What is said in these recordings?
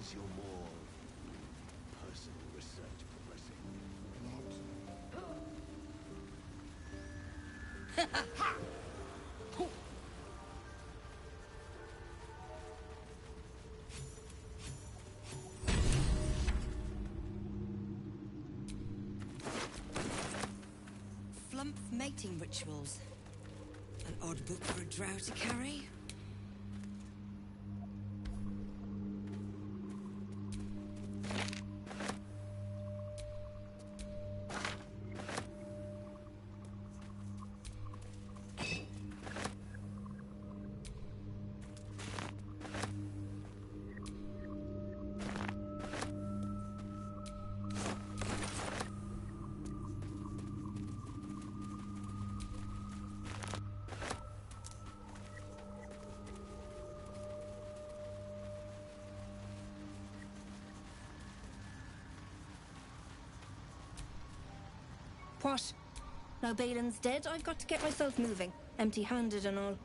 How's your more personal research progressing? Flump mating rituals. An odd book for a drow to carry. What? Now Balin's dead, I've got to get myself moving. Empty-handed and all.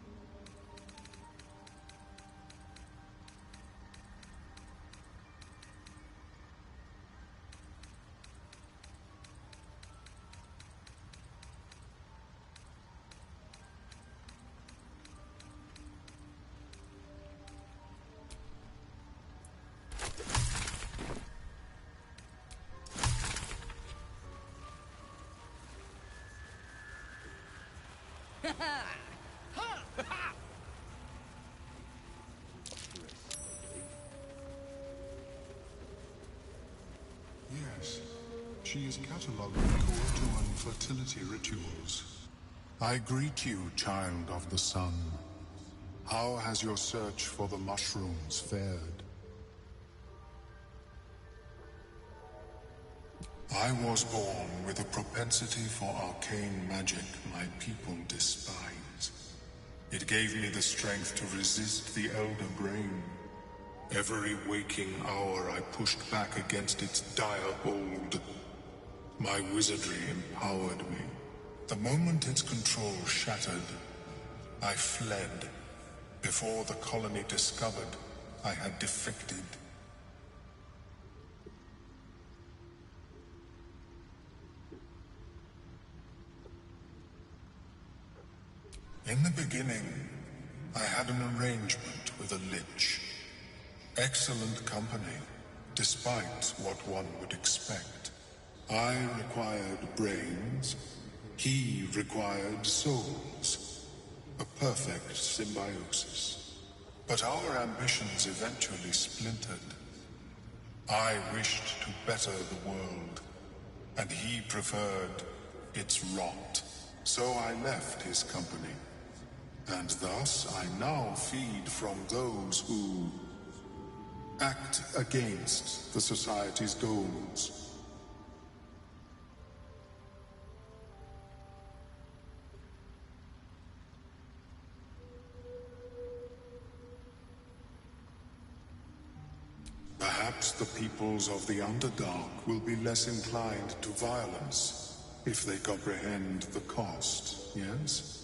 Yes, she is catalogued Kuotuan fertility rituals. I greet you, child of the sun. How has your search for the mushrooms fared? I was born with a propensity for arcane magic my people despise. It gave me the strength to resist the Elder Brain. Every waking hour I pushed back against its dire hold. My wizardry empowered me. The moment its control shattered, I fled. Before the colony discovered I had defected. In the beginning, I had an arrangement with a lich. Excellent company, despite what one would expect. I required brains, he required souls. A perfect symbiosis. But our ambitions eventually splintered. I wished to better the world, and he preferred its rot. So I left his company. And thus I now feed from those who act against the Society's goals. Perhaps the peoples of the Underdark will be less inclined to violence if they comprehend the cost, yes?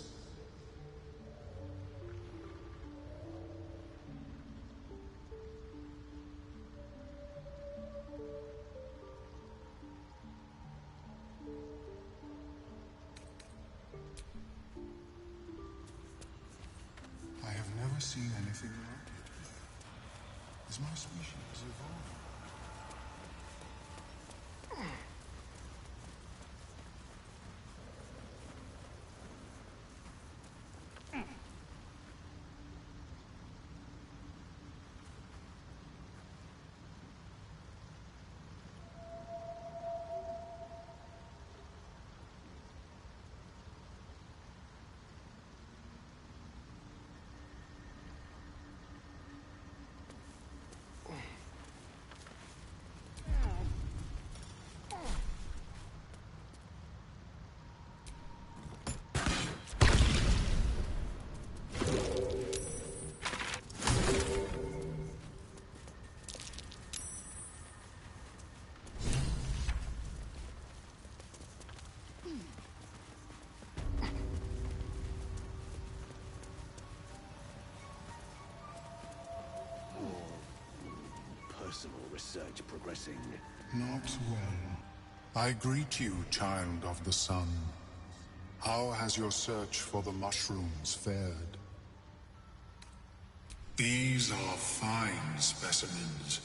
I have never seen anything like it. Is my species evolving? research progressing? Not well. I greet you, child of the sun. How has your search for the mushrooms fared? These are fine specimens.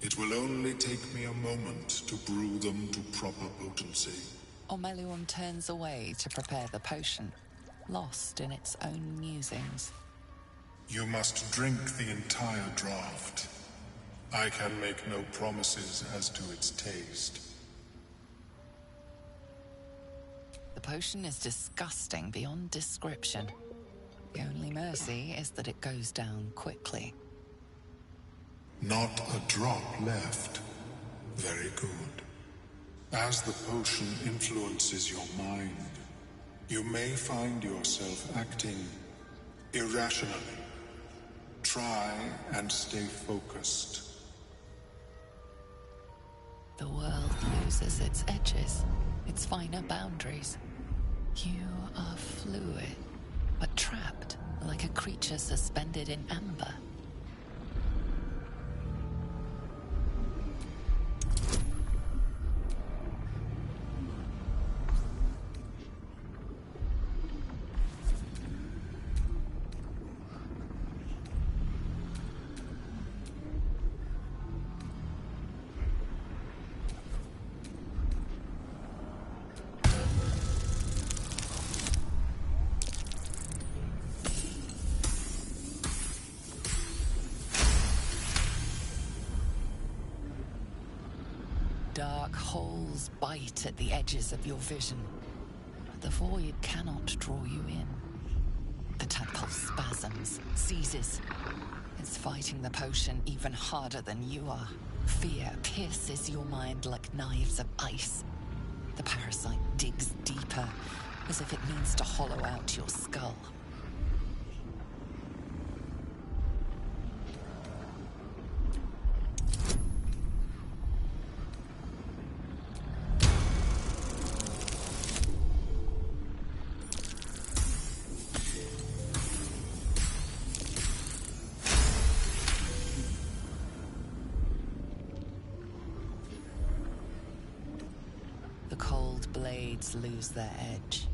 It will only take me a moment to brew them to proper potency. Omeluum turns away to prepare the potion, lost in its own musings. You must drink the entire draught. I can make no promises as to its taste. The potion is disgusting beyond description. The only mercy is that it goes down quickly. Not a drop left. Very good. As the potion influences your mind, you may find yourself acting irrationally. Try and stay focused. The world loses its edges, its finer boundaries. You are fluid, but trapped like a creature suspended in amber. Dark holes bite at the edges of your vision, but the void cannot draw you in. The tadpole spasms, seizes. It's fighting the potion even harder than you are. Fear pierces your mind like knives of ice. The parasite digs deeper, as if it means to hollow out your skull. The cold blades lose their edge.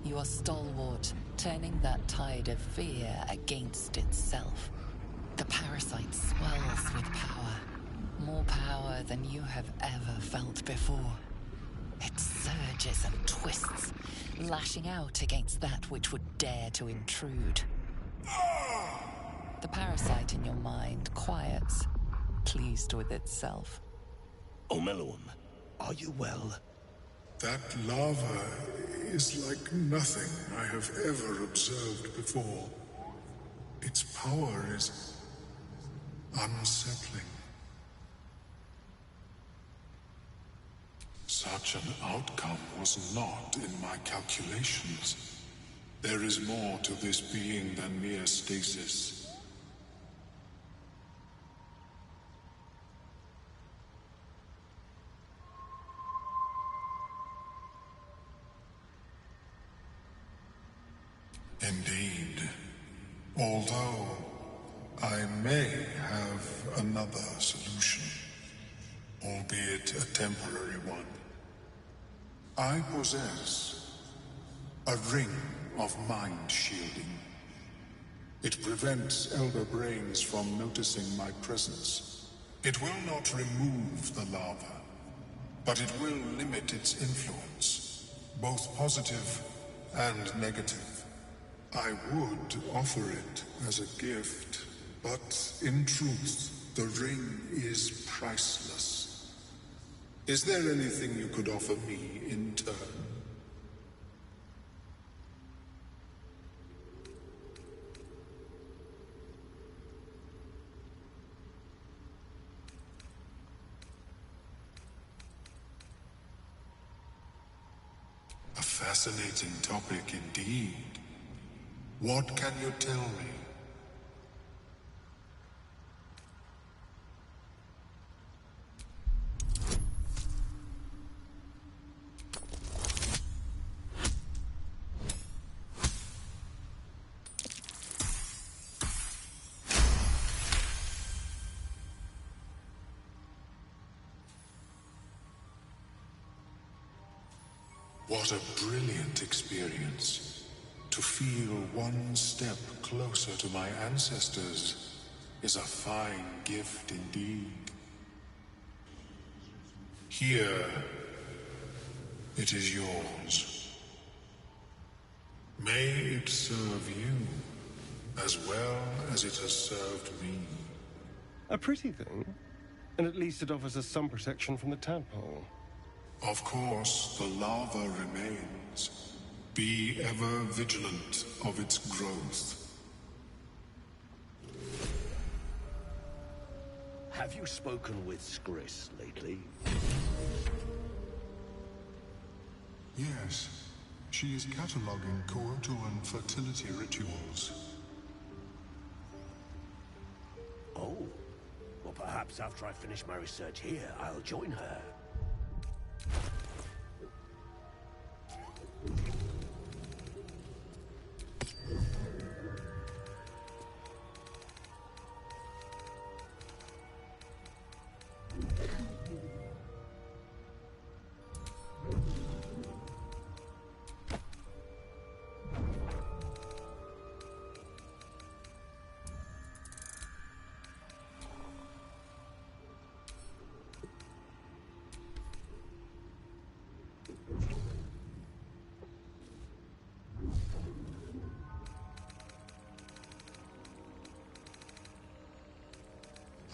You are stalwart, turning that tide of fear against itself. The parasite swells with power. More power than you have ever felt before. It surges and twists, lashing out against that which would dare to intrude. The parasite in your mind quiets, pleased with itself. Omeluum, are you well? That lava is like nothing I have ever observed before. Its power is unsettling. Such an outcome was not in my calculations. There is more to this being than mere stasis. Indeed. Although I may have another solution, albeit a temporary one. I possess a ring of mind shielding. It prevents elder brains from noticing my presence. It will not remove the lava, but it will limit its influence, both positive and negative. I would offer it as a gift, but in truth, the ring is priceless. Is there anything you could offer me in turn? A fascinating topic indeed. What can you tell me? What a brilliant experience. To feel one step closer to my ancestors is a fine gift indeed. Here, it is yours. May it serve you as well as it has served me. A pretty thing. And at least it offers us some protection from the tadpole. Of course, the lava remains. Be ever vigilant of its growth. Have you spoken with Skris lately? Yes. She is cataloging coital and fertility rituals. Oh. Well, perhaps after I finish my research here, I'll join her.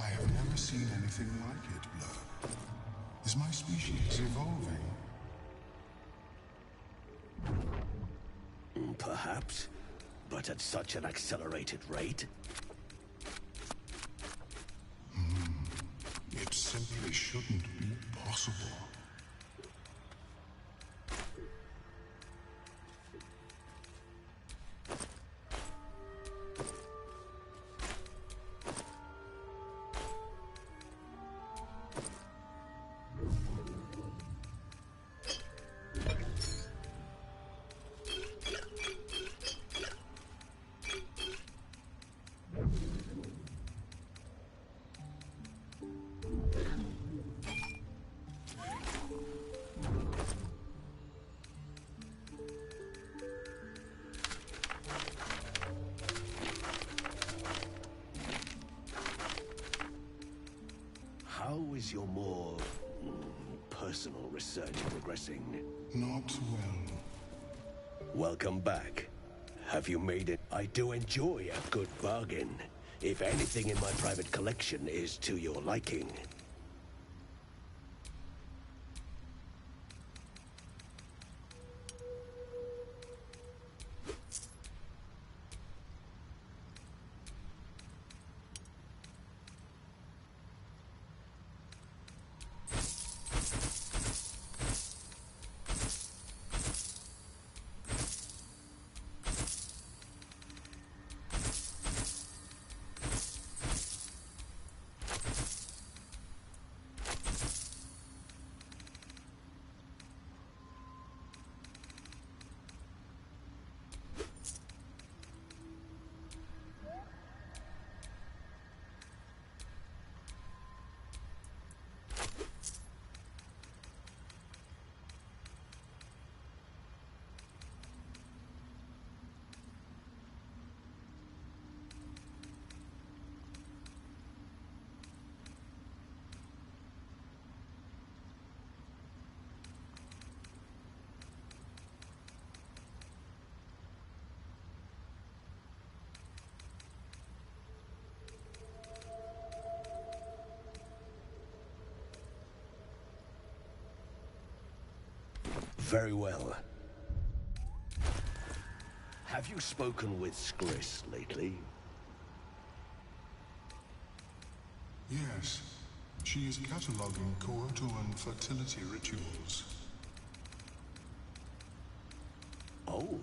I have never seen anything like it, Blur. Is my species evolving? Perhaps, but at such an accelerated rate. It simply shouldn't be possible. How is your more personal research progressing? Not well. Welcome back. Have you made it? I do enjoy a good bargain. If anything in my private collection is to your liking. Very well. Have you spoken with Skris lately? Yes. She is cataloging coital and fertility rituals. Oh.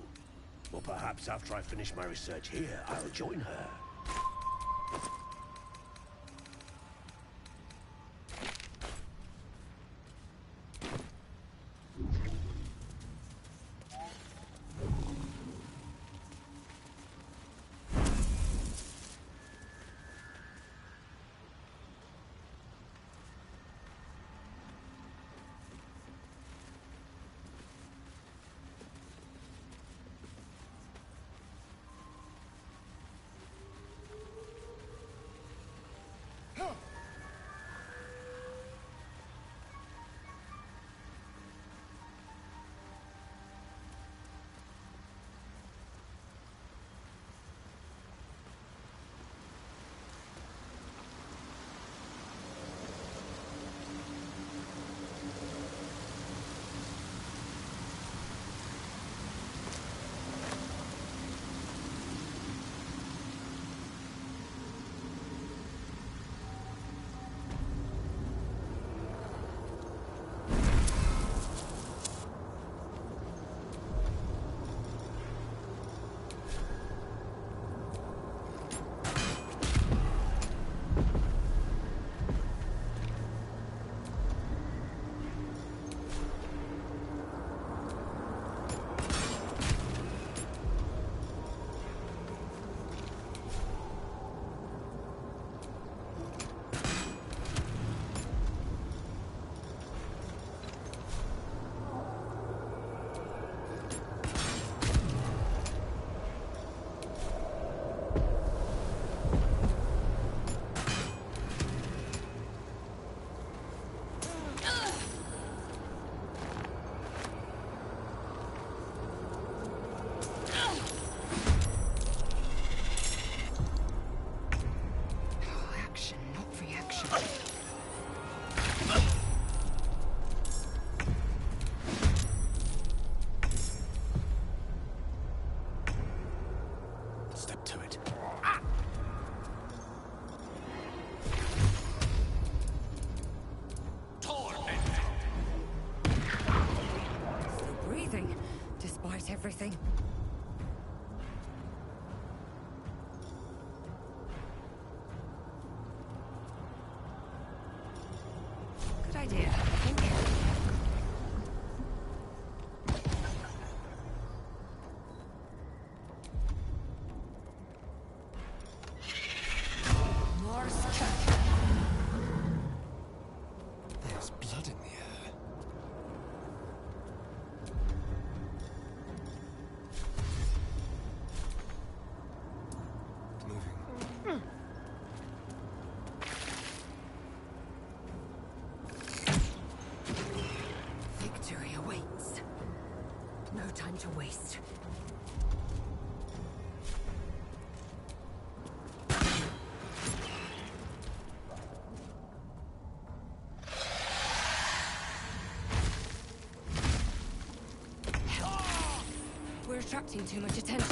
Well, perhaps after I finish my research here, I'll join her. Despite everything. Good idea. Thank you. There's blood in the air. Moving. Victory awaits. No time to waste. We're attracting too much attention.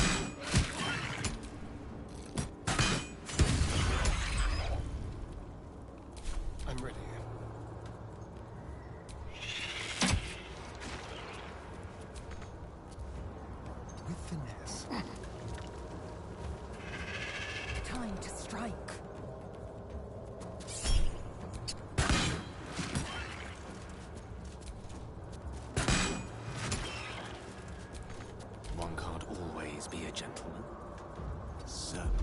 I'm ready. With finesse. Time to strike. One can't always be a gentleman. Certainly.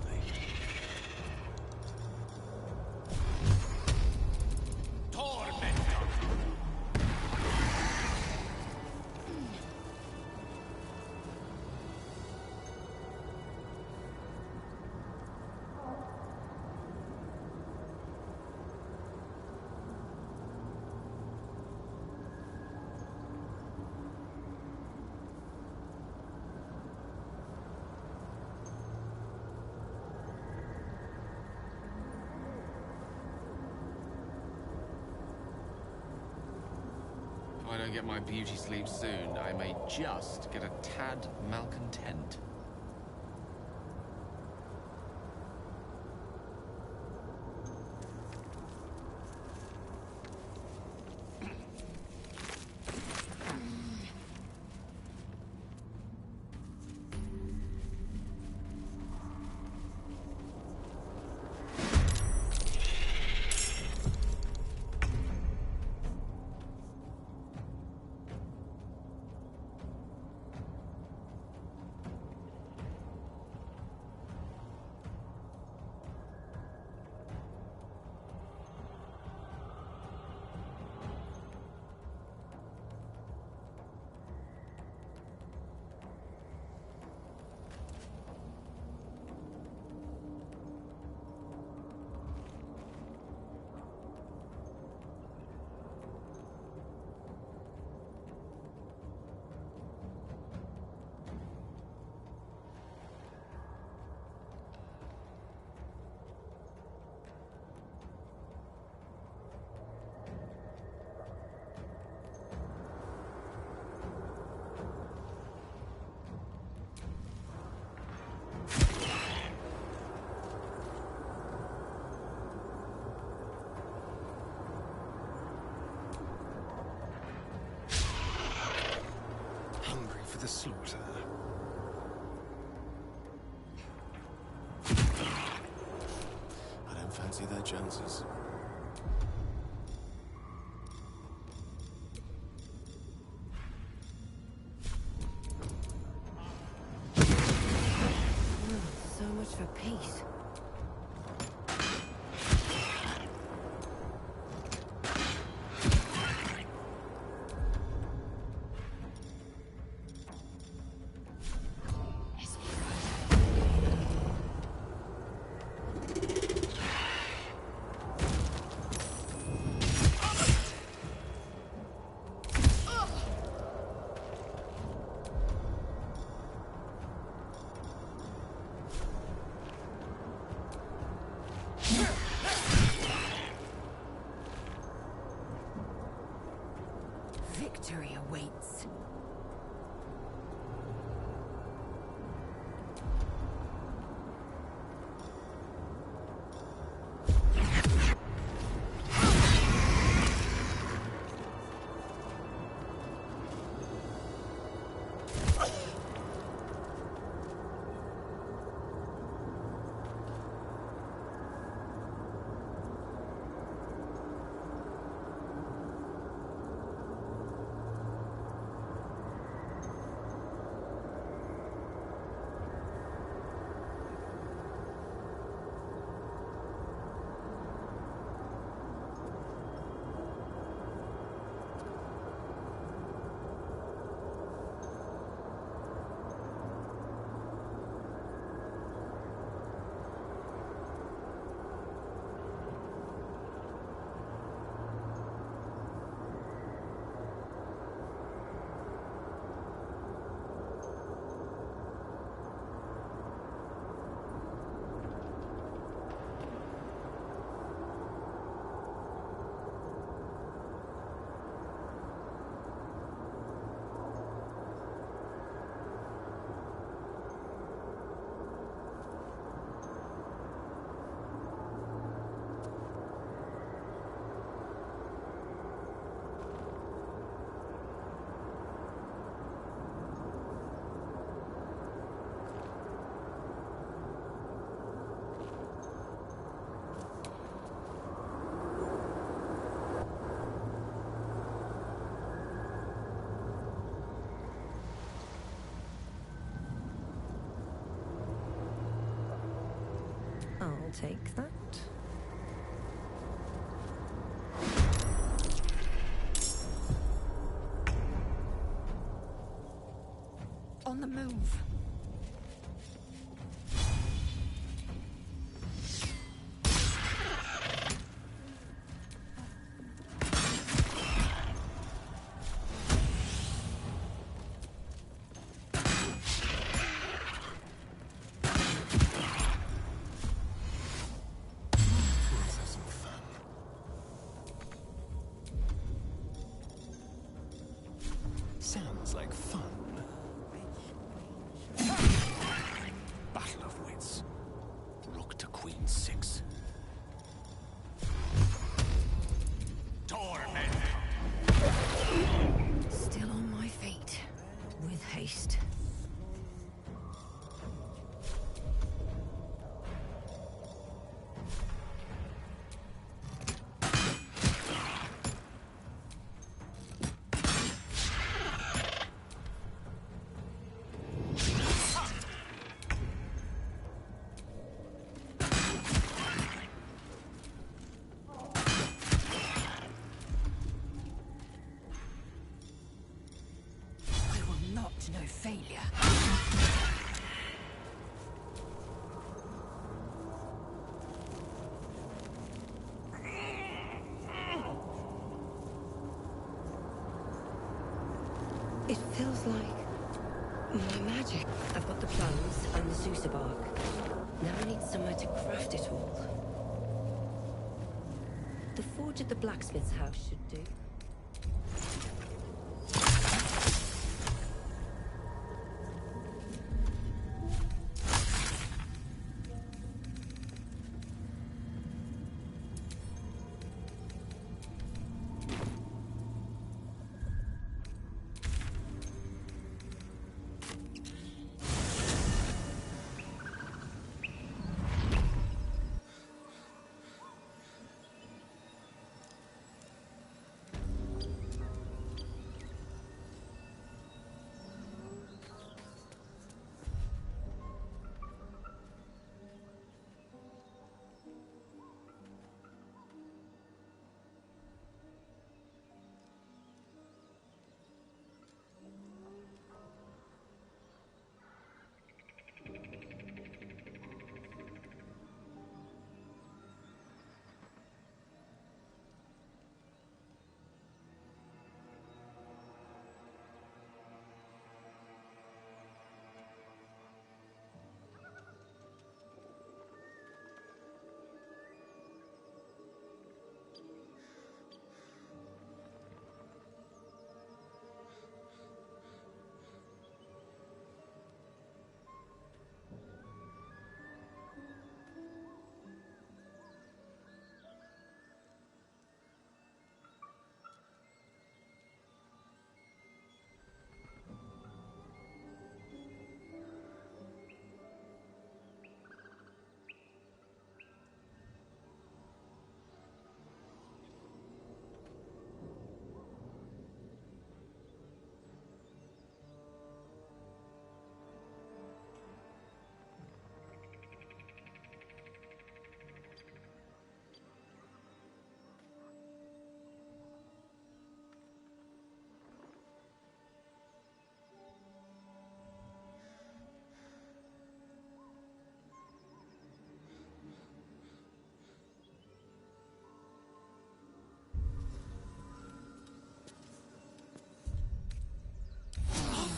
If I don't get my beauty sleep soon, I may just get a tad malcontent. Hungry for the slaughter. I don't fancy their chances. So much for peace. take that. On the move. Sounds like fun. Battle of wits. Rook to queen 6. Torment! Still on my feet. With haste. No failure. It feels like my magic. I've got the plums and the Sousa bark. Now I need somewhere to craft it all. The forge at the blacksmith's house should do.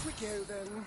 we go then.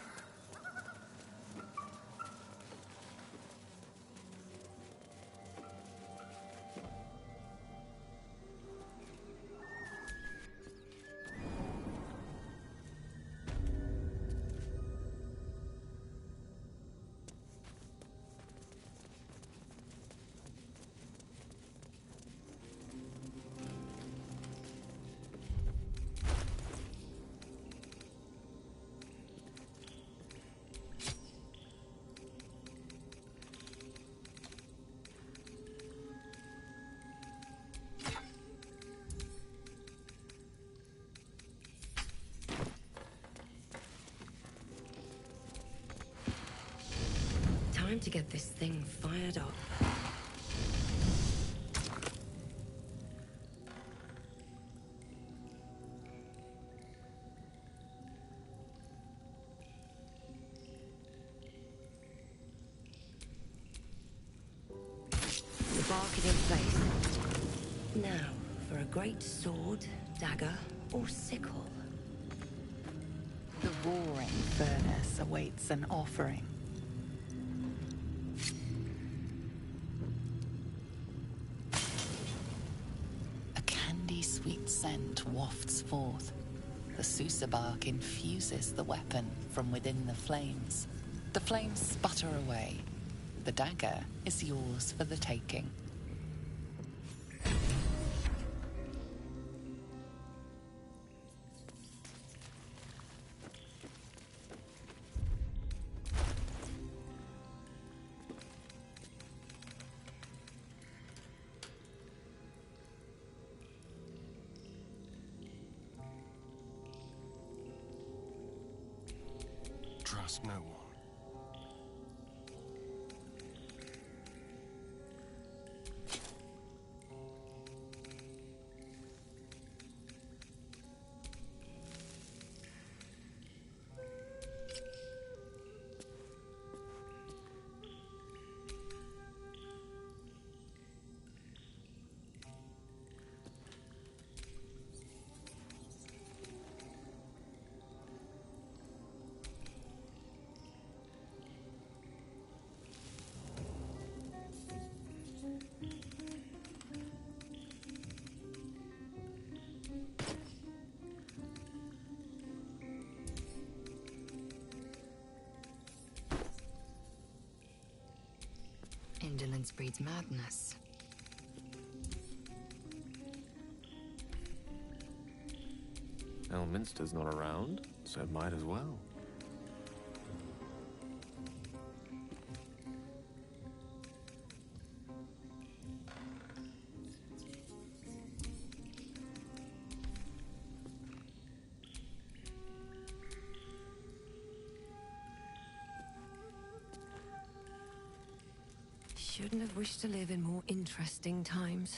Time to get this thing fired up. great sword, dagger, or sickle? The roaring furnace awaits an offering. A candy-sweet scent wafts forth. The Sousa bark infuses the weapon from within the flames. The flames sputter away. The dagger is yours for the taking. Trust no one. Indolence breeds madness. Elminster's not around, so might as well. Shouldn't have wished to live in more interesting times.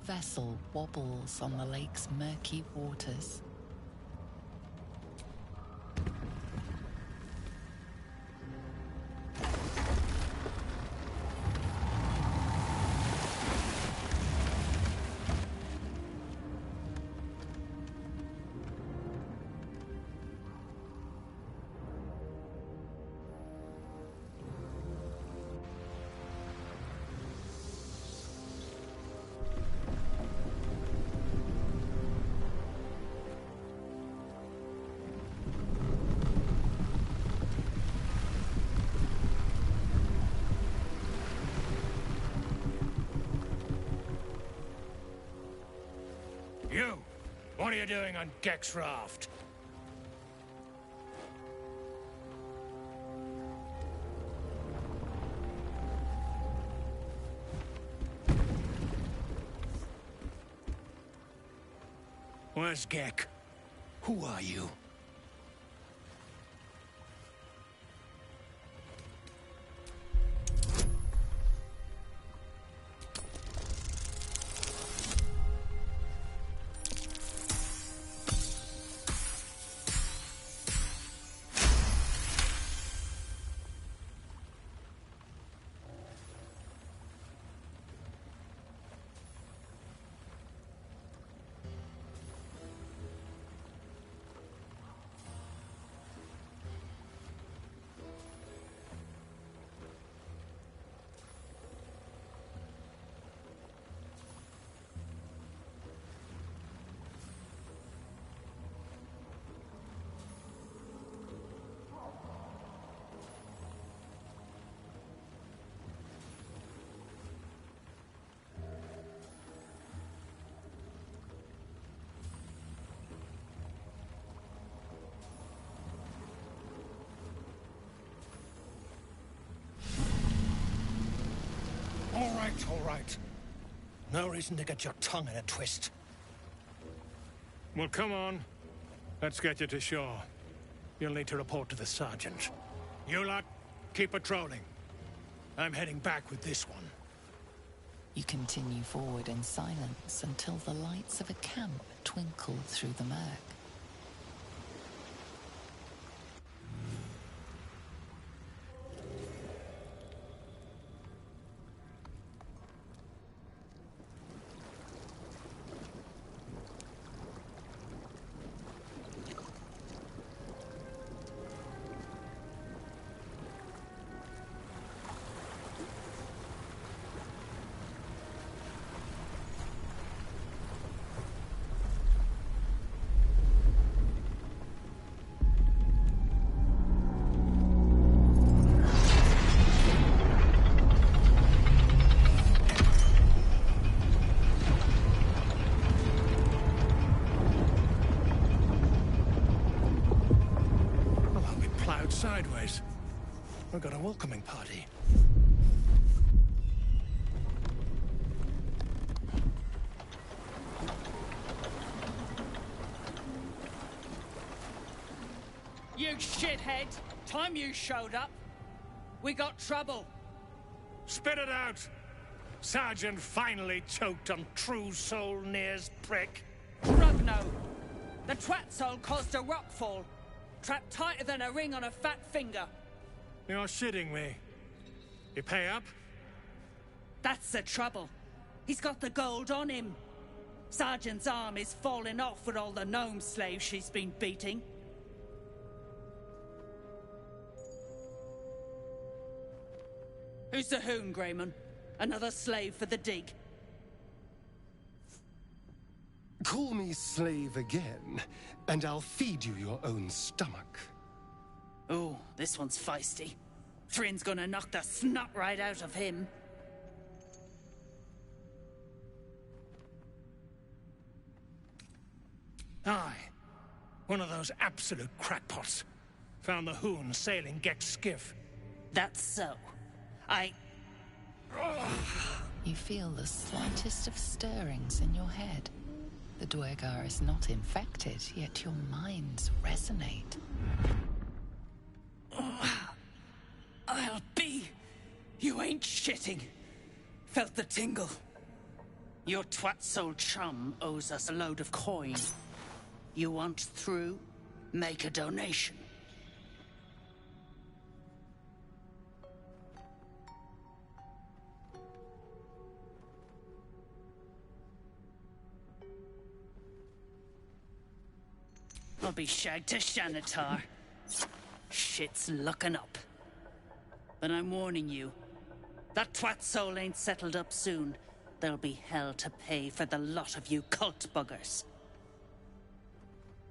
Vessel wobbles on the lake's murky waters. you doing on Gex Raft? Where's Gek? Who are you? All right. No reason to get your tongue in a twist. Well, come on. Let's get you to shore. You'll need to report to the sergeant. You lot, keep patrolling. I'm heading back with this one. You continue forward in silence until the lights of a camp twinkle through the murk. Sideways. We've got a welcoming party. You shithead! Time you showed up, we got trouble. Spit it out! Sergeant finally choked on True Soul Near's prick. Rugno! The twat soul caused a rockfall. Trapped tighter than a ring on a fat finger. You're shitting me. You pay up? That's the trouble. He's got the gold on him. Sergeant's arm is falling off with all the gnome slaves she's been beating. Who's the hoon, Greyman? Another slave for the dig? Call me slave again, and I'll feed you your own stomach. Oh, this one's feisty. Thrin's gonna knock the snot right out of him. Aye. One of those absolute crackpots. Found the hoon sailing Gek's skiff. That's so. You feel the slightest of stirrings in your head. The Dwergar is not infected, yet your minds resonate. I'll be... You ain't shitting. Felt the tingle. Your twat-soul chum owes us a load of coin. You want through? Make a donation. I'll be shagged to Shanatar. Shit's looking up. But I'm warning you, that twat soul ain't settled up soon. There'll be hell to pay for the lot of you cult buggers.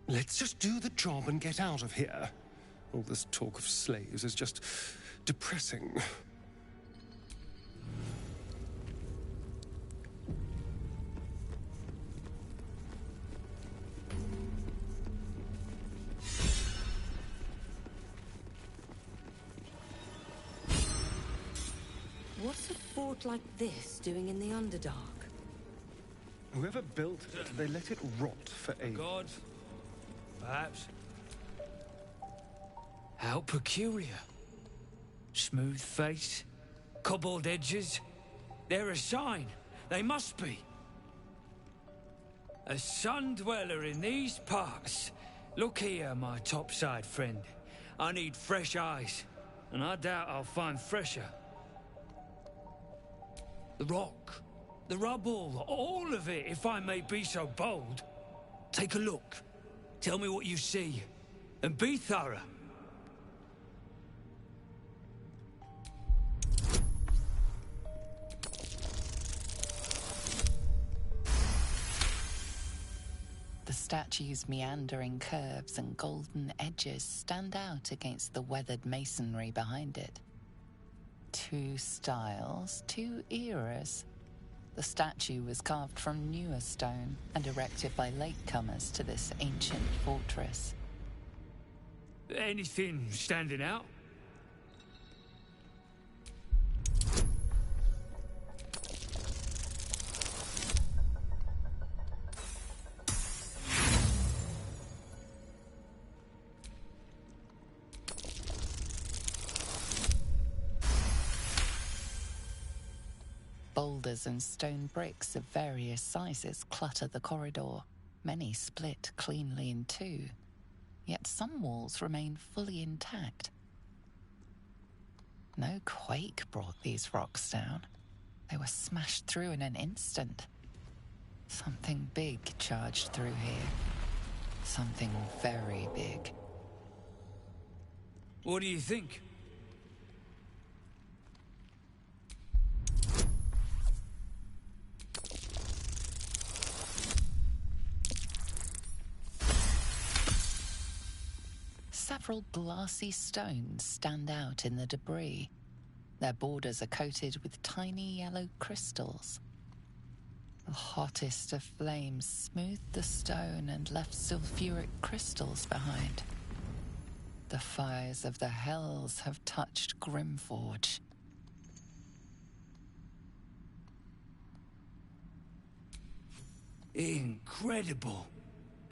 Let's just do the job and get out of here. All this talk of slaves is just depressing. What's a fort like this doing in the Underdark? Whoever built it, they let it rot for ages. God, perhaps. How peculiar. Smooth face, cobbled edges. They're a sign. They must be. A sun dweller in these parts. Look here, my topside friend. I need fresh eyes, and I doubt I'll find fresher. The rock, the rubble, all of it, if I may be so bold. Take a look. Tell me what you see, and be thorough. The statue's meandering curves and golden edges stand out against the weathered masonry behind it. Two styles, two eras. The statue was carved from newer stone and erected by latecomers to this ancient fortress. Anything standing out? Boulders and stone bricks of various sizes clutter the corridor, many split cleanly in two. Yet some walls remain fully intact. No quake brought these rocks down. They were smashed through in an instant. Something big charged through here. Something very big. What do you think? Several glassy stones stand out in the debris. Their borders are coated with tiny yellow crystals. The hottest of flames smoothed the stone and left sulfuric crystals behind. The fires of the hells have touched Grimforge. Incredible.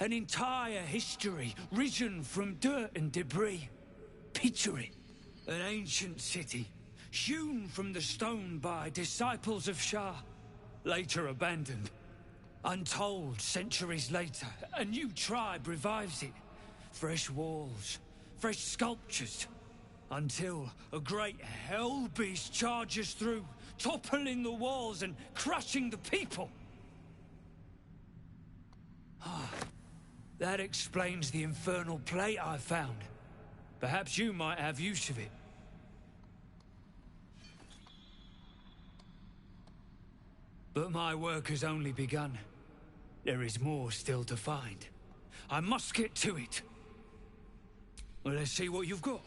An entire history risen from dirt and debris. Picture it. An ancient city, hewn from the stone by disciples of Shah, later abandoned. Untold centuries later, a new tribe revives it. Fresh walls, fresh sculptures, until a great hell beast charges through, toppling the walls and crushing the people. That explains the infernal plate I found. Perhaps you might have use of it. But my work has only begun. There is more still to find. I must get to it. Well, let's see what you've got.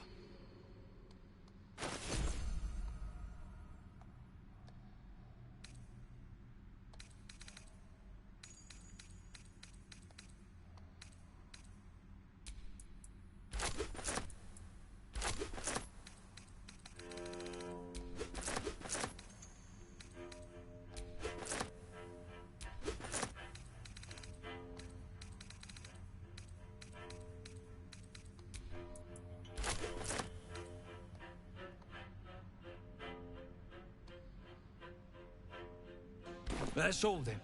That's all then.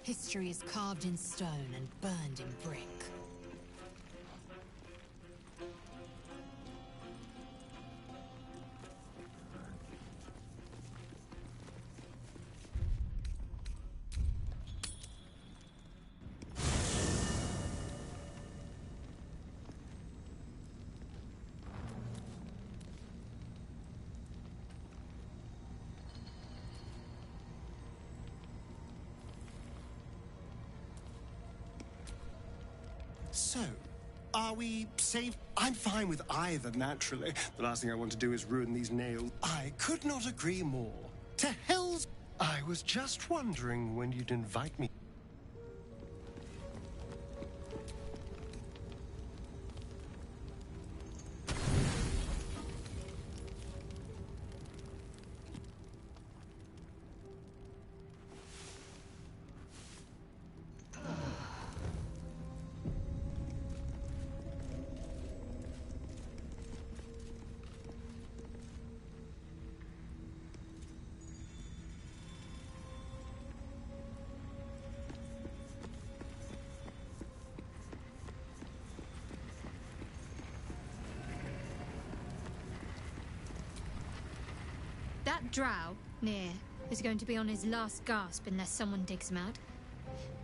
History is carved in stone and burned in brick. So, are we safe? I'm fine with either, naturally. The last thing I want to do is ruin these nails. I could not agree more. To hell's... I was just wondering when you'd invite me. That drow, near, is going to be on his last gasp unless someone digs him out.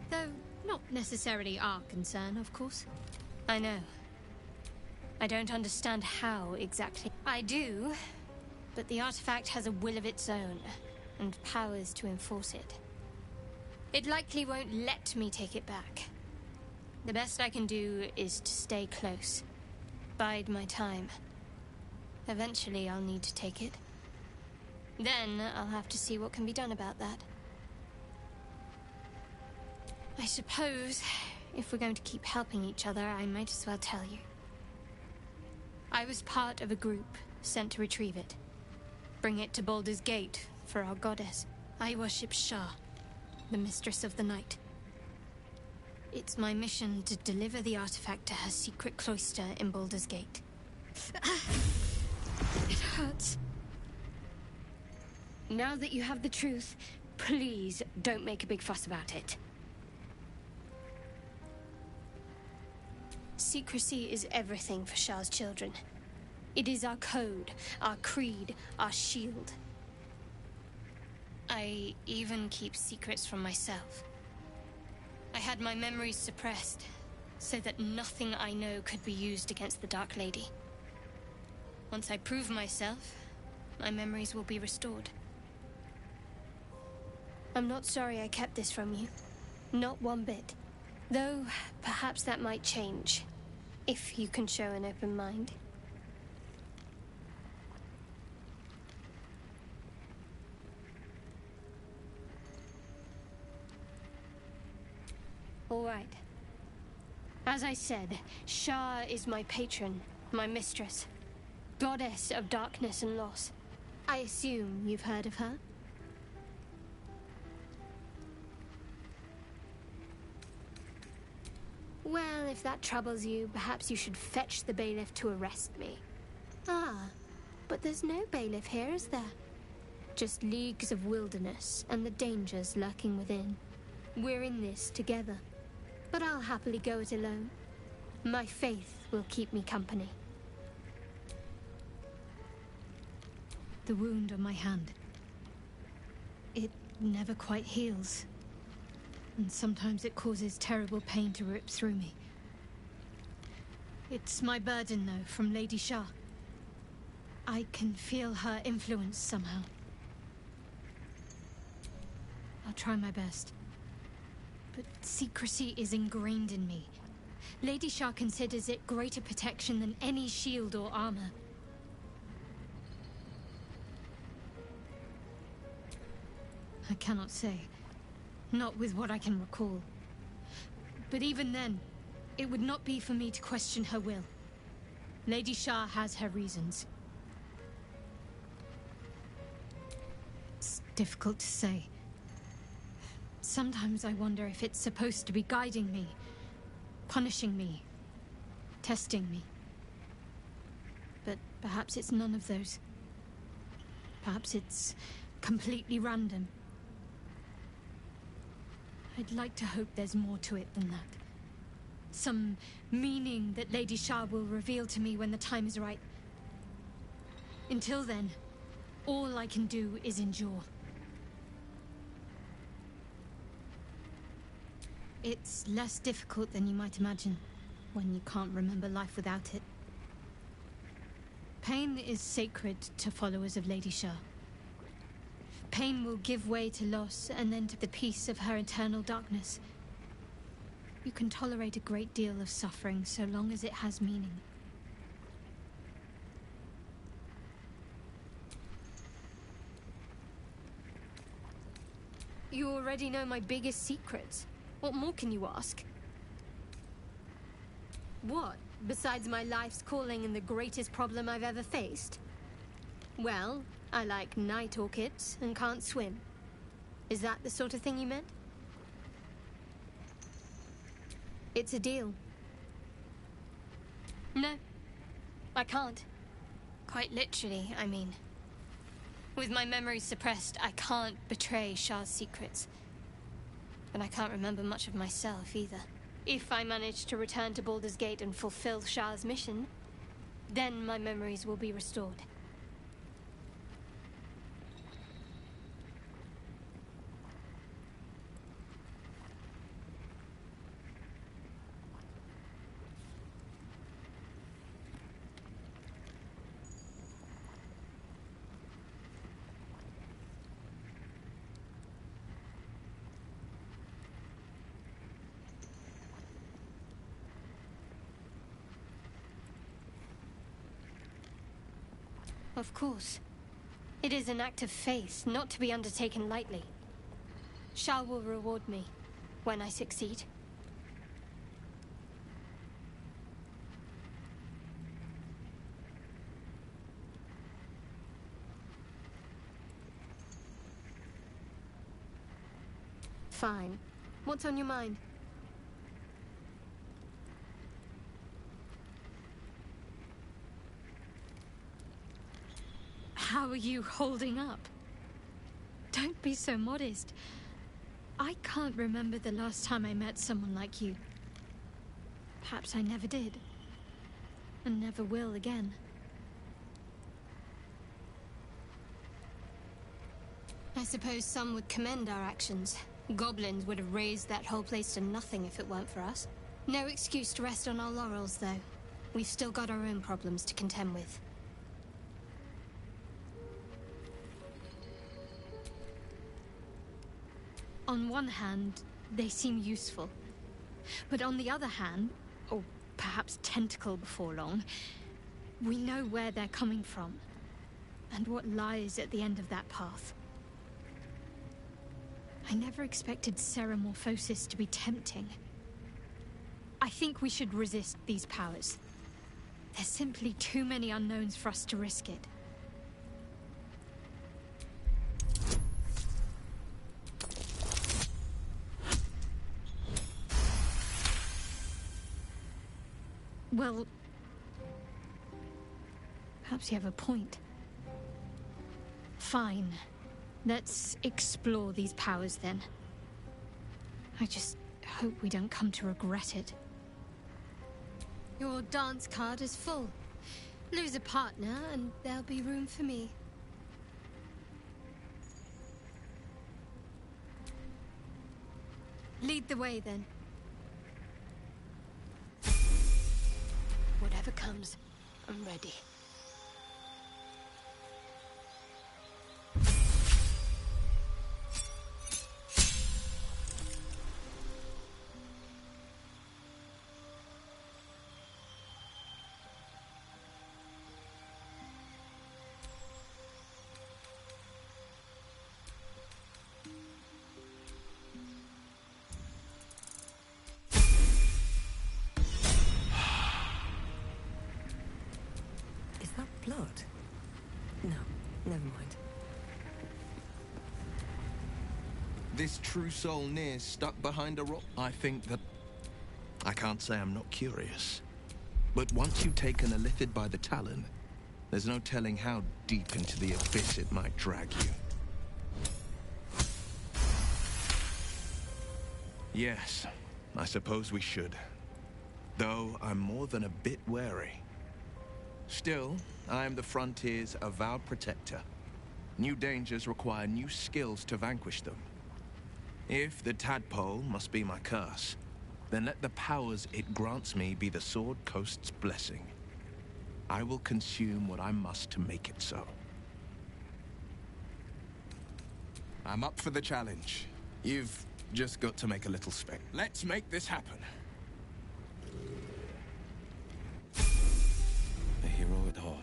Though, not necessarily our concern, of course. I know. I don't understand how, exactly. I do, but the artifact has a will of its own, and powers to enforce it. It likely won't let me take it back. The best I can do is to stay close. Bide my time. Eventually I'll need to take it. Then I'll have to see what can be done about that. I suppose, if we're going to keep helping each other, I might as well tell you. I was part of a group sent to retrieve it. Bring it to Baldur's Gate for our goddess. I worship Shah, the mistress of the night. It's my mission to deliver the artifact to her secret cloister in Baldur's Gate. It hurts. Now that you have the truth, please don't make a big fuss about it. Secrecy is everything for Shah's children. It is our code, our creed, our shield. I even keep secrets from myself. I had my memories suppressed, so that nothing I know could be used against the Dark Lady. Once I prove myself, my memories will be restored. I'm not sorry I kept this from you. Not one bit. Though, perhaps that might change, if you can show an open mind. All right. As I said, Shah is my patron, my mistress. Goddess of darkness and loss. I assume you've heard of her? Well, if that troubles you, perhaps you should fetch the bailiff to arrest me. Ah, but there's no bailiff here, is there? Just leagues of wilderness and the dangers lurking within. We're in this together. But I'll happily go it alone. My faith will keep me company. The wound on my hand. It never quite heals. And sometimes it causes terrible pain to rip through me. It's my burden, though, from Lady Shah. I can feel her influence somehow. I'll try my best. But secrecy is ingrained in me. Lady Shah considers it greater protection than any shield or armor. I cannot say. Not with what I can recall. But even then, it would not be for me to question her will. Lady Shah has her reasons. It's difficult to say. Sometimes I wonder if it's supposed to be guiding me, punishing me, testing me. But perhaps it's none of those. Perhaps it's completely random. I'd like to hope there's more to it than that. Some meaning that Lady Shah will reveal to me when the time is right. Until then, all I can do is endure. It's less difficult than you might imagine, when you can't remember life without it. Pain is sacred to followers of Lady Shah. Pain will give way to loss, and then to the peace of her eternal darkness. You can tolerate a great deal of suffering so long as it has meaning. You already know my biggest secrets. What more can you ask? What, besides my life's calling and the greatest problem I've ever faced? Well, I like night orchids and can't swim. Is that the sort of thing you meant? It's a deal. No, I can't. Quite literally, I mean. With my memories suppressed, I can't betray Shah's secrets. But I can't remember much of myself, either. If I manage to return to Baldur's Gate and fulfill Shah's mission, then my memories will be restored. Of course. It is an act of faith, not to be undertaken lightly. Shah will reward me when I succeed. Fine. What's on your mind? How are you holding up? Don't be so modest. I can't remember the last time I met someone like you. Perhaps I never did. And never will again. I suppose some would commend our actions. Goblins would have razed that whole place to nothing if it weren't for us. No excuse to rest on our laurels, though. We've still got our own problems to contend with. On one hand, they seem useful. But on the other hand, or perhaps tentacle before long, we know where they're coming from, and what lies at the end of that path. I never expected Ceramorphosis to be tempting. I think we should resist these powers. There's simply too many unknowns for us to risk it. Well, perhaps you have a point. Fine. Let's explore these powers then. I just hope we don't come to regret it. Your dance card is full. Lose a partner and there'll be room for me. Lead the way then. Whatever comes, I'm ready. Blood? No, never mind. This true soul near stuck behind a rock? I think that... I can't say I'm not curious. But once you've taken a lithid by the talon, there's no telling how deep into the abyss it might drag you. Yes, I suppose we should. Though I'm more than a bit wary. Still, I am the Frontier's avowed protector. New dangers require new skills to vanquish them. If the tadpole must be my curse, then let the powers it grants me be the Sword Coast's blessing. I will consume what I must to make it so. I'm up for the challenge. You've just got to make a little space. Let's make this happen. A hero at heart.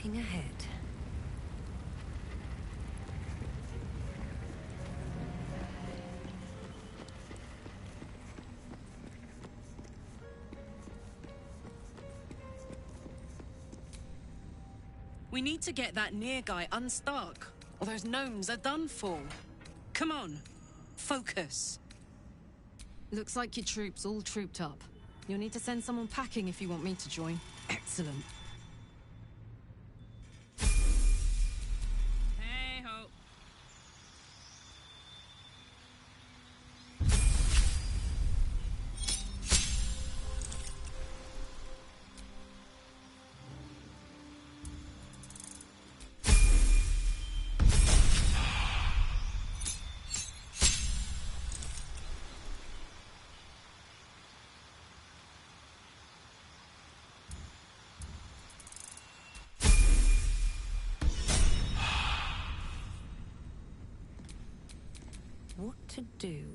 Looking ahead. We need to get that near guy unstuck, or those gnomes are done for. Come on, focus. Looks like your troops all trooped up. You'll need to send someone packing if you want me to join. Excellent. Hey-ho. What to do?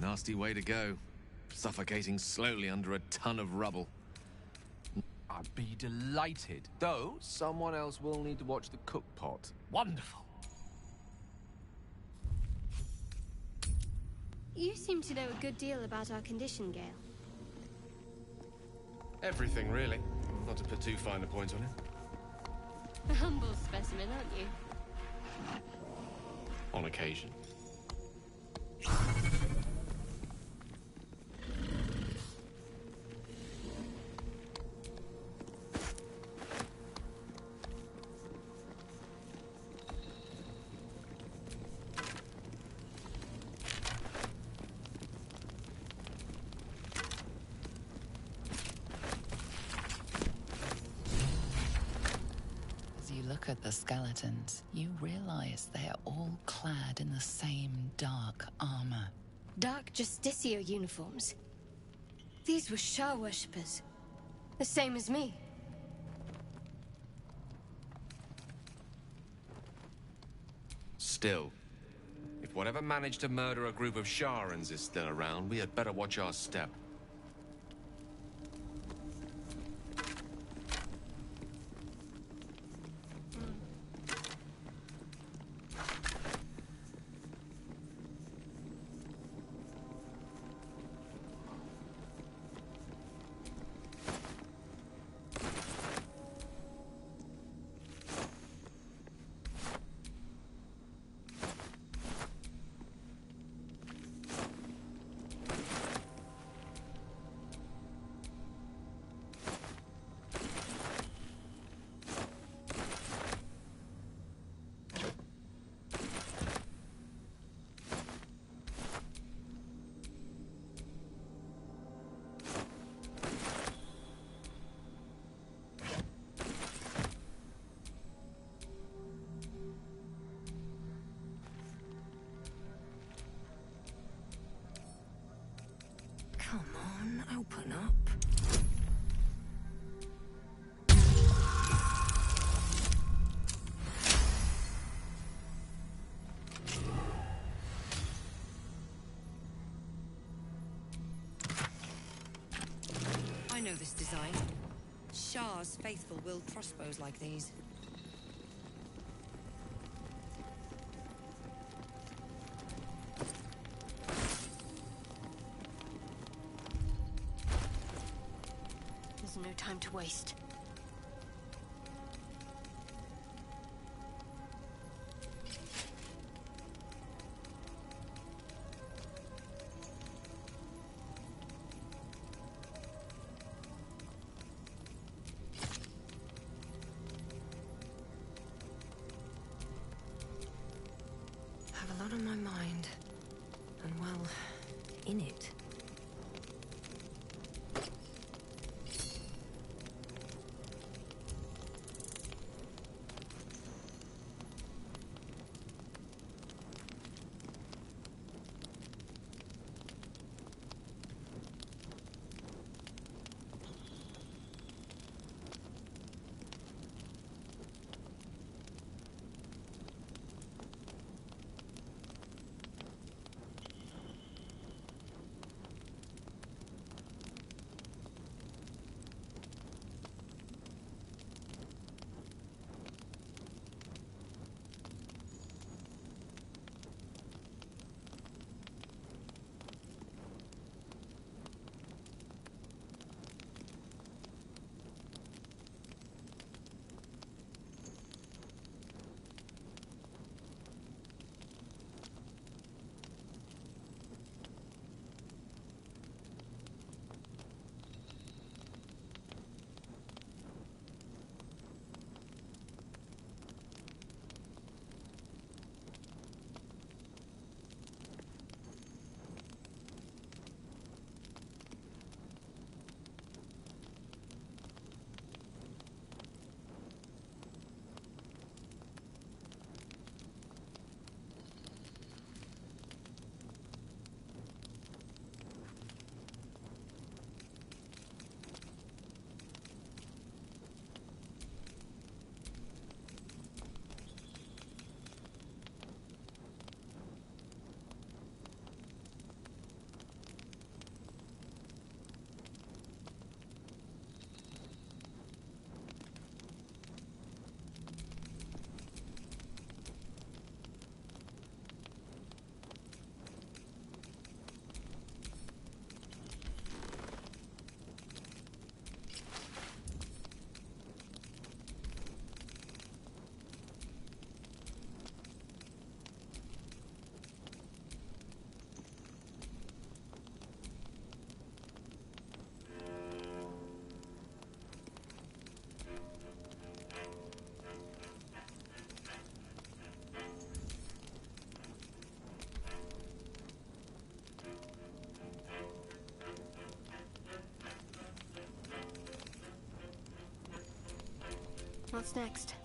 Nasty way to go. Suffocating slowly under a ton of rubble. I'd be delighted. Though, someone else will need to watch the cook pot. Wonderful. You seem to know a good deal about our condition, Gale. Everything, really. Not to put too fine a point on it. A humble specimen, aren't you? On occasion. Look at the skeletons, you realize they are all clad in the same dark armor. Dark Justicia uniforms. These were Shah worshippers. The same as me. Still, if whatever managed to murder a group of Sharans is still around, we had better watch our step. Come on, open up. I know this design. Shah's faithful wield crossbows like these. There's no time to waste. I have a lot on my mind. And well, in it. What's next?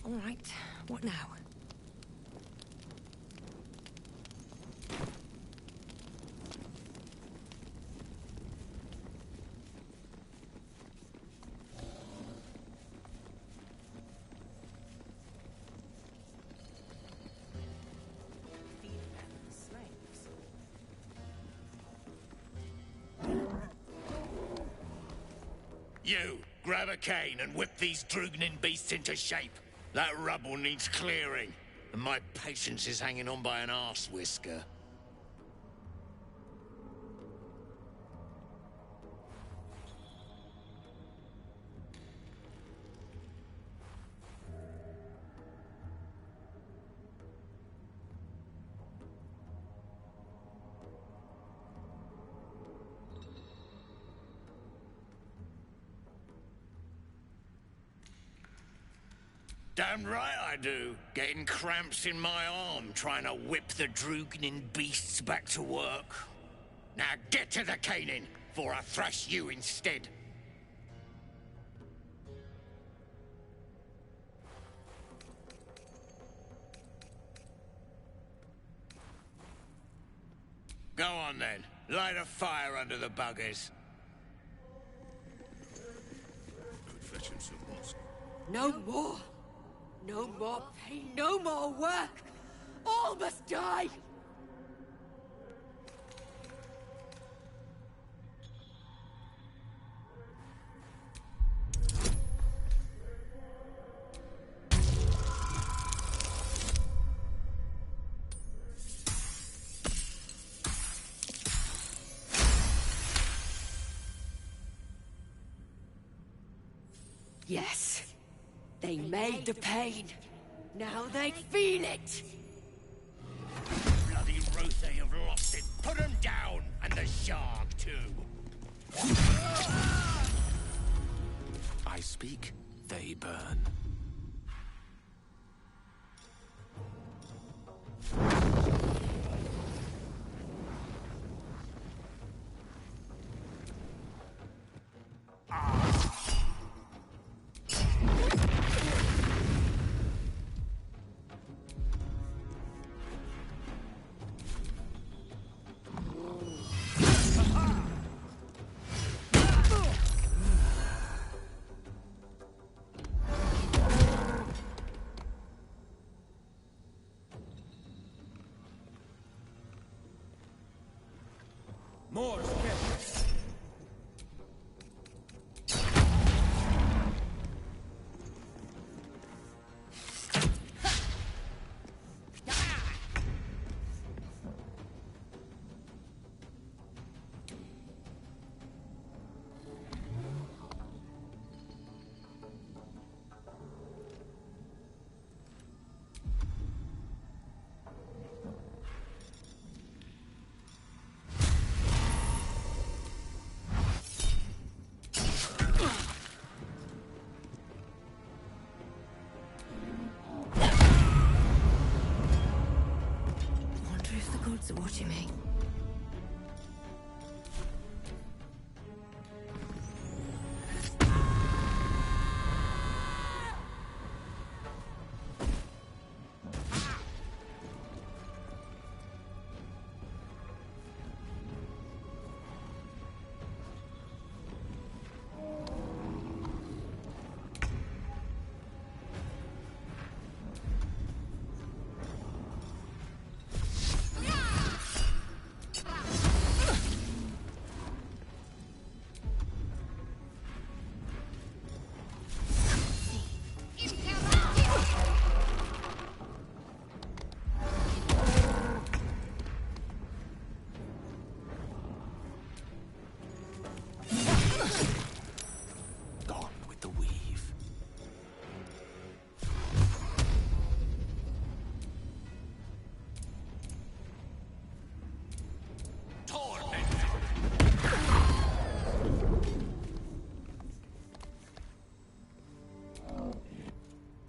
All right, what now? You, grab a cane and whip these Drugnin beasts into shape. That rubble needs clearing, and my patience is hanging on by an arse whisker. Damn right I do. Getting cramps in my arm trying to whip the Drugnin beasts back to work. Now get to the caning, before I thrash you instead. Go on then. Light a fire under the buggers. Could fetch him some musk. No more! No more pain, no more work! All must die! Yes. They made the pain. Now they feel it! Bloody Ruth, they have lost it. Put them down, and the shark too. I speak, they burn.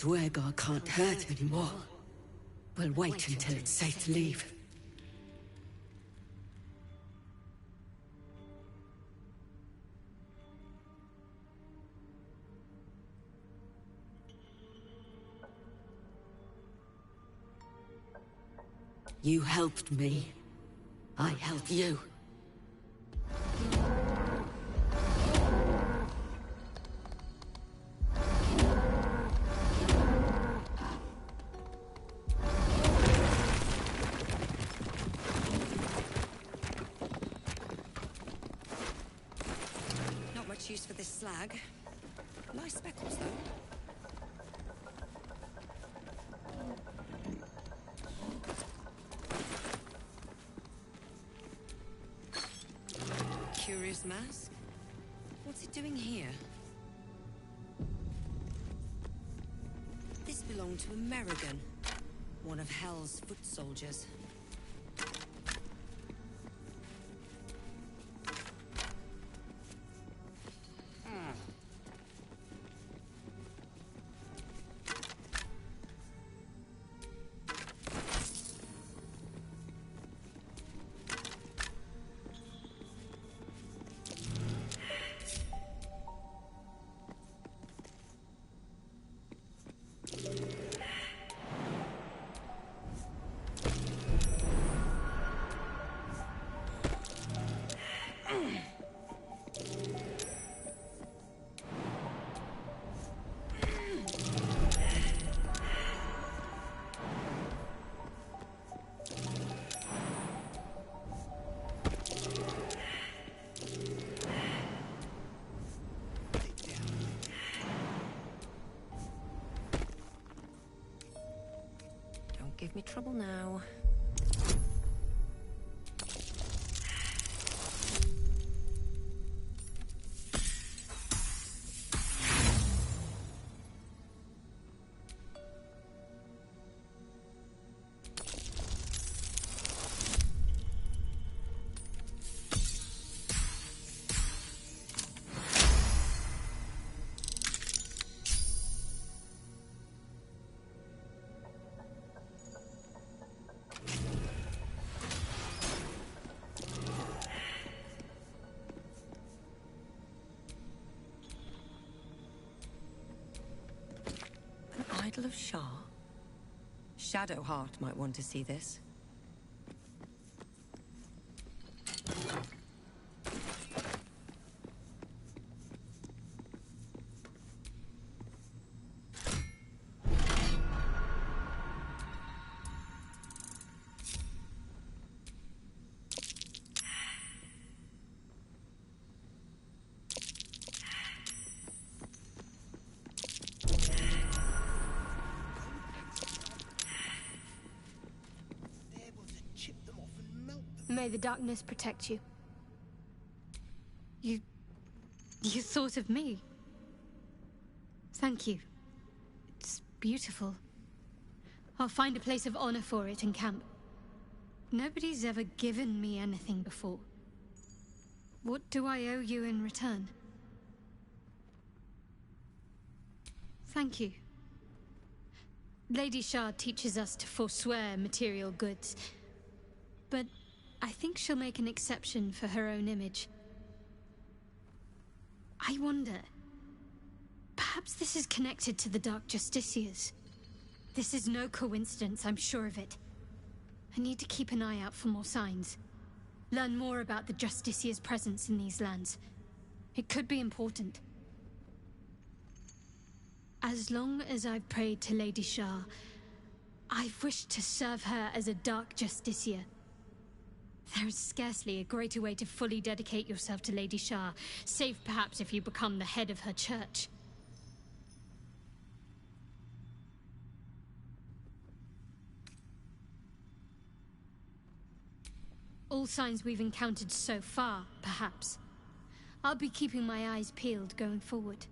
Duergar can't hurt anymore. We'll wait until it's safe to leave. You helped me. I helped you. Not much use for this slag. Nice speckles, though. Curious mask? What's it doing here? This belonged to a Merrigan, one of Hell's foot soldiers. Give me trouble now. Idol of Shah? Shadowheart might want to see this. May the darkness protect you. You thought of me. Thank you. It's beautiful. I'll find a place of honor for it and camp. Nobody's ever given me anything before. What do I owe you in return? Thank you. Lady Shah teaches us to forswear material goods, but I think she'll make an exception for her own image. I wonder, perhaps this is connected to the Dark Justiciars. This is no coincidence, I'm sure of it. I need to keep an eye out for more signs. Learn more about the Justiciars' presence in these lands. It could be important. As long as I've prayed to Lady Shah, I've wished to serve her as a Dark Justiciar. There is scarcely a greater way to fully dedicate yourself to Lady Shah, save perhaps if you become the head of her church. All signs we've encountered so far, perhaps. I'll be keeping my eyes peeled going forward.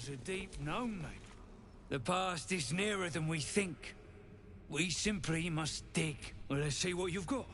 Halls are deep known, mate. The past is nearer than we think. We simply must dig. Well, let's see what you've got.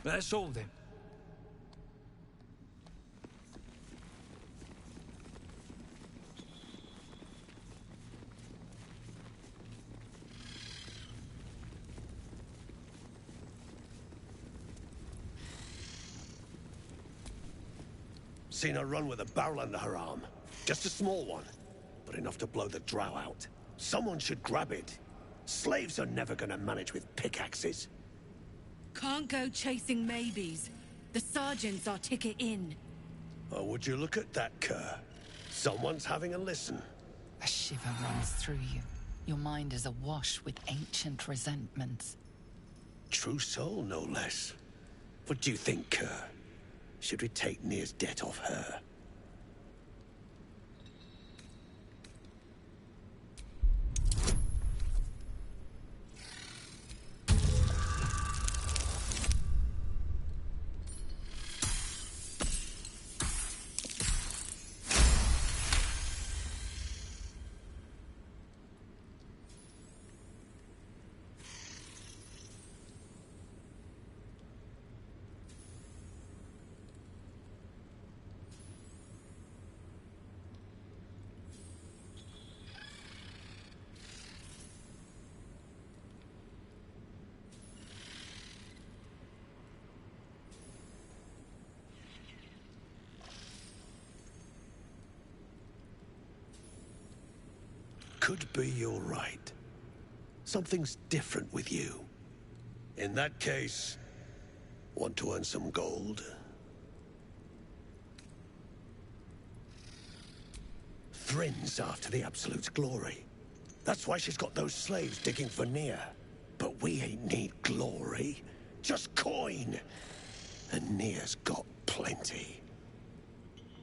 That's all then. Seen her run with a barrel under her arm. Just a small one, but enough to blow the drow out. Someone should grab it. Slaves are never gonna manage with pickaxes. Can't go chasing maybes. The sergeant's our ticket in. Oh, would you look at that, Kerr? Someone's having a listen. A shiver runs through you. Your mind is awash with ancient resentments. True soul, no less. What do you think, Kerr? Should we take Nir's debt off her? Could be you're right. Something's different with you. In that case, want to earn some gold? Thrin's after the Absolute's glory. That's why she's got those slaves digging for Nir. But we ain't need glory, just coin. And Nir's got plenty.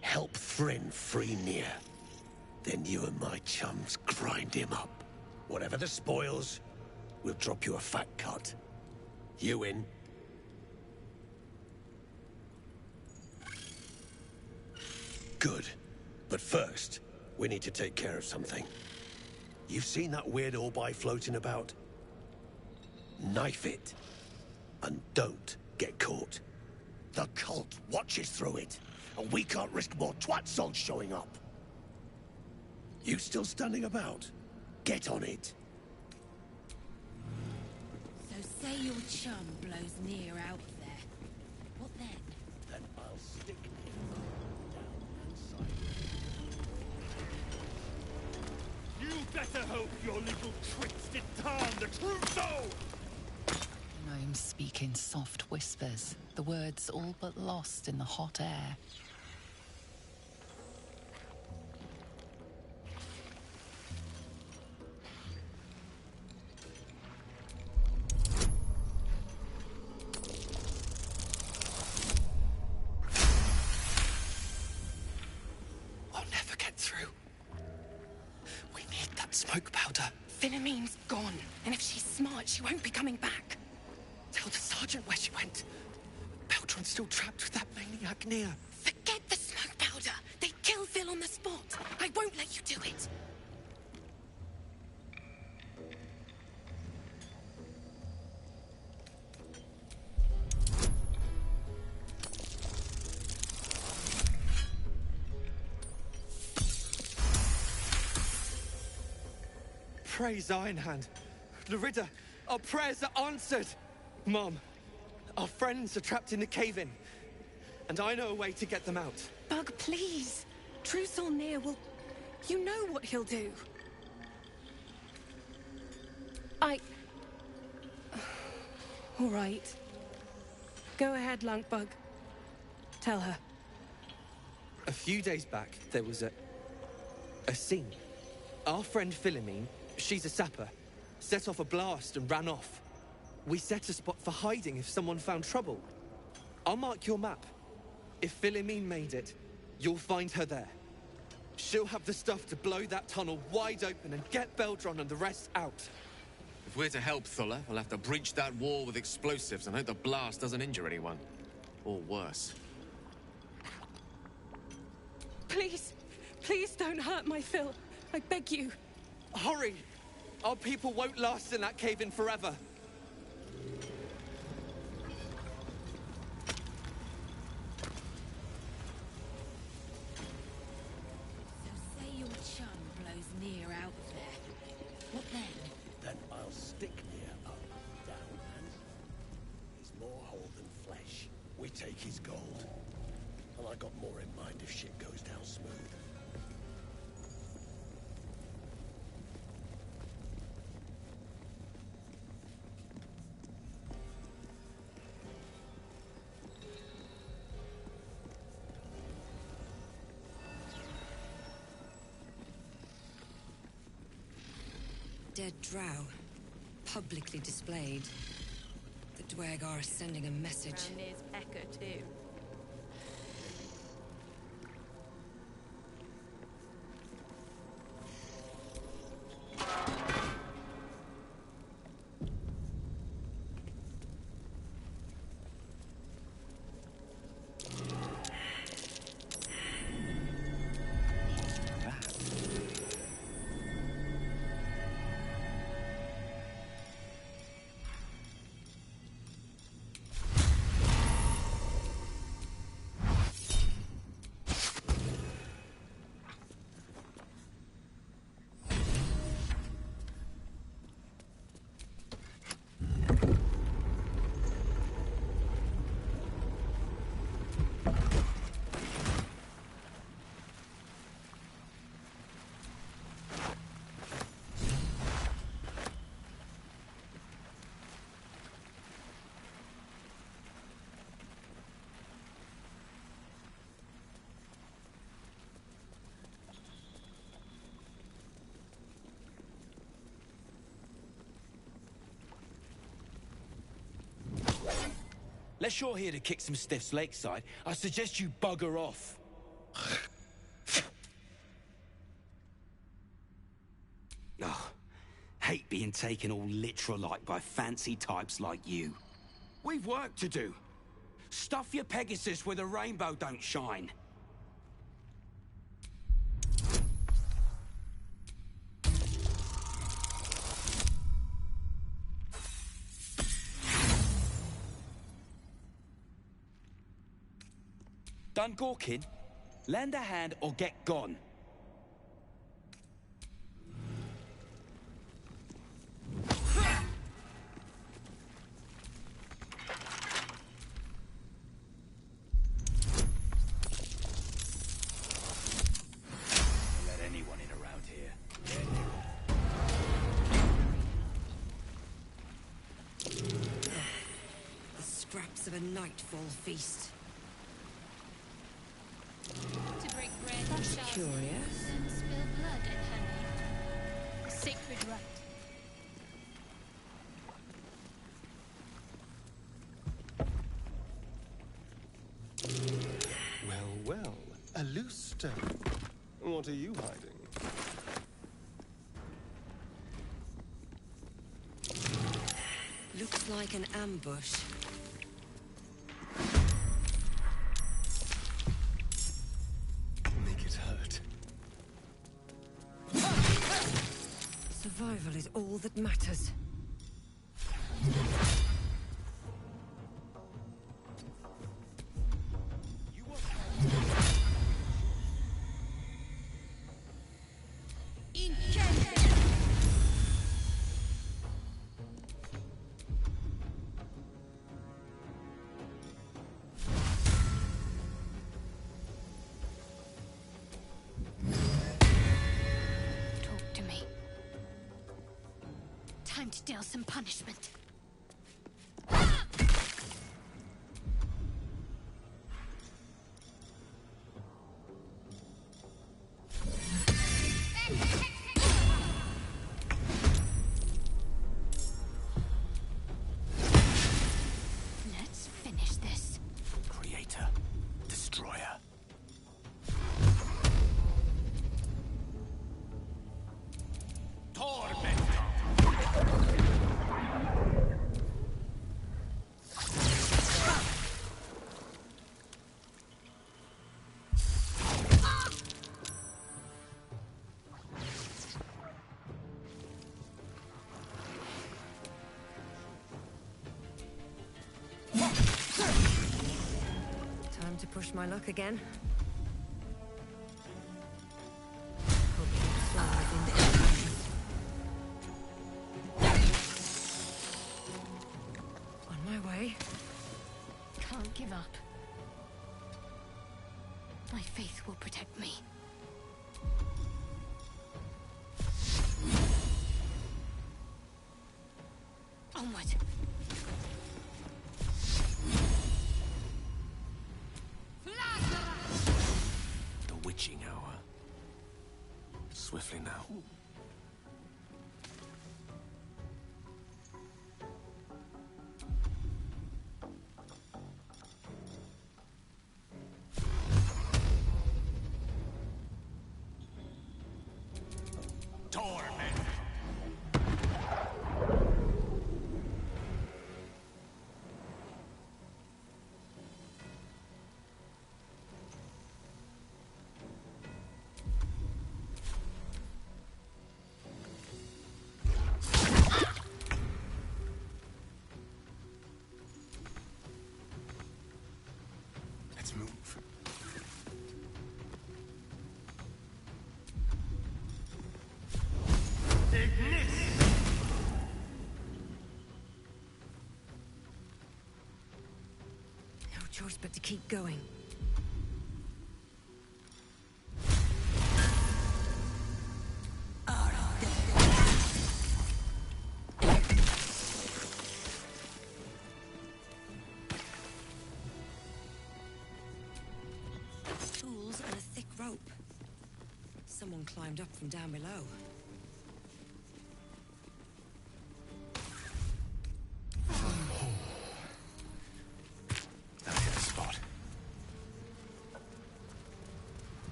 Help Thrin free Nir. Then you and my chums grind him up. Whatever the spoils, we'll drop you a fat cut. You in? Good. But first, we need to take care of something. You've seen that weird orb floating about? Knife it. And don't get caught. The cult watches through it, and we can't risk more twat souls showing up. You still standing about? Get on it. So say your chum blows Nir out of there. What then? Then I'll stick him down inside. You better hope your little tricks did turn the true soul! Gnomes speak in soft whispers, the words all but lost in the hot air. Smoke powder. Philommene's gone, and if she's smart, she won't be coming back. Tell the sergeant where she went. Beltron's still trapped with that maniac Nir. Forget the smoke powder. They'd kill Phil on the spot. I won't let you do it. Praise Ironhand. Larida, our prayers are answered. Mom, our friends are trapped in the cave-in, and I know a way to get them out. Bug, please. True Soul Nir will... You know what he'll do. All right. Go ahead, Lankbug. Tell her. A few days back, there was a scene. Our friend Philomene, she's a sapper, set off a blast and ran off. We set a spot for hiding if someone found trouble. I'll mark your map. If Philomene made it, you'll find her there. She'll have the stuff to blow that tunnel wide open and get Beldron and the rest out. If we're to help Thulla, we'll have to breach that wall with explosives and hope the blast doesn't injure anyone. Or worse. Please, please don't hurt my Phil. I beg you. Hurry! Our people won't last in that cave-in forever. So say your chum blows near out of there. What then? Then I'll stick near up, down, and he's more whole than flesh. We take his gold. And I got more in mind if shit goes down smooth. Dead drow, publicly displayed. The Dwergar are sending a message. And there's Pecker too. Unless you're here to kick some stiffs lakeside, I suggest you bugger off. Oh, hate being taken all literal-like by fancy types like you. We've work to do. Stuff your Pegasus where the rainbow don't shine. Done gawking? Lend a hand or get gone. Let anyone in around here. The scraps of a nightfall feast. To break bread and shards Curious. and spill blood in her name. A sacred rite. Well, well, a loose stone. What are you hiding? Looks like an ambush. Make it hurt. Survival is all that matters. Time to deal some punishment. Let's finish this. Creator. Destroyer. Time to push my luck again. On my way. Can't give up. My faith will protect me. Onward. The witching hour. Swiftly now. Let's move. No choice but to keep going. Tools and a thick rope. Someone climbed up from down below. Now hit the spot.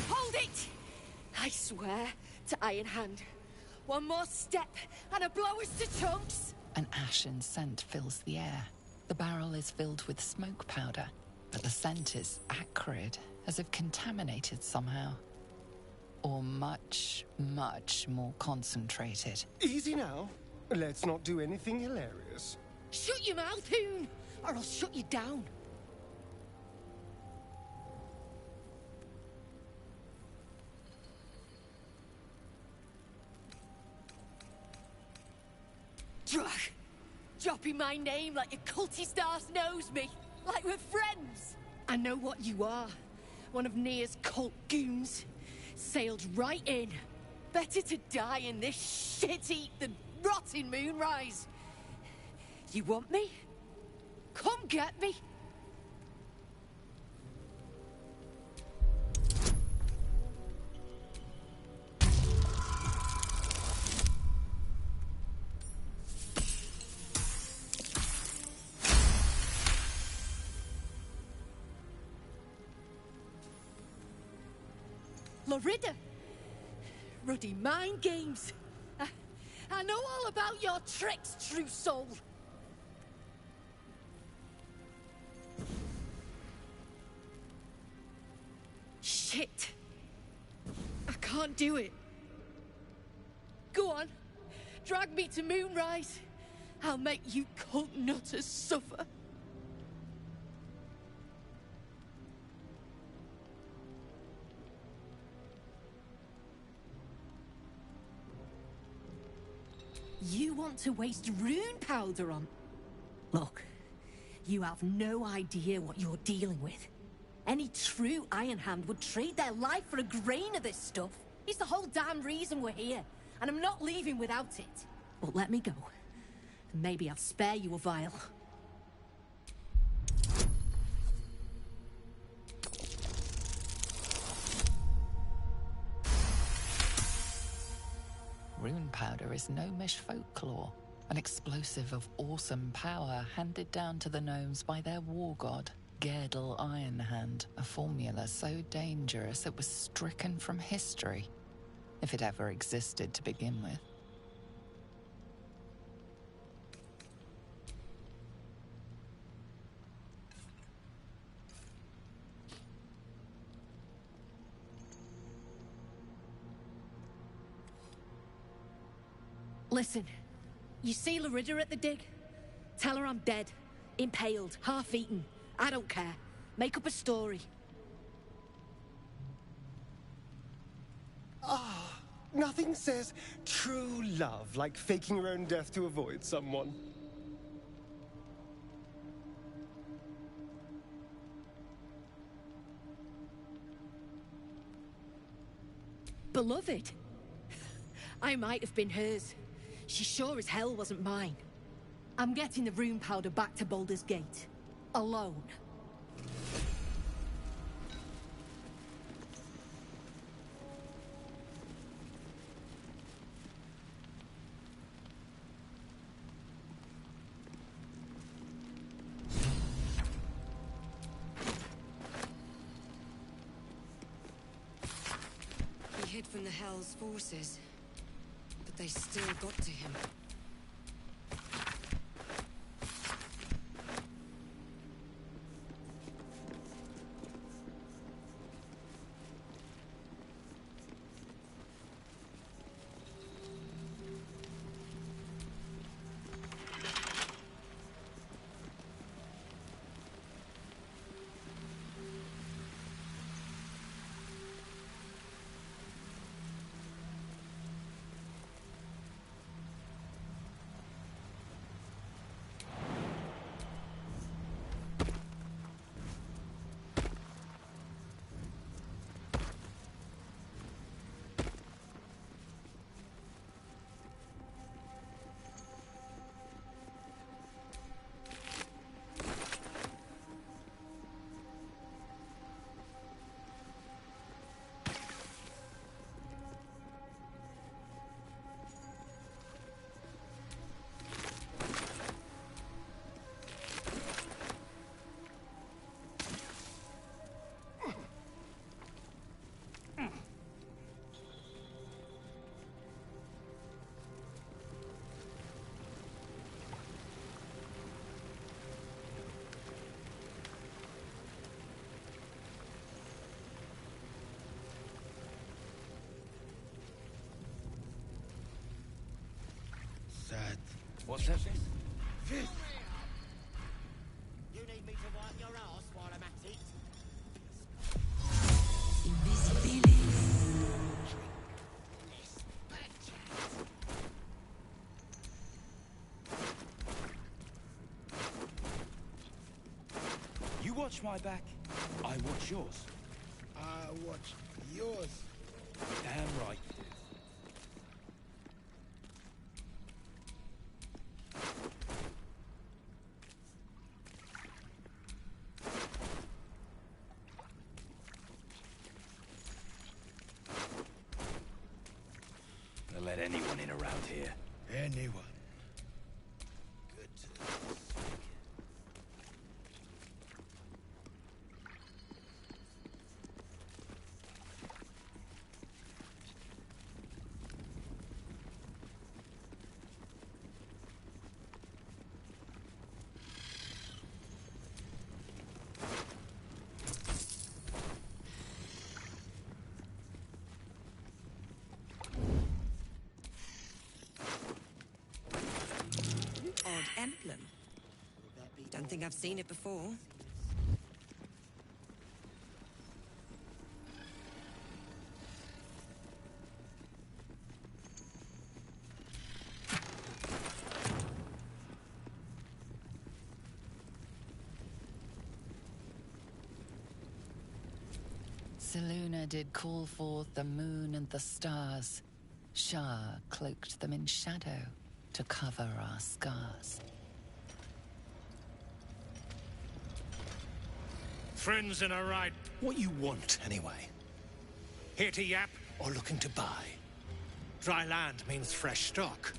Hold it! I swear to Iron Hand. One more step, and a blow us to chunks! An ashen scent fills the air. The barrel is filled with smoke powder, but the scent is acrid, as if contaminated somehow. Or much, much more concentrated. Easy now. Let's not do anything hilarious. Shut your mouth, Hoon, or I'll shut you down. Drug, dropping my name like your cultist arse knows me, like we're friends. I know what you are, one of Nia's cult goons. Sailed right in. Better to die in this shit heap than rot in Moonrise. You want me? Come get me. Lorida! Ruddy mind games. I know all about your tricks, true soul. Shit. I can't do it. Go on. Drag me to Moonrise. I'll make you cult nutters suffer. You want to waste rune powder on... Look, you have no idea what you're dealing with. Any true Iron Hand would trade their life for a grain of this stuff. It's the whole damn reason we're here, and I'm not leaving without it. But let me go. Maybe I'll spare you a vial. Rune powder is gnomish folklore, an explosive of awesome power handed down to the gnomes by their war god, Gerdel Ironhand, a formula so dangerous it was stricken from history, if it ever existed to begin with. Listen, you see Lorida at the dig? Tell her I'm dead, impaled, half-eaten. I don't care. Make up a story. Ah, nothing says true love like faking your own death to avoid someone. Beloved? I might have been hers. She sure as hell wasn't mine. I'm getting the rune powder back to Baldur's Gate. Alone. He hid from the Hell's forces, but they still got to him. What's that? You need me to wipe your ass while I'm at it? Invisibility. You watch my back, I watch yours. I watch yours. Damn right. Let anyone in around here. Anyone. Good to speak. emblem. Don't think I've seen it before. Selûne did call forth the moon and the stars. Shah cloaked them in shadow to cover our scars. Friends in a right. What you want, anyway? Here to yap or looking to buy? Dry land means fresh stock.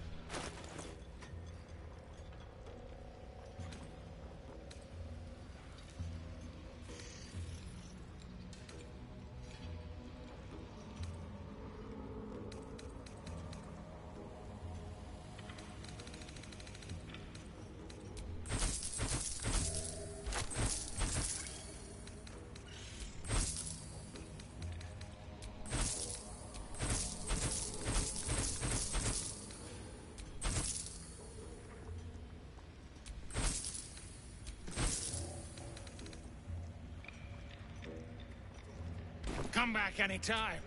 Come back anytime.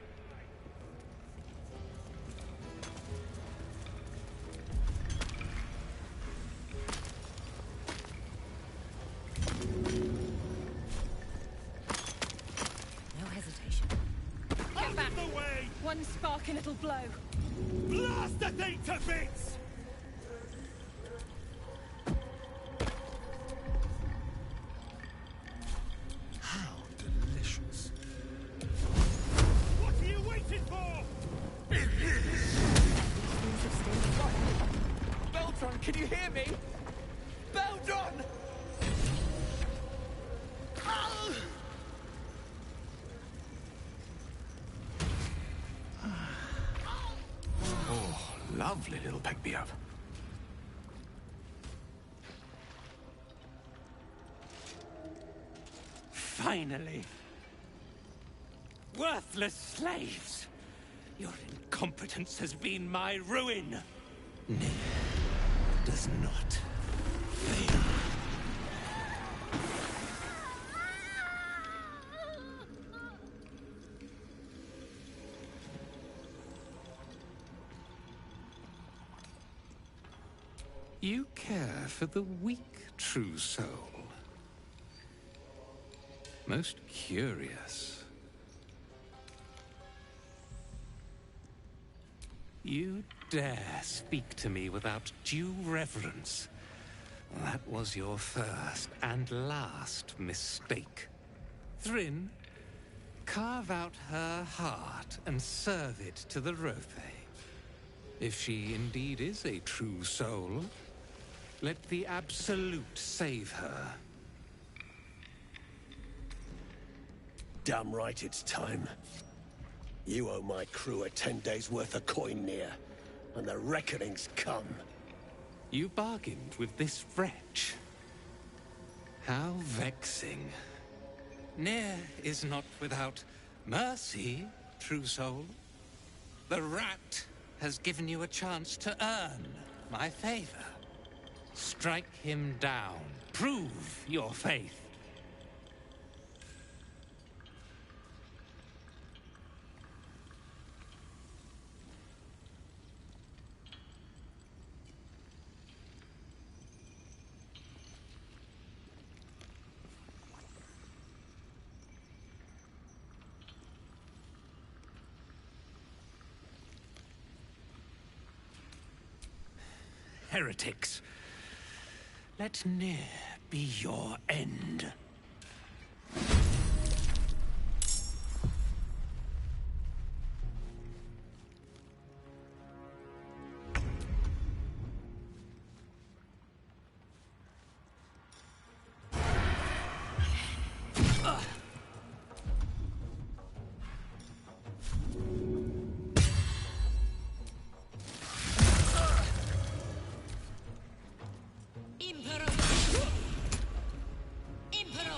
No hesitation. Get back! The way! One spark and it'll blow. Blast the thing to bits! How delicious. What are you waiting for? Beldron, can you hear me? Beldron! Oh, lovely little pick-me-up. Finally. Worthless slaves. Your incompetence has been my ruin. Does not fail. You care for the weak, true soul. Most curious. You dare speak to me without due reverence. That was your first and last mistake. Thrin, carve out her heart and serve it to the Rothe. If she indeed is a true soul, let the Absolute save her. Damn right it's time. You owe my crew a 10 days' worth of coin near, and the reckoning's come. You bargained with this wretch. How vexing. Near is not without mercy, true soul. The rat has given you a chance to earn my favor. Strike him down. Prove your faith. Heretics. Let Nyr be your end. Emperor!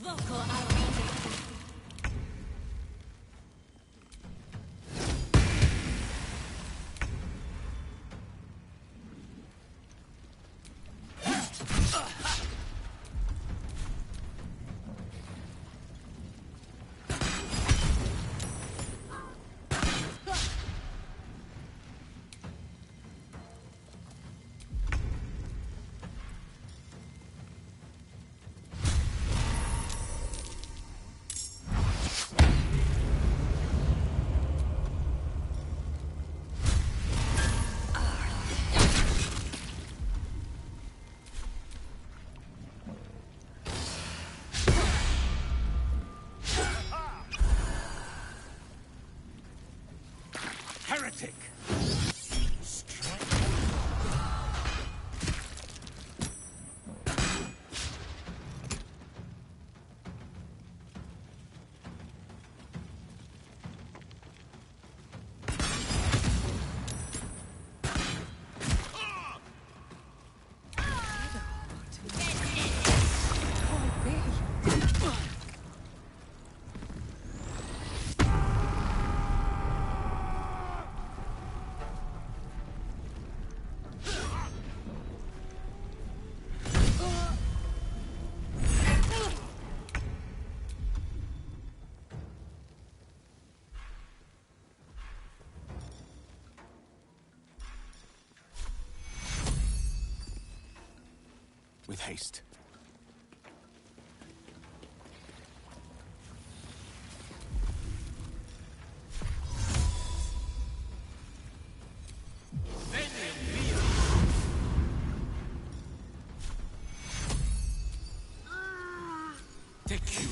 Vocal arena. Heretic! With haste. Take you.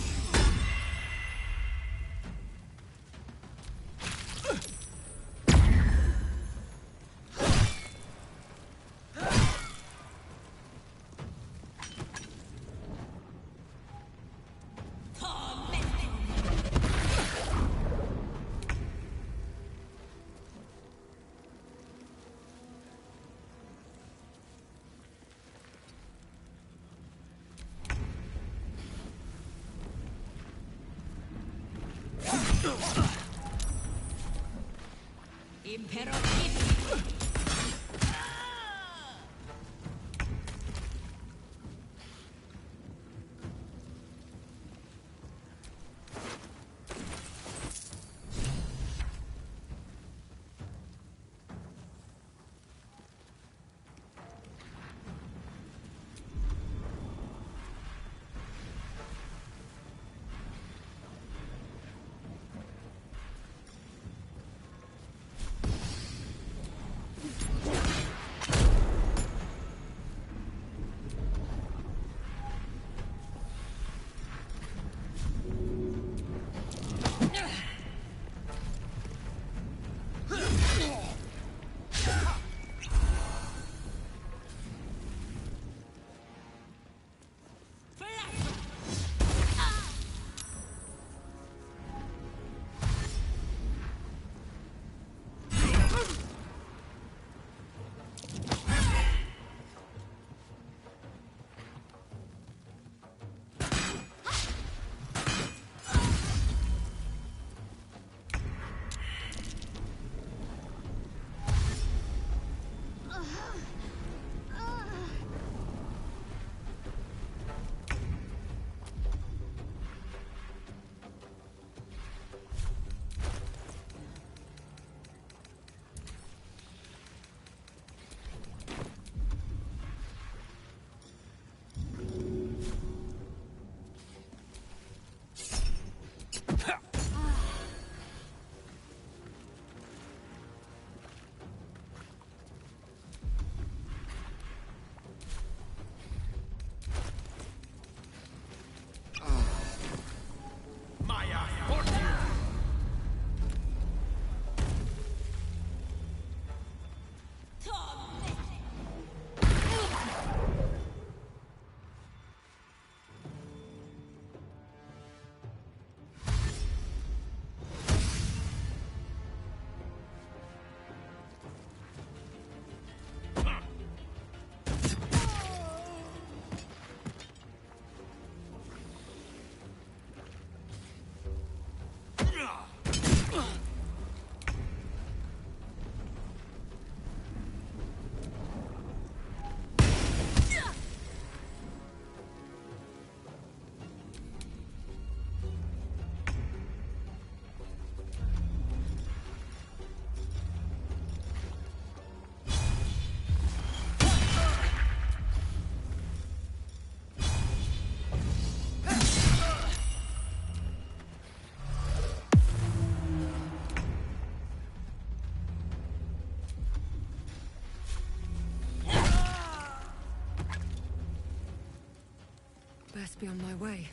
best be on my way.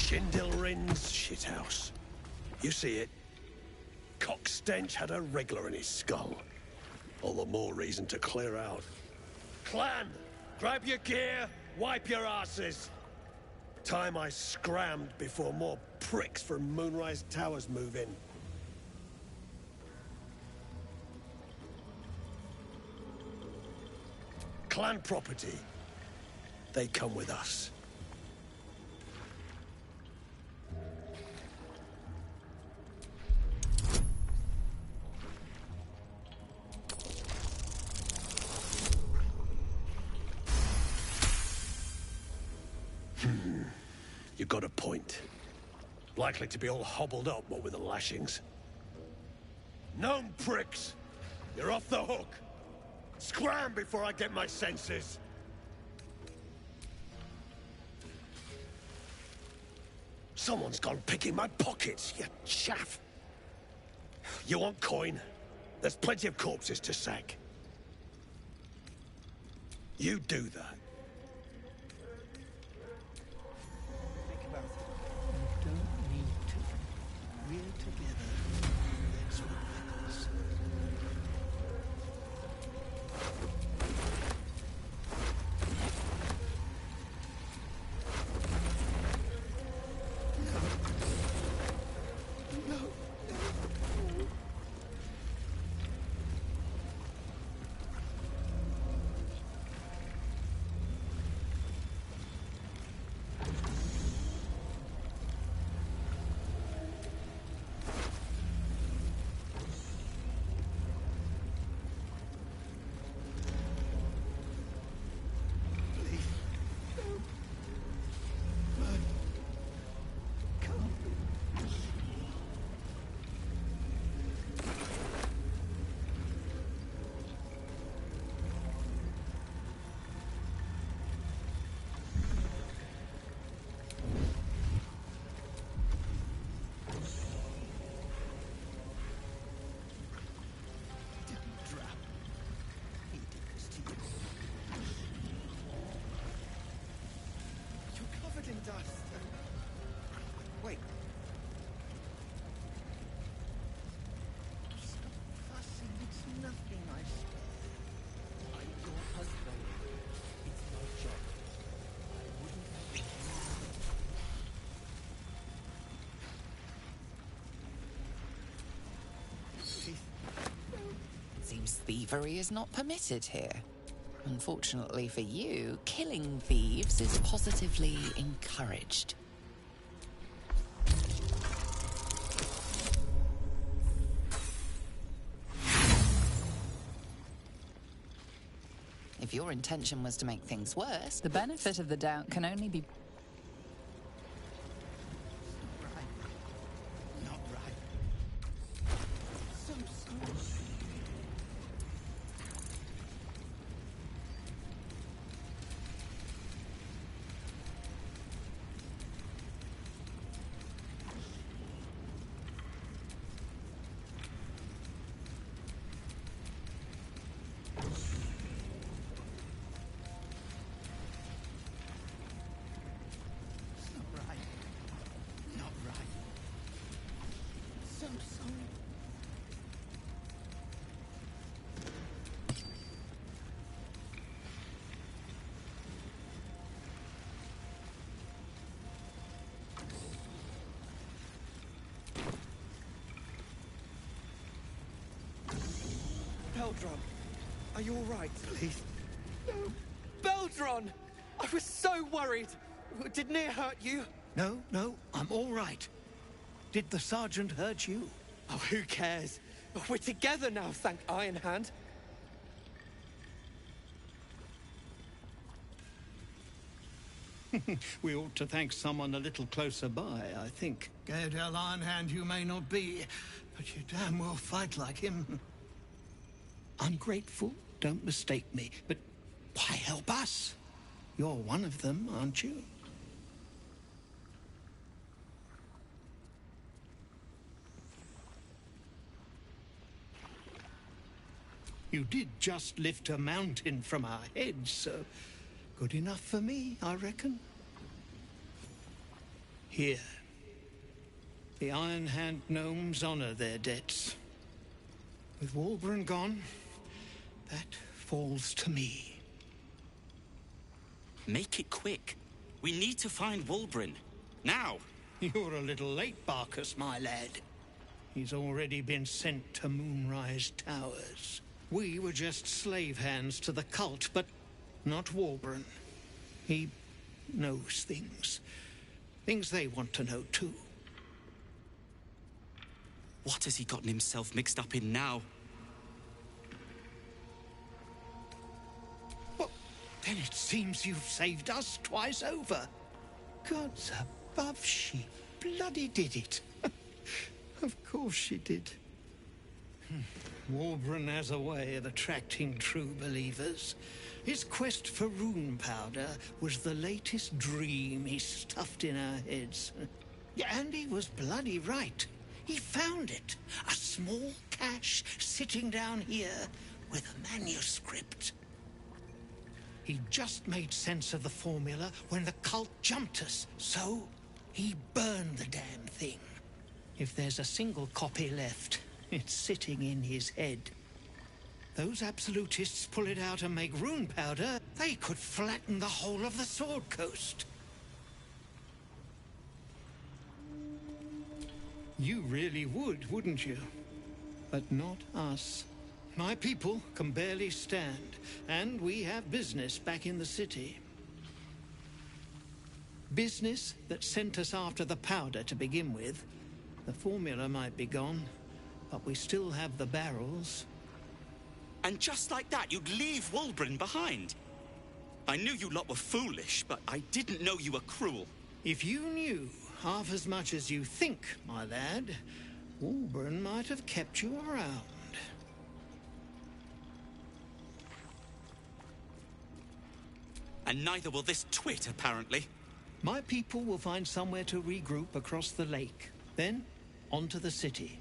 Shindilrin's shithouse. You see it? Cockstench had a wriggler in his skull. All the more reason to clear out. Clan! Grab your gear, wipe your asses! Time I scrammed before more pricks from Moonrise Towers move in. Clan property. They come with us. You got a point. Likely to be all hobbled up, what with the lashings. Gnome pricks! You're off the hook! Scram before I get my senses! Someone's gone picking my pockets, you chaff! You want coin? There's plenty of corpses to sack. You do that. Don't need to. We're together. That's what matters. Wait. Stop fussing. It's nothing, I swear. I'm your husband. It's my job. I wouldn't have It seems thievery is not permitted here. Unfortunately for you, killing thieves is positively encouraged. If your intention was to make things worse, the benefit of the doubt can only be... Not right. So sorry. Beldron, are you all right? Please. No. Beldron! I was so worried. Did Near hurt you? No, I'm all right. Did the sergeant hurt you? Oh, who cares? We're together now, thank Iron Hand. We ought to thank someone a little closer by, I think. Gaedel Ironhand you may not be, but you damn well fight like him. I'm grateful, don't mistake me, but why help us? You're one of them, aren't you? You did just lift a mountain from our heads, so good enough for me, I reckon. Here. The Iron Hand gnomes honor their debts. With Walbran gone, that falls to me. Make it quick. We need to find Walbran. Now! You're a little late, Barkus, my lad. He's already been sent to Moonrise Towers. We were just slave hands to the cult, but not Walbran. He knows things. Things they want to know, too. What has he gotten himself mixed up in now? Well, then it seems you've saved us twice over. Gods above, she bloody did it. Of course she did. Walbran has a way of attracting true believers. His quest for rune powder was the latest dream he stuffed in our heads. Yeah, and he was bloody right. He found it. A small cache sitting down here with a manuscript. He just made sense of the formula when the cult jumped us, so he burned the damn thing. If there's a single copy left, it's sitting in his head. Those absolutists pull it out and make rune powder, they could flatten the whole of the Sword Coast. You really would, wouldn't you? But not us. My people can barely stand, and we have business back in the city. Business that sent us after the powder to begin with. The formula might be gone, but we still have the barrels. And just like that, you'd leave Walbran behind. I knew you lot were foolish, but I didn't know you were cruel. If you knew half as much as you think, my lad, Walbran might have kept you around. And neither will this twit, apparently. My people will find somewhere to regroup across the lake. Then, on to the city.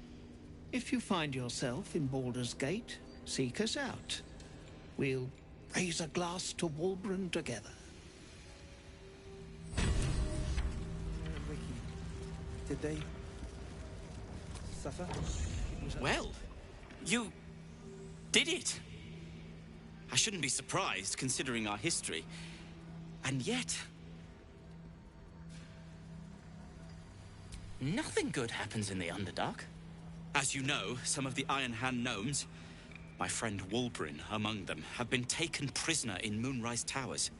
If you find yourself in Baldur's Gate, seek us out. We'll raise a glass to Walbran together. Ricky, did they suffer? Well, you did it. I shouldn't be surprised, considering our history. And yet, nothing good happens in the Underdark. As you know, some of the Iron Hand gnomes, my friend Walbran among them, have been taken prisoner in Moonrise Towers.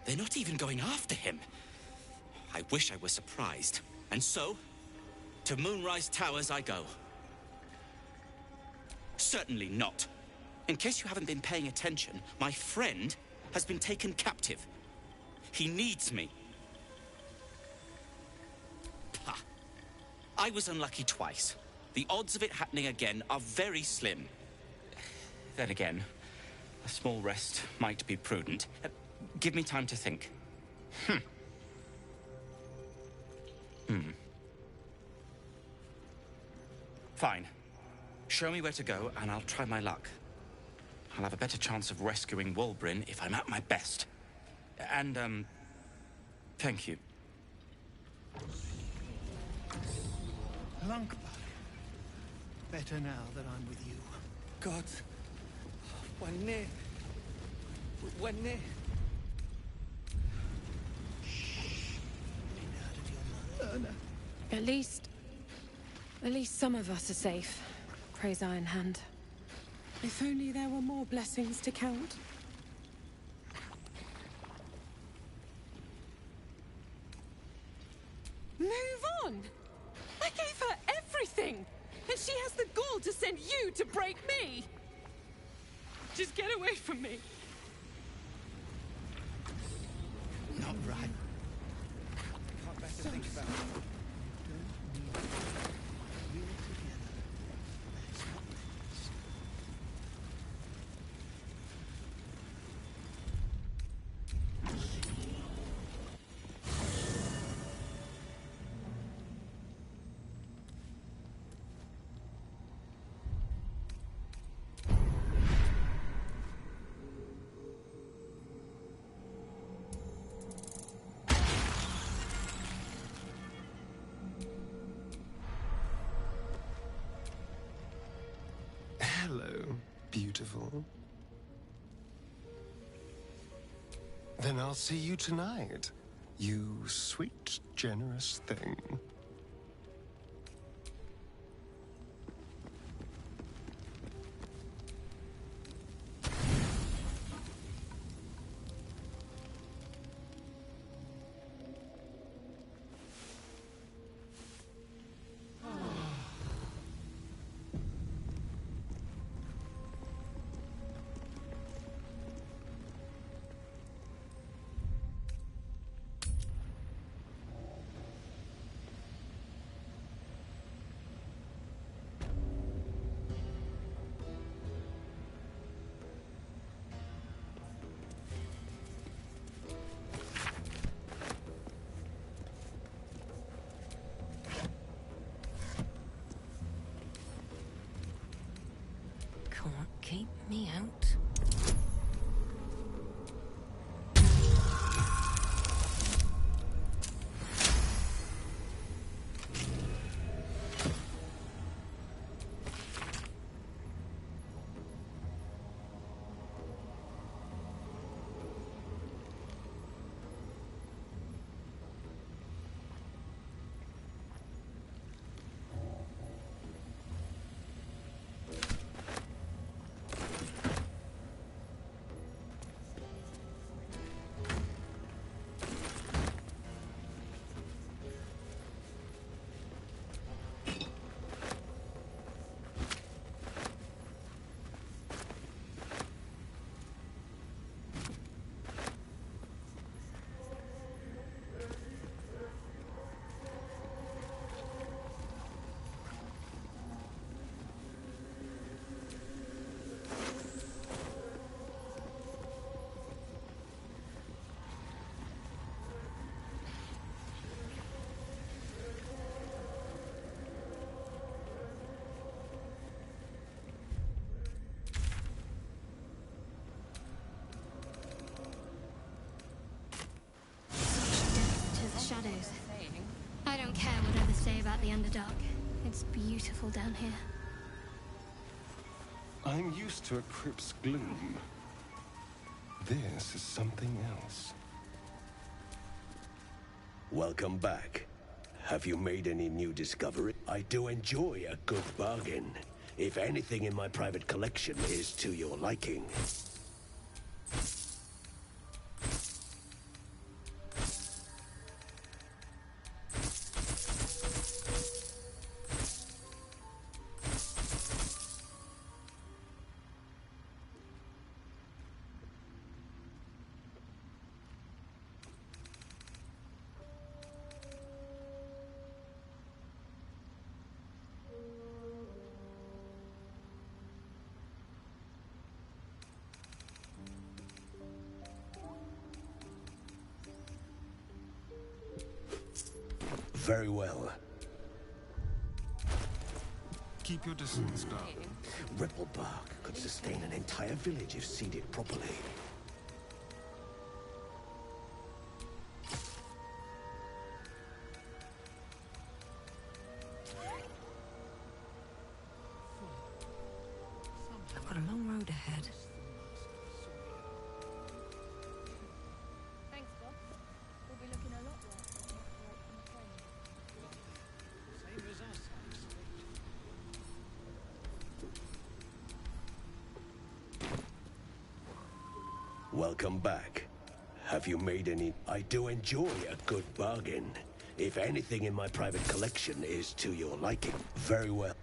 They're not even going after him. I wish I were surprised. And so, to Moonrise Towers I go. Certainly not. In case you haven't been paying attention, my friend has been taken captive. He needs me. Ha! I was unlucky twice. The odds of it happening again are very slim. Then again, a small rest might be prudent. Give me time to think. Fine. Show me where to go, and I'll try my luck. I'll have a better chance of rescuing Walbran if I'm at my best. And, thank you. Lunkba. Better now that I'm with you. God. When near. When near. No. At least At least some of us are safe. Praise Iron Hand. If only there were more blessings to count. Move on! I gave her everything! And she has the gall to send you to break me! Just get away from me! Not right. Can't better think about it. Hello, beautiful. Then I'll see you tonight, you sweet, generous thing. Can't keep me out. To the shadows. I don't care what others say about the Underdark. It's beautiful down here. I'm used to a crypt's gloom. This is something else. Welcome back. Have you made any new discovery? I do enjoy a good bargain. If anything in my private collection is to your liking. Very well. Keep your distance, darling. Ripple bark could sustain an entire village if seeded properly. I've got a long road ahead. Thanks, Bob. We'll be looking a lot like Same as us. Welcome back. Have you made any... I do enjoy a good bargain. If anything in my private collection is to your liking, very well.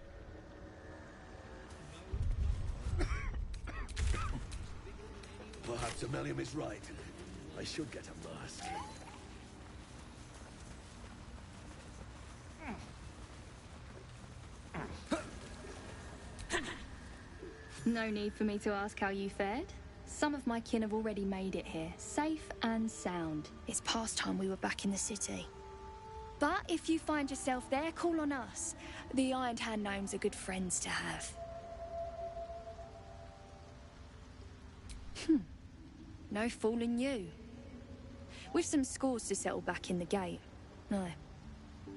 Perhaps Ammonium is right. I should get a mask. No need for me to ask how you fared. Some of my kin have already made it here, safe and sound. It's past time we were back in the city. But if you find yourself there, call on us. The Iron Hand gnomes are good friends to have. No fooling you. We've some scores to settle back in the gate. No.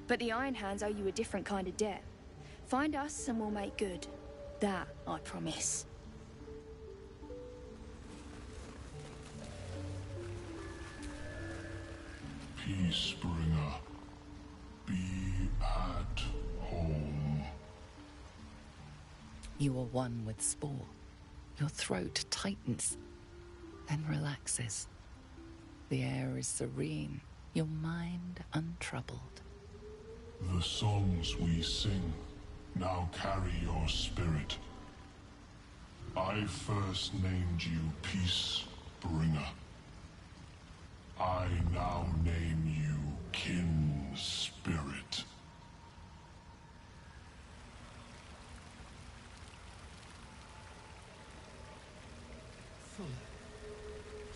But the Iron Hands owe you a different kind of debt. Find us and we'll make good. That, I promise. Peacebringer, be at home. You are one with Spore. Your throat tightens, then relaxes. The air is serene, your mind untroubled. The songs we sing now carry your spirit. I first named you Peacebringer. I now name you Kin Spirit. Fuller,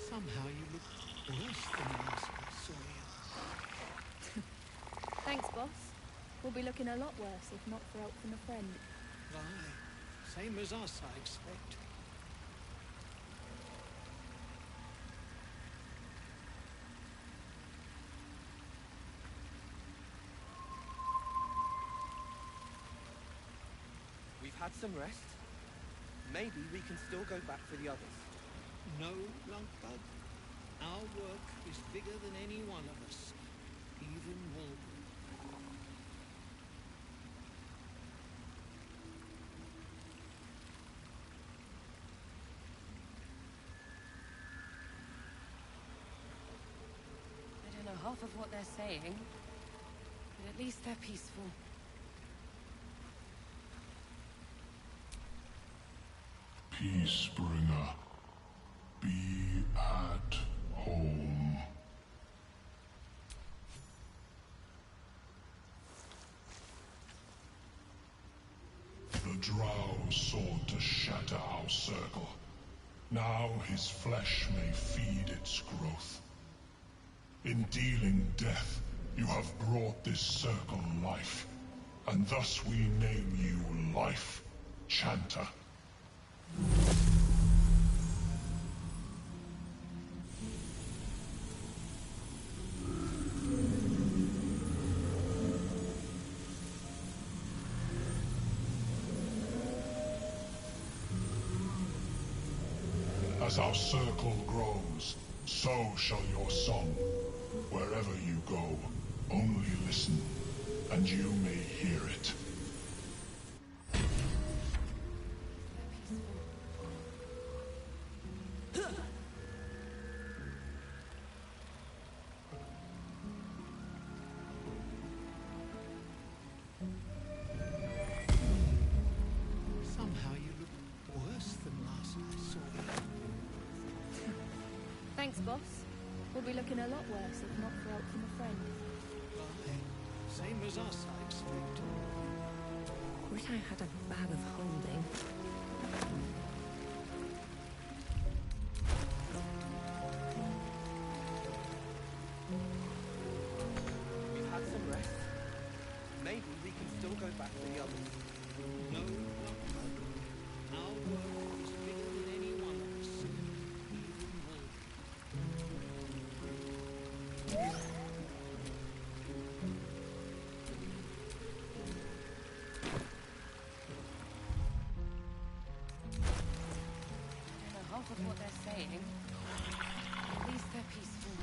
somehow you look worse than last I saw you. Thanks, boss. We'll be looking a lot worse if not for help from a friend. Aye, same as us, I expect. We've had some rest. Maybe we can still go back for the others. No, Lunkbug. Our work is bigger than any one of us. Even Walden. I don't know half of what they're saying, but at least they're peaceful. Peacebringer, be at home. The Drow sought to shatter our circle. Now his flesh may feed its growth. In dealing death, you have brought this circle life, and thus we name you Life Chanter. As our circle grows, so shall your song. Wherever you go, only listen, and you may hear it. Somehow you look worse than last I saw you. Thanks, boss. We'll be looking a lot worse if not for help from a friend. Aye, same as us, I expect. Wish I had a bag of holding. We've had some rest. Maybe we can still go back for the others. No, Lunkbug. Our work is bigger than any one of us. Even Walden. I don't know half of what they're saying. At least they're peaceful.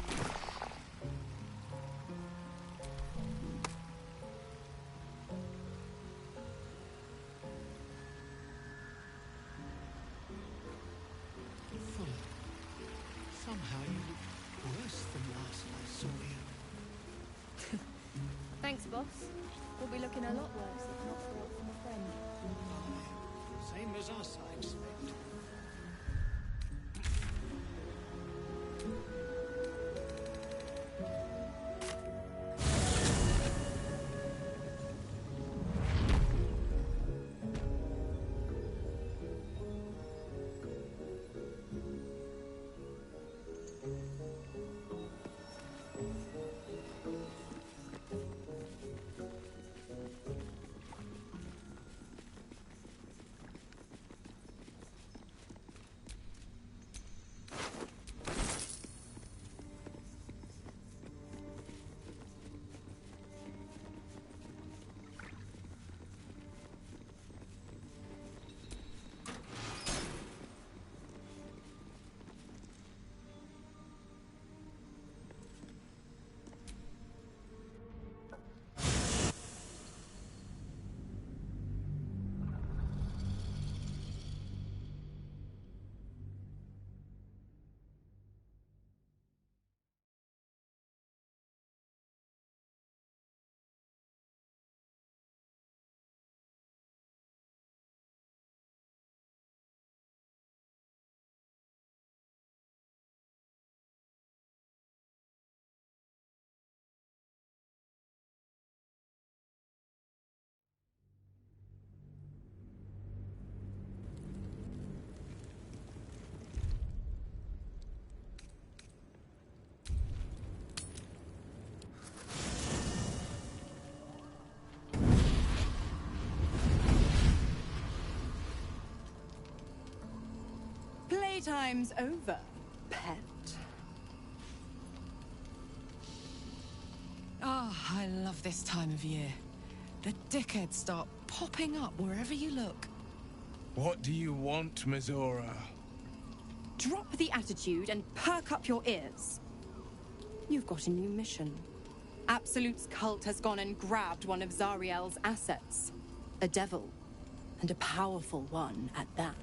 Somehow you look worse than last I saw you. Thanks, boss. We'll be looking a lot worse if not for help from a friend. Same as us, I expect. Playtime's over, pet. Ah, I love this time of year. The dickheads start popping up wherever you look. What do you want, Miz'ri? Drop the attitude and perk up your ears. You've got a new mission. Absolute's cult has gone and grabbed one of Zariel's assets. A devil. And a powerful one at that.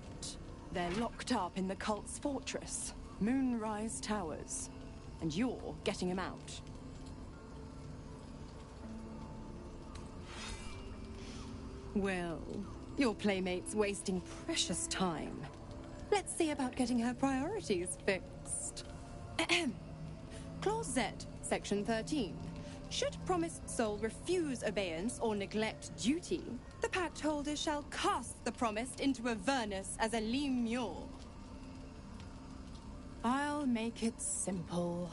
They're locked up in the cult's fortress, Moonrise Towers. And you're getting him out. Well, your playmate's wasting precious time. Let's see about getting her priorities fixed. Clause Z, Section 13. Should promised soul refuse abeyance or neglect duty, the pact holder shall cast the promised into Avernus as a lemure. I'll make it simple.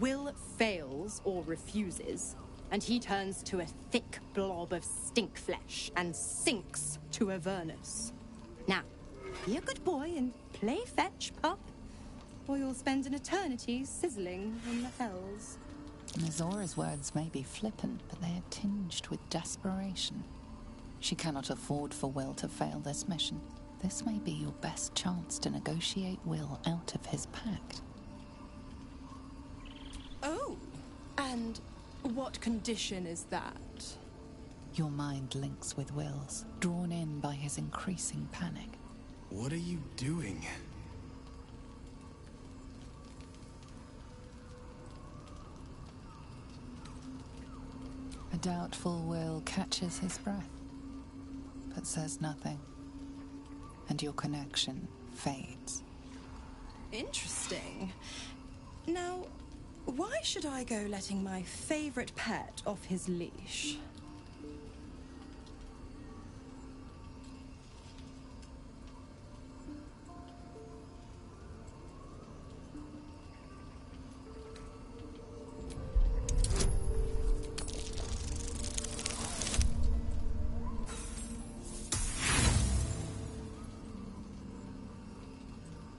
Will fails or refuses, and he turns to a thick blob of stink flesh and sinks to Avernus. Now, be a good boy and play fetch, pup, or you'll spend an eternity sizzling in the hells. Miz'ri's words may be flippant, but they are tinged with desperation. She cannot afford for Will to fail this mission. This may be your best chance to negotiate Will out of his pact. Oh, and what condition is that? Your mind links with Will's, drawn in by his increasing panic. What are you doing? A doubtful Will catches his breath, but says nothing, and your connection fades. Interesting. Now, why should I go letting my favorite pet off his leash?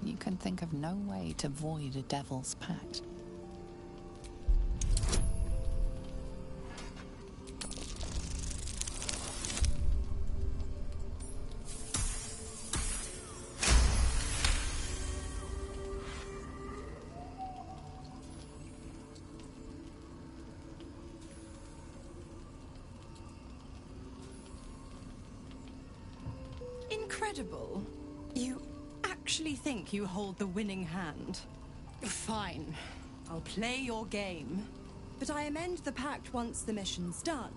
You can think of no way to void a devil's pact. Incredible. You actually think you hold the winning hand? Fine. I'll play your game. But I amend the pact once the mission's done,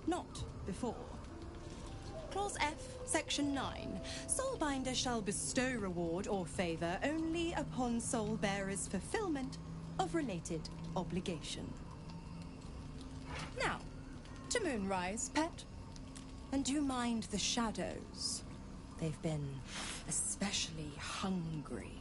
not before. Clause F, Section 9. Soulbinder shall bestow reward or favor only upon soul-bearer's fulfillment of related obligation. Now, to Moonrise, pet. And do mind the shadows. They've been especially hungry.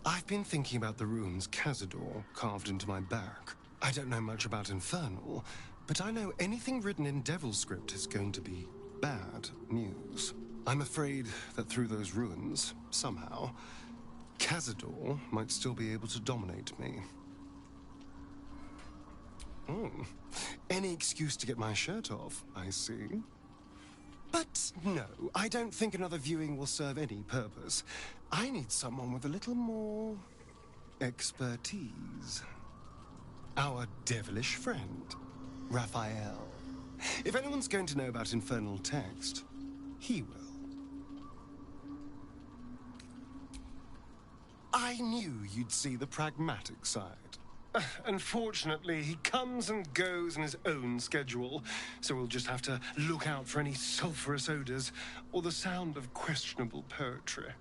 I've been thinking about the runes Cazador carved into my back. I don't know much about Infernal, but I know anything written in Devil script is going to be bad news. I'm afraid that through those ruins, somehow, Cazador might still be able to dominate me. Any excuse to get my shirt off, I see. But no, I don't think another viewing will serve any purpose. I need someone with a little more expertise. Our devilish friend, Raphael. If anyone's going to know about infernal text, he will. I knew you'd see the pragmatic side. Unfortunately, he comes and goes in his own schedule, so we'll just have to look out for any sulphurous odors or the sound of questionable poetry.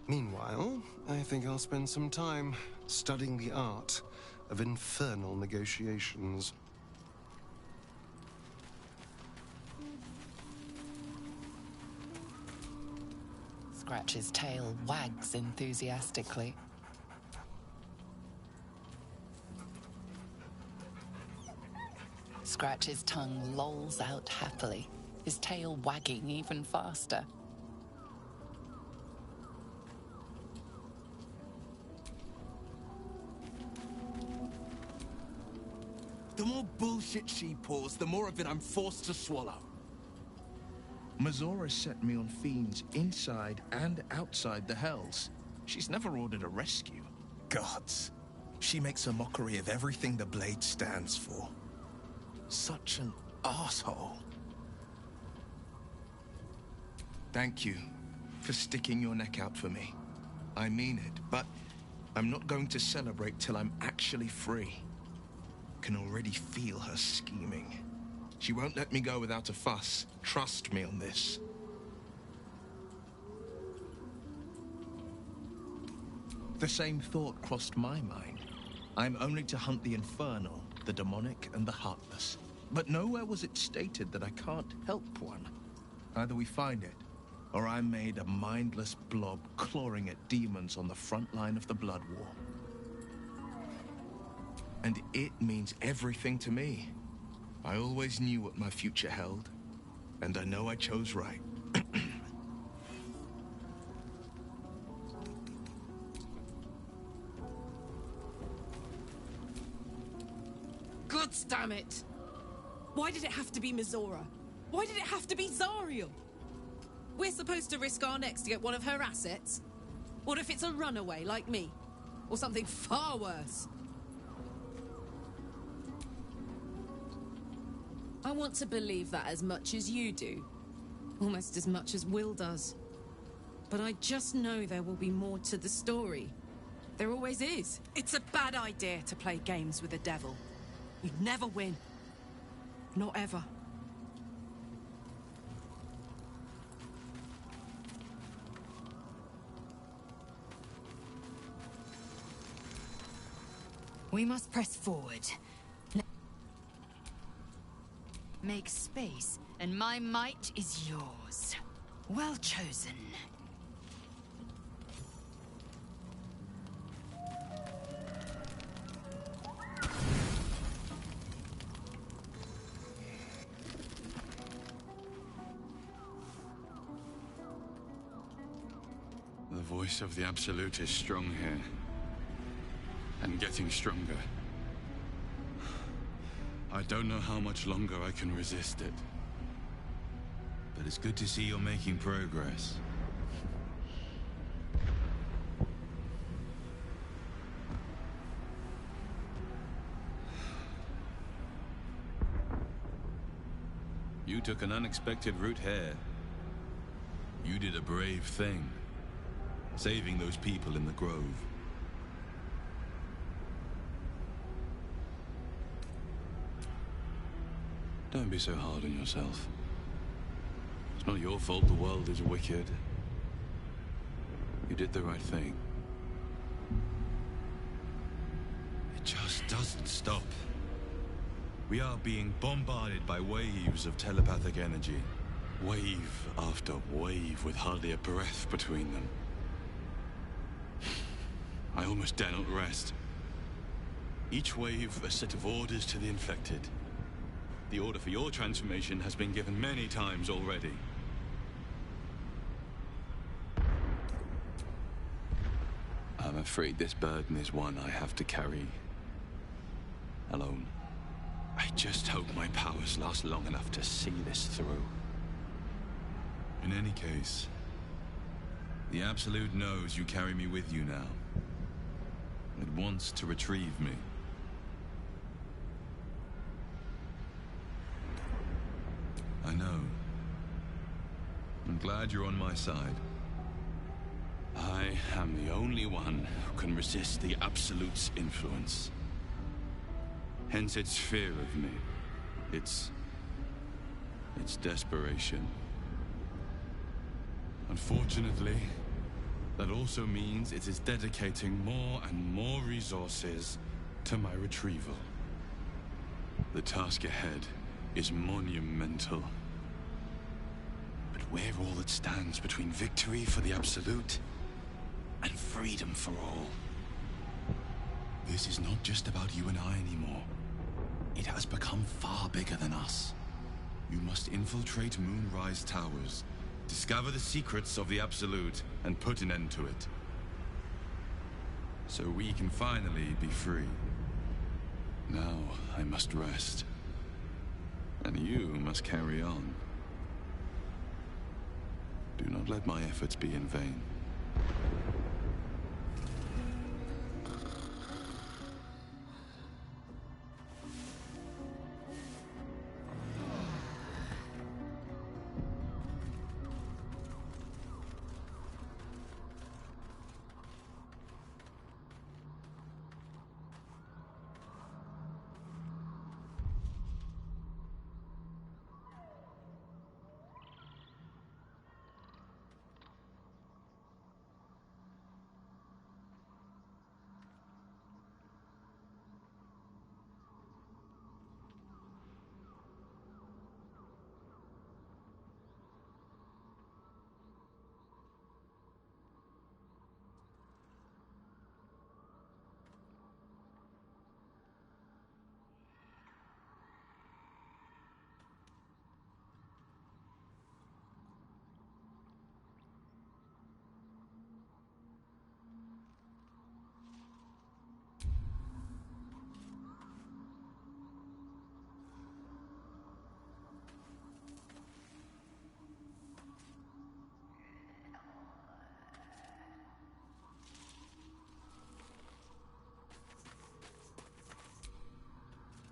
Meanwhile, I think I'll spend some time studying the art of infernal negotiations. Scratch's tail wags enthusiastically. Scratch's tongue lolls out happily, his tail wagging even faster. The more bullshit she pours, the more of it I'm forced to swallow. Miz'ri set me on fiends inside and outside the Hells. She's never ordered a rescue. Gods. She makes a mockery of everything the Blade stands for. Such an asshole. Thank you for sticking your neck out for me. I mean it, but I'm not going to celebrate till I'm actually free. Can already feel her scheming. She won't let me go without a fuss. Trust me on this. The same thought crossed my mind. I'm only to hunt the infernal, the demonic, and the heartless. But nowhere was it stated that I can't help one. Either we find it, or I'm made a mindless blob clawing at demons on the front line of the Blood War. And it means everything to me. I always knew what my future held, and I know I chose right. Gods damn it! Why did it have to be Miz'ri? Why did it have to be Zariel? We're supposed to risk our necks to get one of her assets? What if it's a runaway like me? Or something far worse? I want to believe that as much as you do. Almost as much as Will does. But I just know there will be more to the story. There always is. It's a bad idea to play games with the devil. You'd never win. Not ever. We must press forward. Make space, and my might is yours. Well chosen. The voice of the Absolute is strong here. And getting stronger. I don't know how much longer I can resist it. But it's good to see you're making progress. took an unexpected route here. You did a brave thing, saving those people in the grove. Don't be so hard on yourself. It's not your fault the world is wicked. You did the right thing. It just doesn't stop. We are being bombarded by waves of telepathic energy. Wave after wave with hardly a breath between them. I almost dare not rest. Each wave a set of orders to the infected. The order for your transformation has been given many times already. I'm afraid this burden is one I have to carry alone. I just hope my powers last long enough to see this through. In any case, the Absolute knows you carry me with you now. It wants to retrieve me. I know. I'm glad you're on my side. I am the only one who can resist the Absolute's influence. Hence its fear of me. Its desperation. Unfortunately, that also means it is dedicating more and more resources to my retrieval. The task ahead is monumental. But we're all that stands between victory for the Absolute and freedom for all. This is not just about you and I anymore. It has become far bigger than us. You must infiltrate Moonrise Towers, discover the secrets of the Absolute, and put an end to it. So we can finally be free. Now I must rest. And you must carry on. Do not let my efforts be in vain.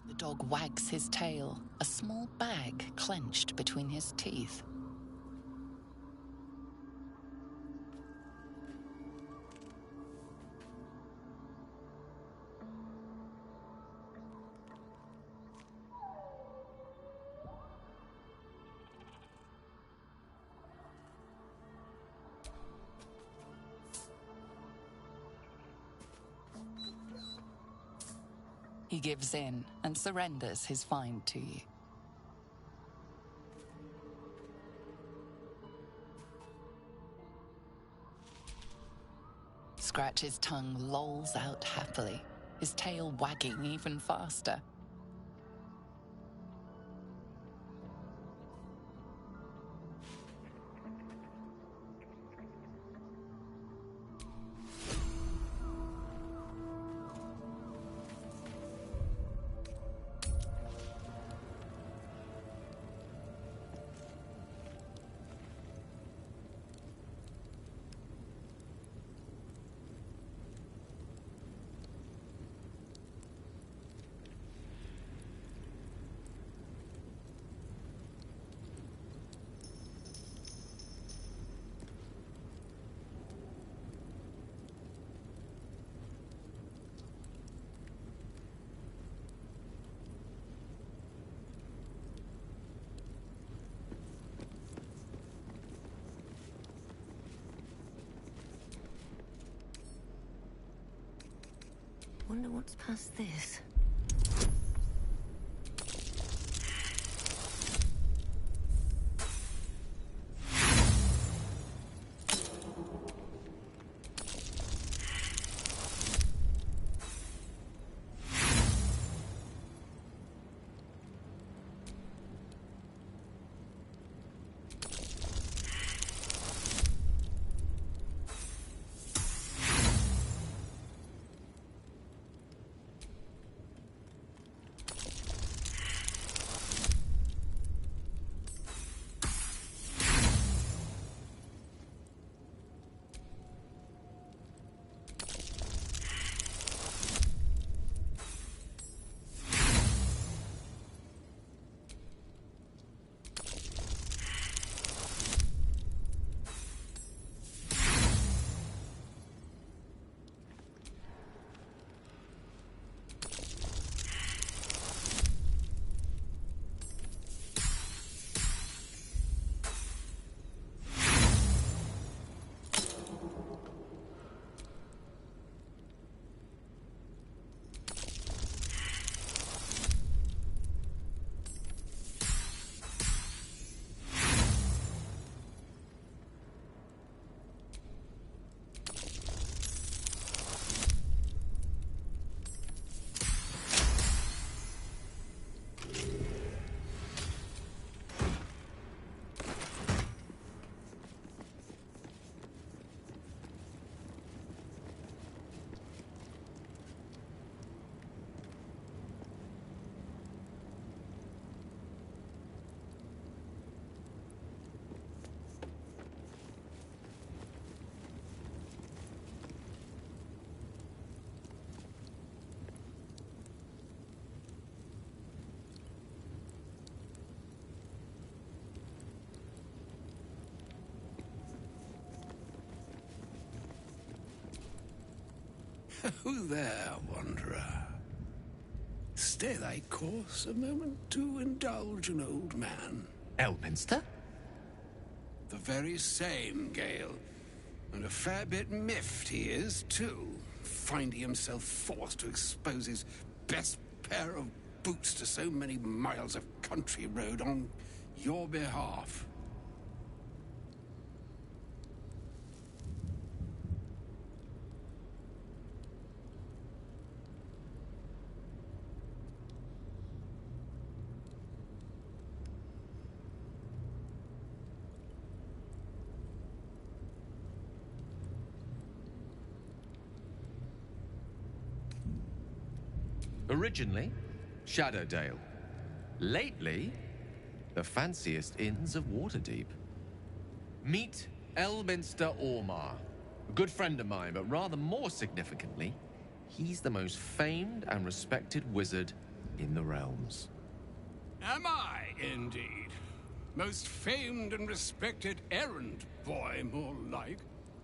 The dog wags his tail, a small bag clenched between his teeth. He gives in and surrenders his find to you. Scratch's tongue lolls out happily, his tail wagging even faster. wonder what's past this. Who there, wanderer? Stay thy course a moment to indulge an old man. Elminster? The very same, Gale. And a fair bit miffed he is, too, finding himself forced to expose his best pair of boots to so many miles of country road on your behalf. Originally, Shadowdale. Lately, the fanciest inns of Waterdeep. Meet Elminster Ormar, a good friend of mine, but rather more significantly, he's the most famed and respected wizard in the realms. Am I, indeed? Most famed and respected errand boy, more like.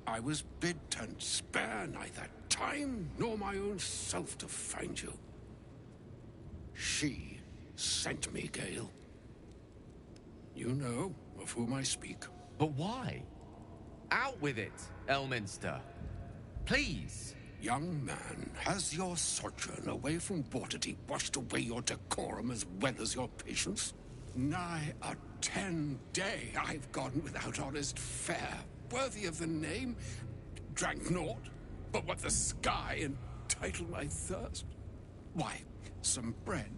I was bid to spare neither time nor my own self to find you. She sent me, Gale. You know of whom I speak. But why? Out with it, Elminster. Please. Young man, has your sojourn away from Waterdeep washed away your decorum as well as your patience? Nigh a 10-day I've gone without honest fare, worthy of the name. Drank naught but what the sky entitled my thirst. Why, some bread,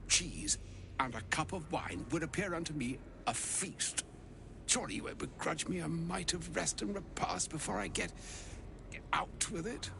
cheese, and a cup of wine would appear unto me a feast. Surely you would begrudge me a mite of rest and repast before I get out with it?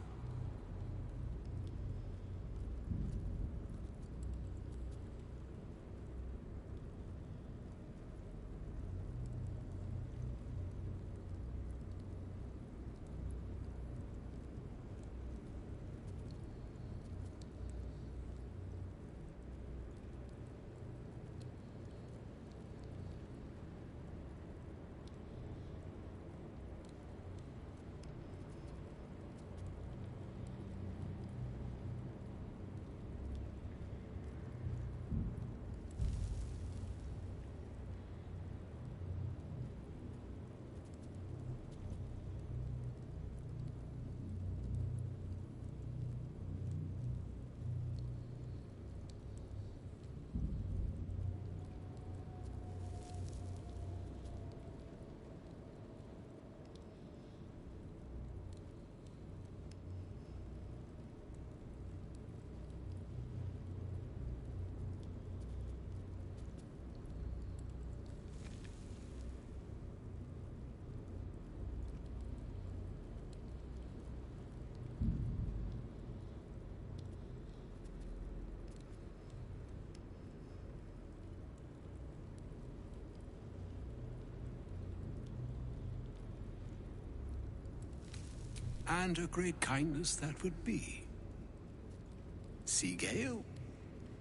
And a great kindness that would be. See, Gale?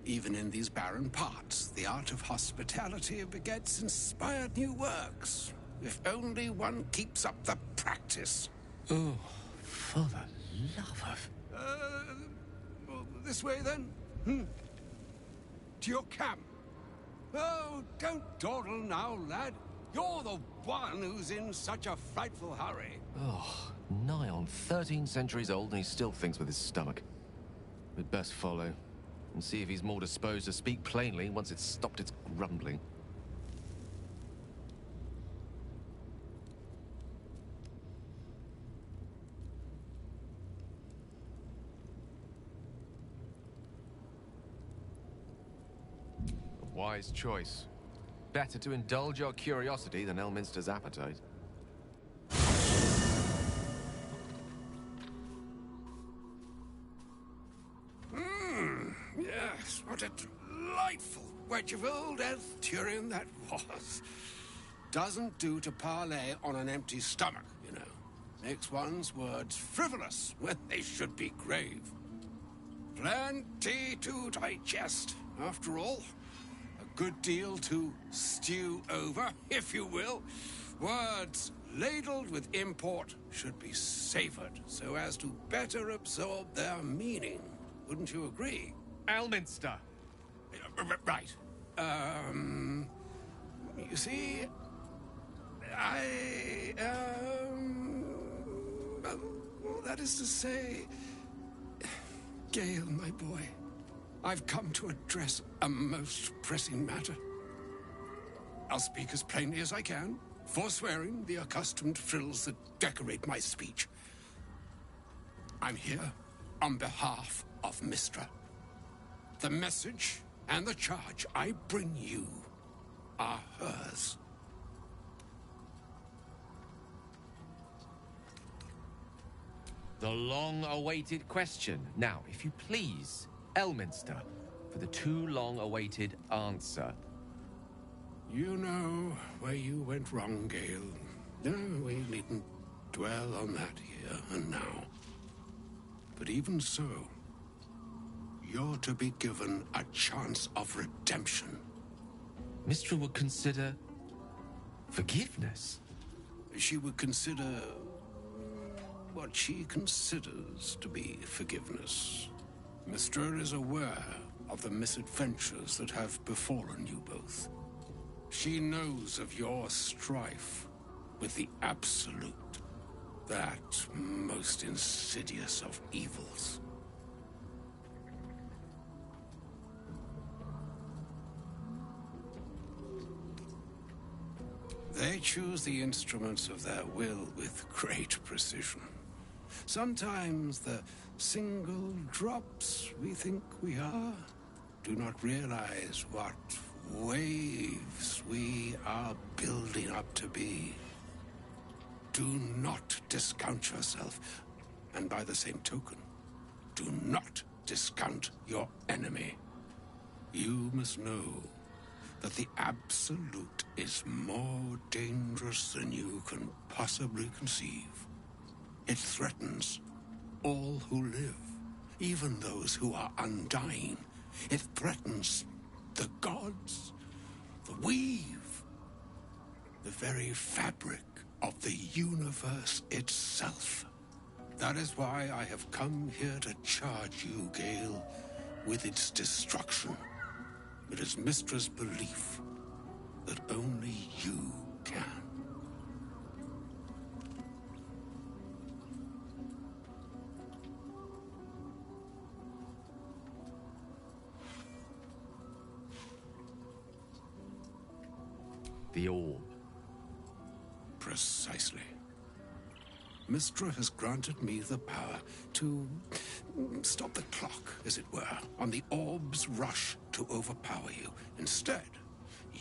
Even in these barren parts, the art of hospitality begets inspired new works. If only one keeps up the practice. Oh, for the love of... Well, this way then? To your camp. Oh, don't dawdle now, lad. You're the one who's in such a frightful hurry. Oh, nigh on 13 centuries old and he still thinks with his stomach. We'd best follow and see if he's more disposed to speak plainly once it's stopped its grumbling. A wise choice. Better to indulge your curiosity than Elminster's appetite. Yes, what a delightful wedge of old Arthurian that was. Doesn't do to parley on an empty stomach, you know. Makes one's words frivolous when they should be grave. Plenty to digest, after all. A good deal to stew over, if you will. Words ladled with import should be savored so as to better absorb their meaning. Wouldn't you agree? Elminster! Right. You see, that is to say, Gale, my boy, I've come to address a most pressing matter. I'll speak as plainly as I can, forswearing the accustomed frills that decorate my speech. I'm here on behalf of Miz'ri. The message and the charge I bring you are hers. The long-awaited question. Now, if you please, Elminster, for the too long-awaited answer. You know where you went wrong, Gale. No, we needn't dwell on that here and now. But even so, you're to be given a chance of redemption. Miz'ri would consider forgiveness. She would consider what she considers to be forgiveness. Miz'ri is aware of the misadventures that have befallen you both. She knows of your strife with the Absolute, that most insidious of evils. They choose the instruments of their will with great precision. Sometimes the single drops we think we are do not realize what waves we are building up to be. Do not discount yourself, and by the same token, do not discount your enemy. You must know that the Absolute is more dangerous than you can possibly conceive. It threatens all who live, even those who are undying. It threatens the gods, the weave, the very fabric of the universe itself. That is why I have come here to charge you, Gale, with its destruction. It is Miz'ri's belief that only you can. The orb. Precisely. Miz'ri has granted me the power to stop the clock, as it were, on the orb's rush to overpower you. Instead,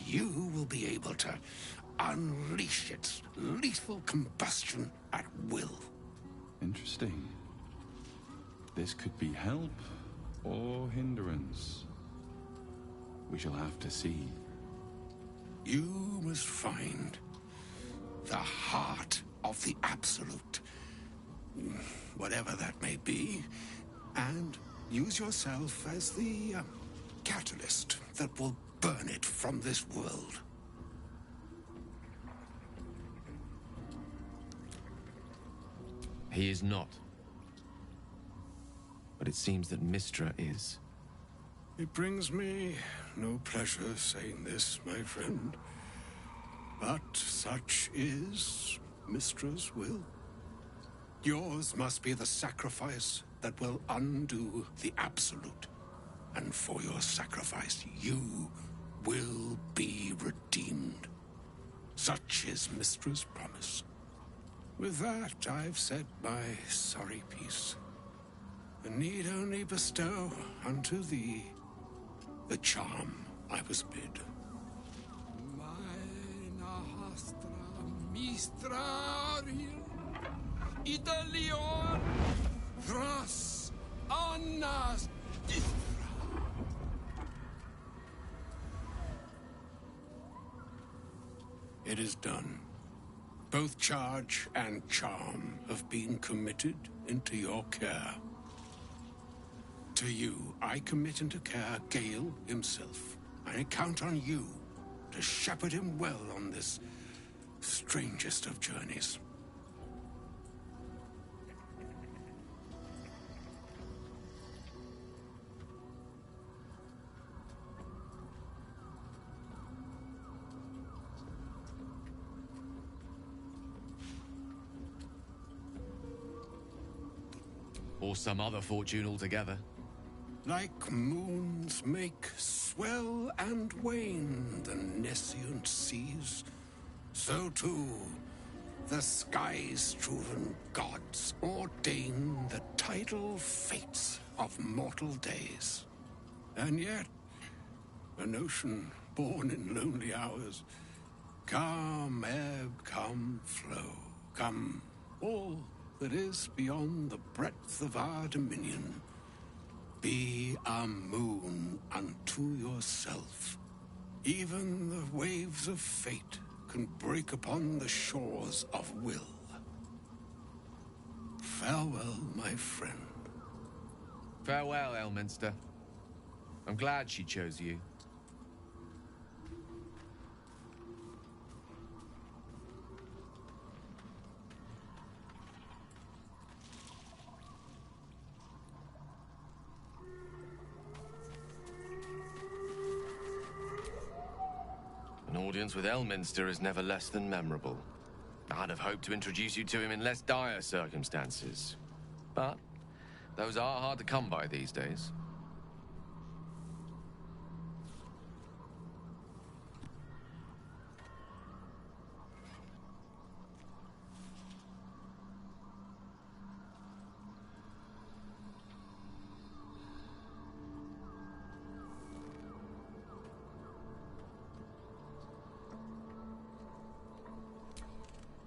you will be able to unleash its lethal combustion at will. Interesting. This could be help or hindrance. We shall have to see. You must find the heart of the Absolute. whatever that may be, and use yourself as the catalyst that will burn it from this world. He is not. But it seems that Mystra is. It brings me no pleasure saying this, my friend. But such is Mystra's will. Yours must be the sacrifice that will undo the Absolute. And for your sacrifice, you will be redeemed. Such is Mystra's promise. With that, I've said my sorry piece, and need only bestow unto thee the charm I was bid. Mistrarium, Idalion, Thras, Annas, It is done. Both charge and charm have been committed into your care. To you, I commit into care Gale himself. I count on you to shepherd him well on this strangest of journeys. Or some other fortune altogether. Like moons make swell and wane the nescient seas, so too the sky-struven gods ordain the tidal fates of mortal days. And yet, an ocean born in lonely hours, come ebb, come flow, come all that is beyond the breadth of our dominion. Be a moon unto yourself. Even the waves of fate can break upon the shores of will. Farewell, my friend. Farewell, Elminster. I'm glad she chose you. An audience with Elminster is never less than memorable. I'd have hoped to introduce you to him in less dire circumstances. But those are hard to come by these days.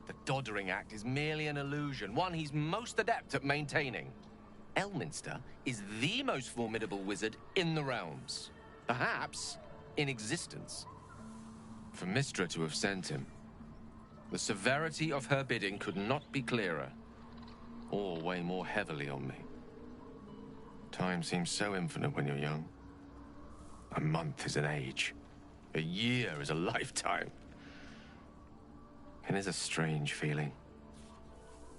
The Doddering Act is merely an illusion, one he's most adept at maintaining. Elminster is the most formidable wizard in the realms. Perhaps in existence. For Mystra to have sent him, the severity of her bidding could not be clearer, or weigh more heavily on me. Time seems so infinite when you're young. A month is an age. A year is a lifetime. It is a strange feeling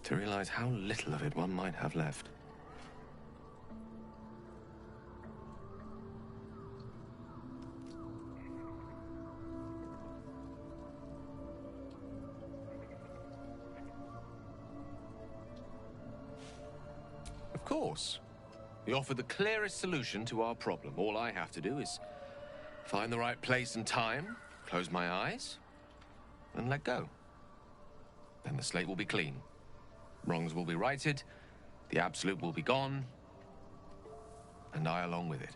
to realize how little of it one might have left. Of course, we offer the clearest solution to our problem. All I have to do is find the right place and time, close my eyes, and let go. Then the slate will be clean. Wrongs will be righted, the Absolute will be gone, and I along with it.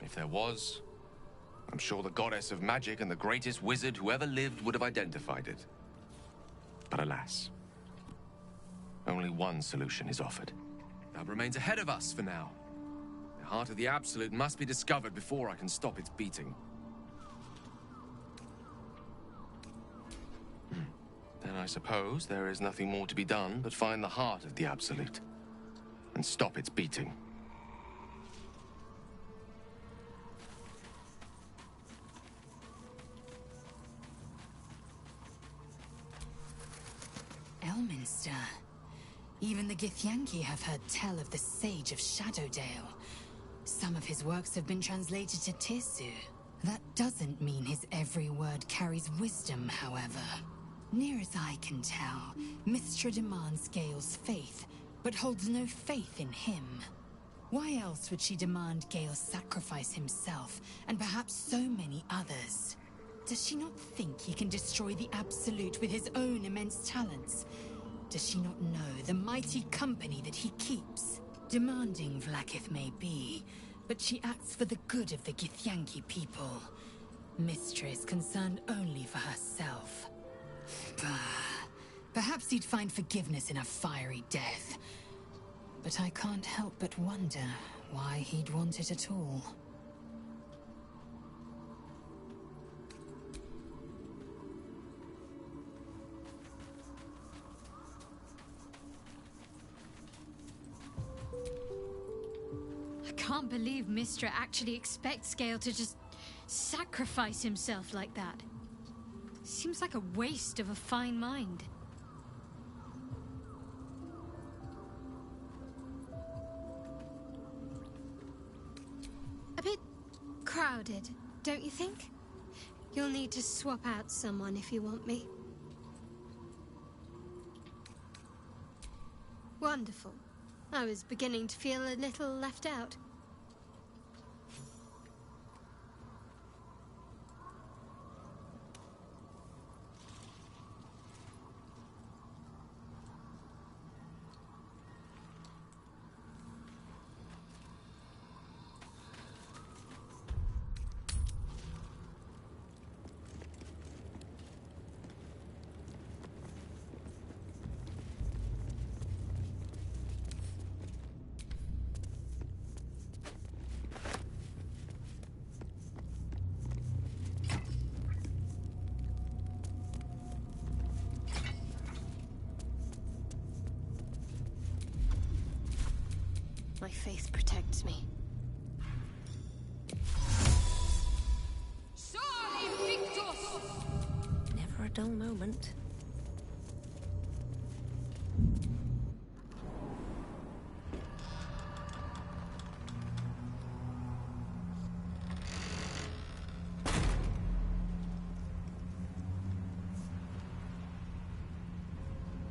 If there was, I'm sure the goddess of magic and the greatest wizard who ever lived would have identified it. But alas, only one solution is offered. That remains ahead of us for now. The heart of the Absolute must be discovered before I can stop its beating. I suppose there is nothing more to be done but find the heart of the Absolute and stop its beating. Elminster. Even the Githyanki have heard tell of the Sage of Shadowdale. Some of his works have been translated to Tirsu. That doesn't mean his every word carries wisdom, however. Near as I can tell, Miz'ri demands Gale's faith, but holds no faith in him. Why else would she demand Gale sacrifice himself, and perhaps so many others? Does she not think he can destroy the Absolute with his own immense talents? Does she not know the mighty company that he keeps? Demanding Vlaakith may be, but she acts for the good of the Githyanki people. Miz'ri is concerned only for herself. Perhaps he'd find forgiveness in a fiery death. But I can't help but wonder why he'd want it at all. I can't believe Miz'ri actually expects Gale to just sacrifice himself like that. Seems like a waste of a fine mind. A bit crowded, don't you think? You'll need to swap out someone if you want me. Wonderful. I was beginning to feel a little left out. My faith protects me. Never a dull moment.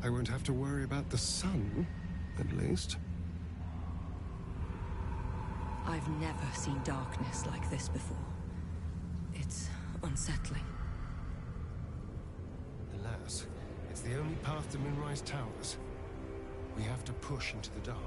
I won't have to worry about the sun, at least. I've never seen darkness like this before. It's unsettling. Alas, it's the only path to Moonrise Towers. We have to push into the dark.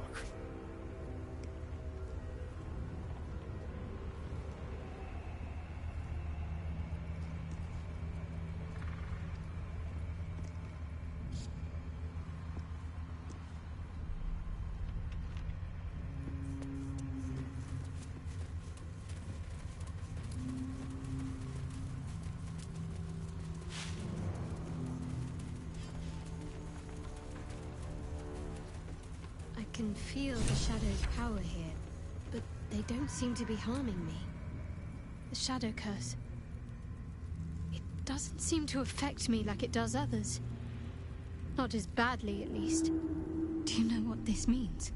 I can feel the Shadow's power here, but they don't seem to be harming me. The Shadow Curse. It doesn't seem to affect me like it does others. Not as badly, at least. Do you know what this means?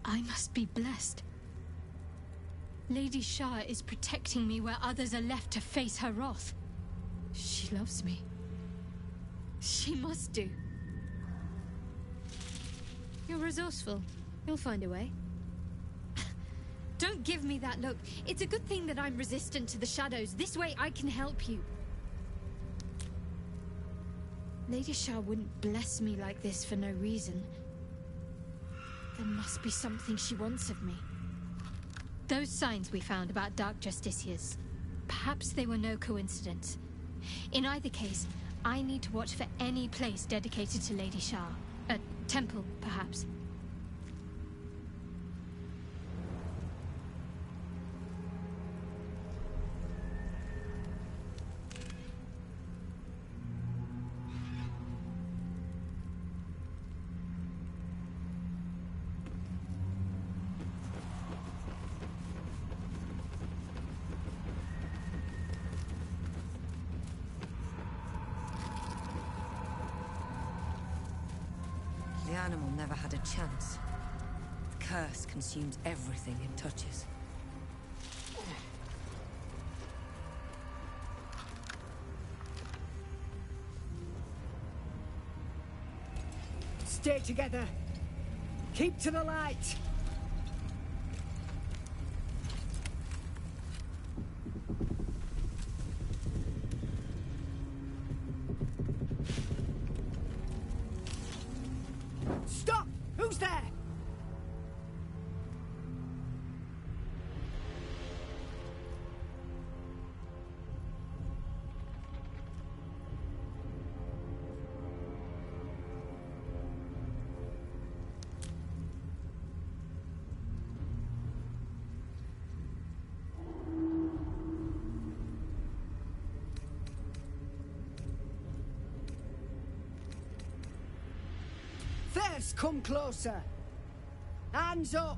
I must be blessed. Lady Shah is protecting me where others are left to face her wrath. She loves me. She must do. You're resourceful. You'll find a way. Don't give me that look. It's a good thing that I'm resistant to the shadows. This way I can help you. Lady Shah wouldn't bless me like this for no reason. There must be something she wants of me. Those signs we found about Dark Justiciars, perhaps they were no coincidence. In either case, I need to watch for any place dedicated to Lady Shah. A temple, perhaps. animal never had a chance. The curse consumes everything it touches. Stay together. Keep to the light. Stop! Who's there? There's come closer. Hands up.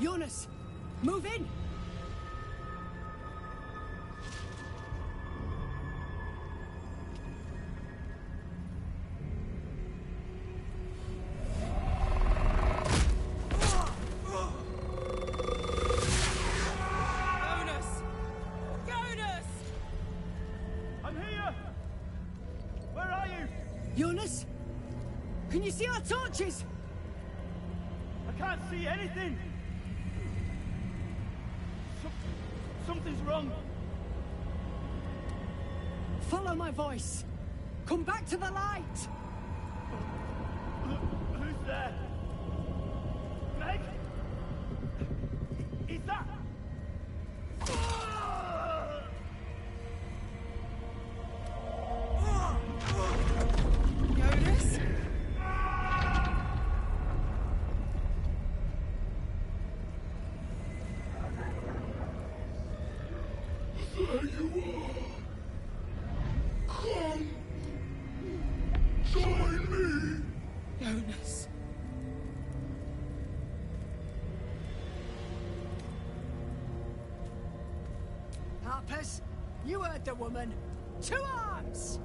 Jonas, move in. Jonas? Can you see our torches? I can't see anything! Something's wrong. Follow my voice. Come back to the light. Who's there? Meg? Is that... Jonas? There you are. Come. Join me. Jonas. Harpers, you heard the woman. To arms!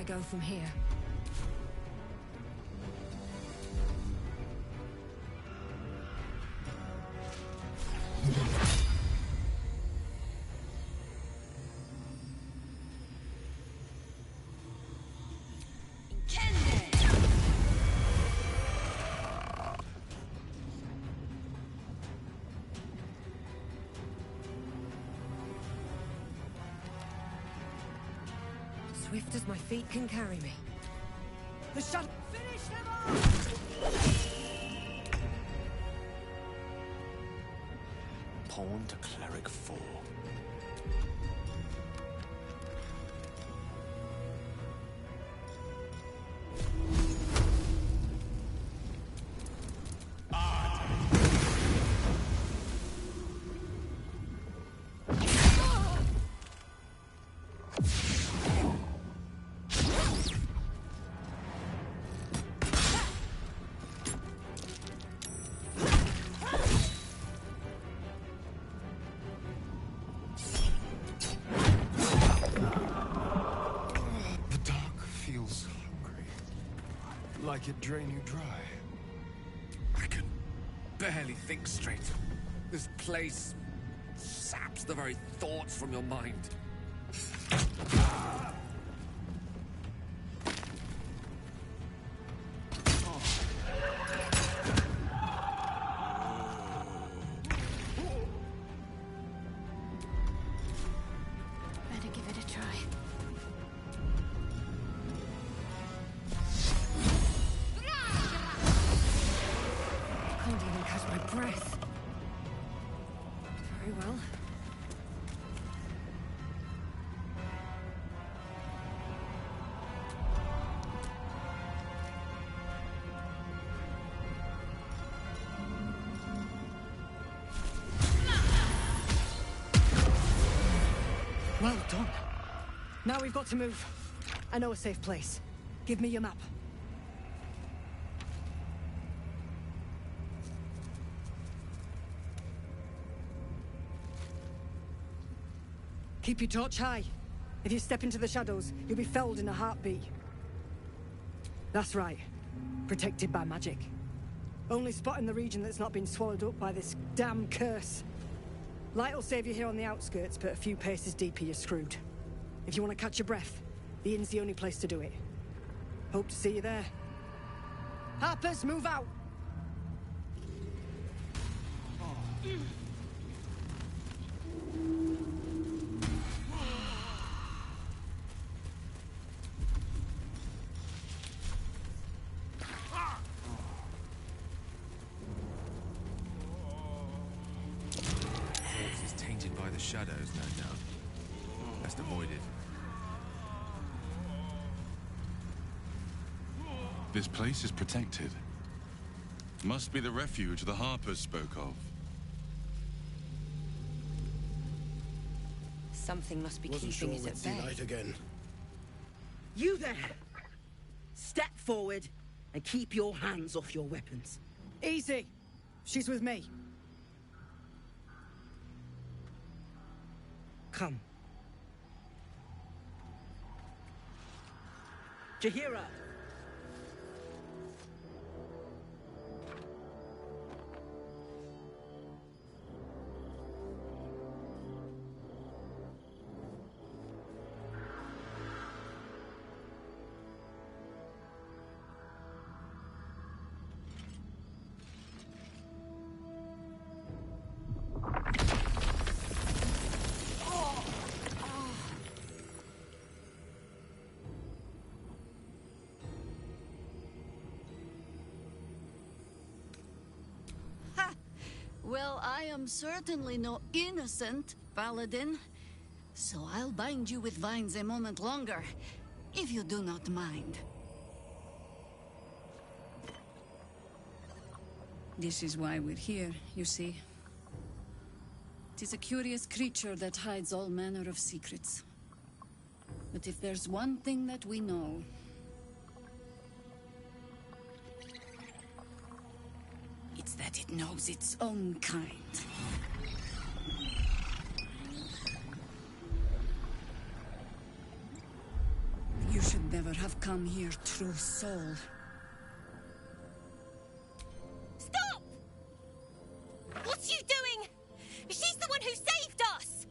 Go from here. Swift as my feet can carry me. The shot. Finish them off! Pawn to Cleric. barbaric for? Like it drain you dry. I can barely think straight. This place saps the very thoughts from your mind. Better give it a try. Can't even catch my breath. Very well. Well done. Now we've got to move. I know a safe place. Give me your map. Keep your torch high. If you step into the shadows, you'll be felled in a heartbeat. That's right. Protected by magic. Only spot in the region that's not been swallowed up by this damn curse. Light will save you here on the outskirts, but a few paces deeper you're screwed. If you want to catch your breath, the inn's the only place to do it. Hope to see you there. Harpers, move out! Corpse is tainted by the shadows, no doubt. Best avoid it. This place is protected. Must be the refuge the Harpers spoke of. Something must be Wasn't keeping sure it we'd at see bay. light again. You there! Step forward and keep your hands off your weapons. Easy! She's with me. Come. Jahira! Well, I am certainly no innocent, Paladin. So I'll bind you with vines a moment longer, if you do not mind. This is why we're here, you see. It is a curious creature that hides all manner of secrets. But if there's one thing that we know, it's that it knows its own kind. You should never have come here, true soul. Stop! What's you doing? She's the one who saved us!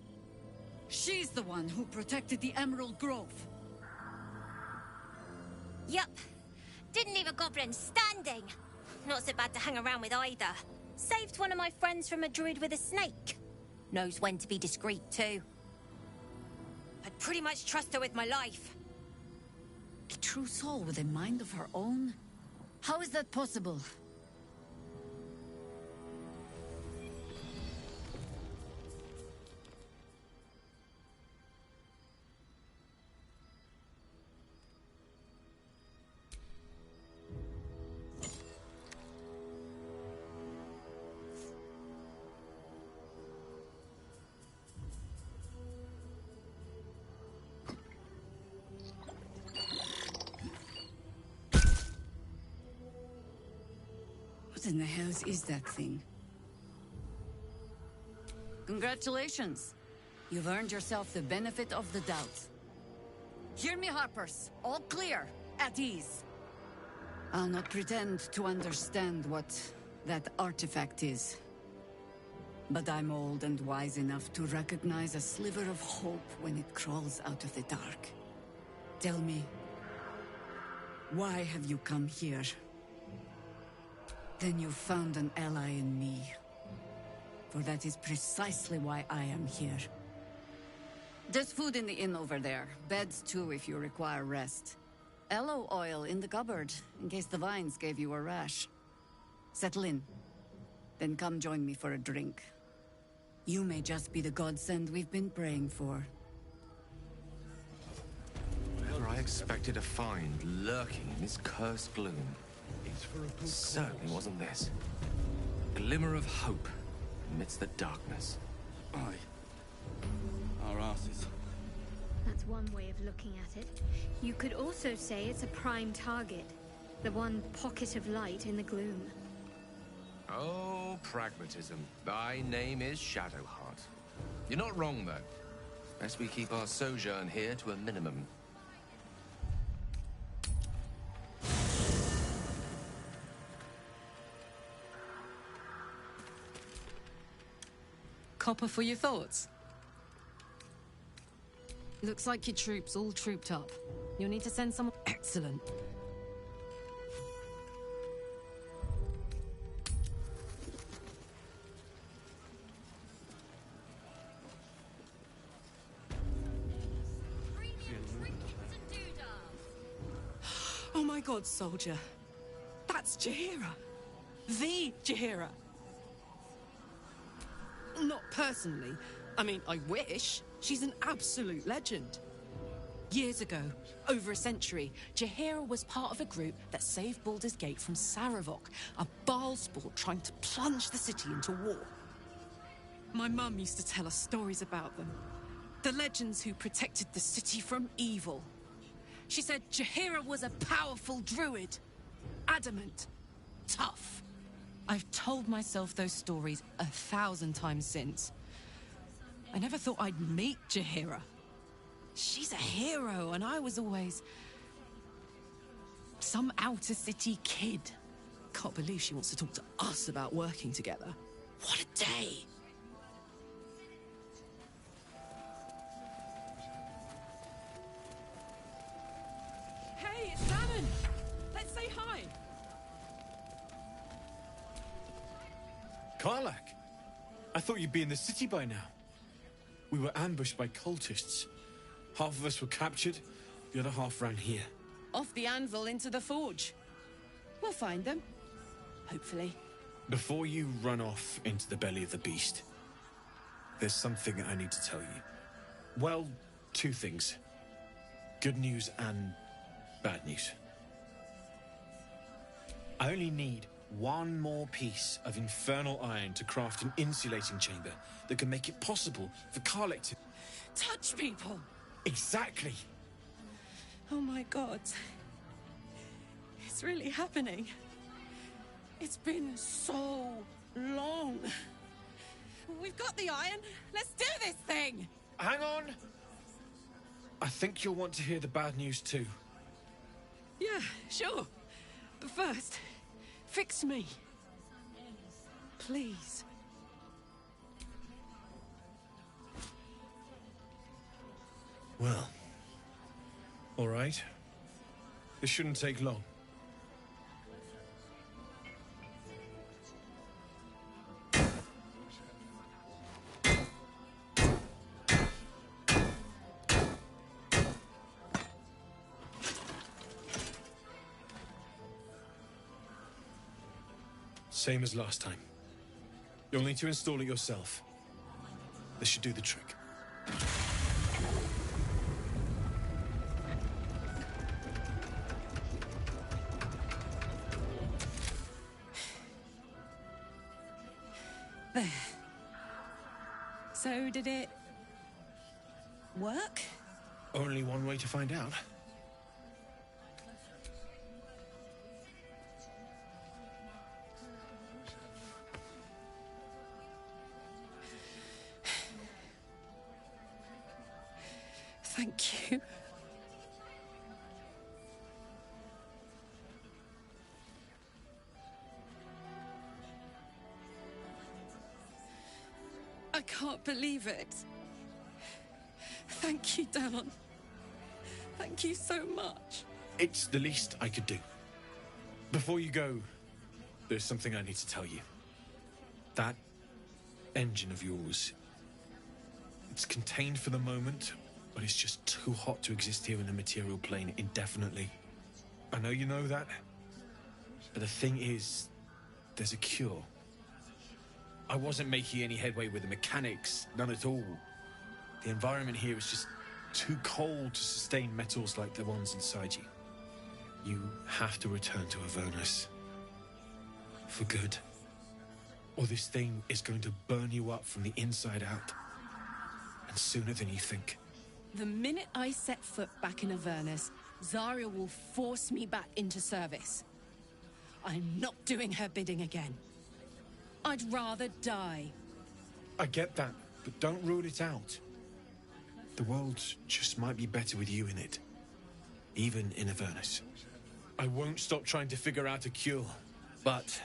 She's the one who protected the Emerald Grove. Yup. Didn't leave a goblin standing. Not so bad to hang around with either. Saved one of my friends from a druid with a snake. Knows when to be discreet, too. I'd pretty much trust her with my life. A true soul with a mind of her own? How is that possible? What in the hells is that thing? Congratulations. You've earned yourself the benefit of the doubt. Hear me, Harpers. All clear. At ease. I'll not pretend to understand what that artifact is. But I'm old and wise enough to recognize a sliver of hope when it crawls out of the dark. Tell me, why have you come here? Then you've found an ally in me. For that is precisely why I am here. There's food in the inn over there. Beds too if you require rest. Aloe oil in the cupboard, in case the vines gave you a rash. Settle in. Then come join me for a drink. You may just be the godsend we've been praying for. Whatever I expected to find lurking in this cursed gloom, certainly wasn't this. Glimmer of hope amidst the darkness. Aye. Our asses. That's one way of looking at it. You could also say it's a prime target. The one pocket of light in the gloom. Oh, pragmatism. Thy name is Shadowheart. You're not wrong, though. Best we keep our sojourn here to a minimum. Copper for your thoughts? Looks like your troops all trooped up. You'll need to send someone... Excellent. Oh my god, soldier. That's Jaheira. The Jaheira. Not personally. I mean, I wish. She's an absolute legend. Years ago, over a century, Jaheira was part of a group that saved Baldur's Gate from Saravok, a Baalsport trying to plunge the city into war. My mum used to tell us stories about them. The legends who protected the city from evil. She said Jaheira was a powerful druid. Adamant. Tough. I've told myself those stories 1,000 times since. I never thought I'd meet Jaheira. She's a hero, and I was always... some outer city kid. Can't believe she wants to talk to us about working together. What a day! Hey, it's Salmon! Let's say hi! Karlak! I thought you'd be in the city by now. We were ambushed by cultists. Half of us were captured, the other half ran here. Off the anvil into the forge. We'll find them. Hopefully. Before you run off into the belly of the beast, there's something I need to tell you. Well, two things. Good news and bad news. I only need one more piece of infernal iron to craft an insulating chamber that can make it possible for Karlak to... touch people! Exactly! Oh my god. It's really happening. It's been so long. We've got the iron. Let's do this thing! Hang on! I think you'll want to hear the bad news too. Yeah, sure. But first, fix me. Please. Well, all right. This shouldn't take long. Same as last time. You'll need to install it yourself. This should do the trick. There. So, did it... work? Only one way to find out. Thank you. I can't believe it. Thank you, Damon. Thank you so much. It's the least I could do. Before you go, there's something I need to tell you. That engine of yours, it's contained for the moment, but it's just too hot to exist here in the material plane indefinitely. I know you know that, but the thing is, there's a cure. I wasn't making any headway with the mechanics, none at all. The environment here is just too cold to sustain metals like the ones inside you. You have to return to Avernus. For good. Or this thing is going to burn you up from the inside out. And sooner than you think. The minute I set foot back in Avernus, Zarya will force me back into service. I'm not doing her bidding again. I'd rather die. I get that, but don't rule it out. The world just might be better with you in it. Even in Avernus. I won't stop trying to figure out a cure, but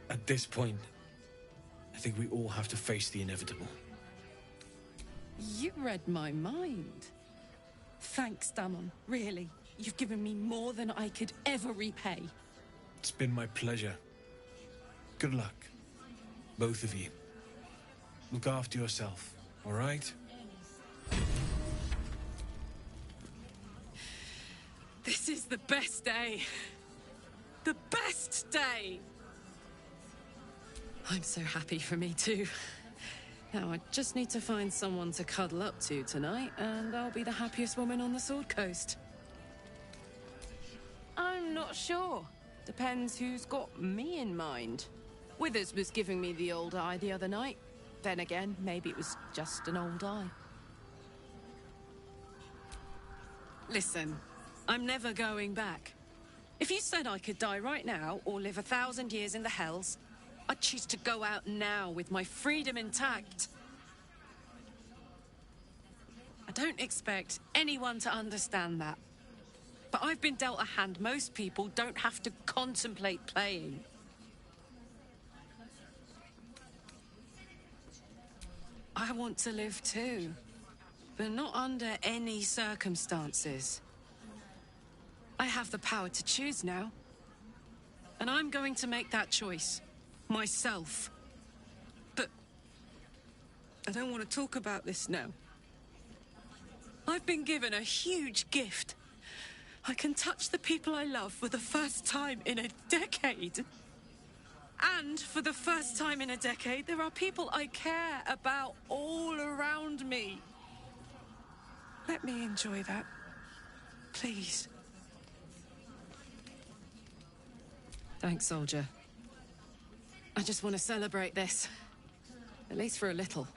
at this point, I think we all have to face the inevitable. You read my mind. Thanks, Damon. Really, you've given me more than I could ever repay. It's been my pleasure. Good luck, both of you. Look after yourself, all right? This is the best day. The best day! I'm so happy for me too. Now I just need to find someone to cuddle up to tonight, and I'll be the happiest woman on the Sword Coast. I'm not sure. Depends who's got me in mind. Withers was giving me the old eye the other night. Then again, maybe it was just an old eye. Listen, I'm never going back. If you said I could die right now, or live 1,000 years in the Hells, I'd choose to go out now with my freedom intact. I don't expect anyone to understand that. But I've been dealt a hand most people don't have to contemplate playing. I want to live too, but not under any circumstances. I have the power to choose now, and I'm going to make that choice, myself. But I don't want to talk about this now. I've been given a huge gift. I can touch the people I love for the first time in a decade. And for the first time in a decade, there are people I care about all around me. Let me enjoy that, please. Thanks, soldier. I just want to celebrate this. At least for a little.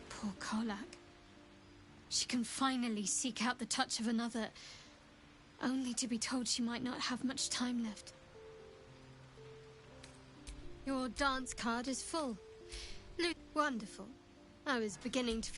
Poor Karlak. She can finally seek out the touch of another, only to be told she might not have much time left. Your dance card is full. Wonderful. I was beginning to...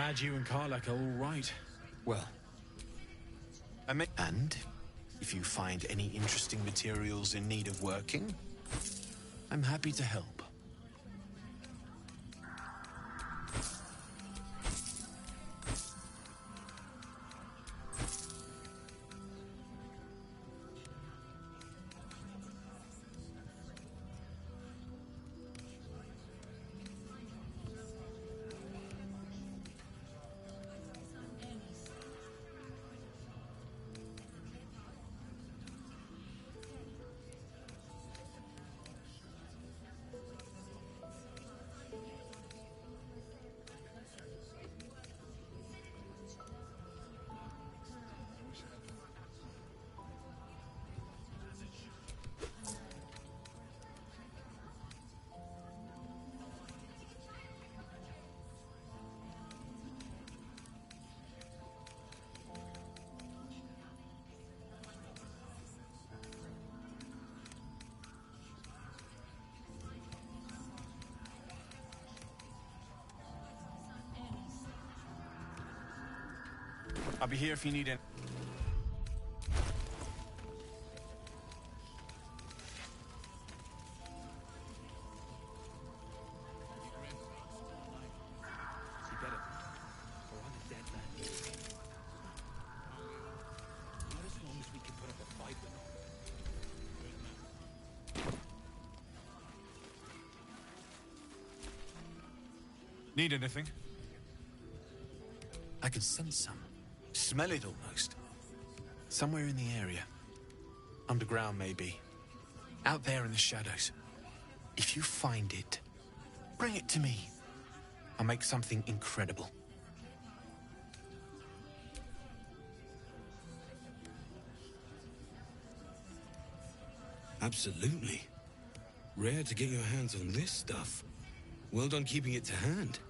glad you and Karlak are all right. Well, and if you find any interesting materials in need of working, I'm happy to help. I'll be here if you need it. Need anything? I can sense some. Smell it almost. Somewhere in the area. Underground, maybe. Out there in the shadows. If you find it, bring it to me. I'll make something incredible. Absolutely. Rare to get your hands on this stuff. Well done keeping it to hand.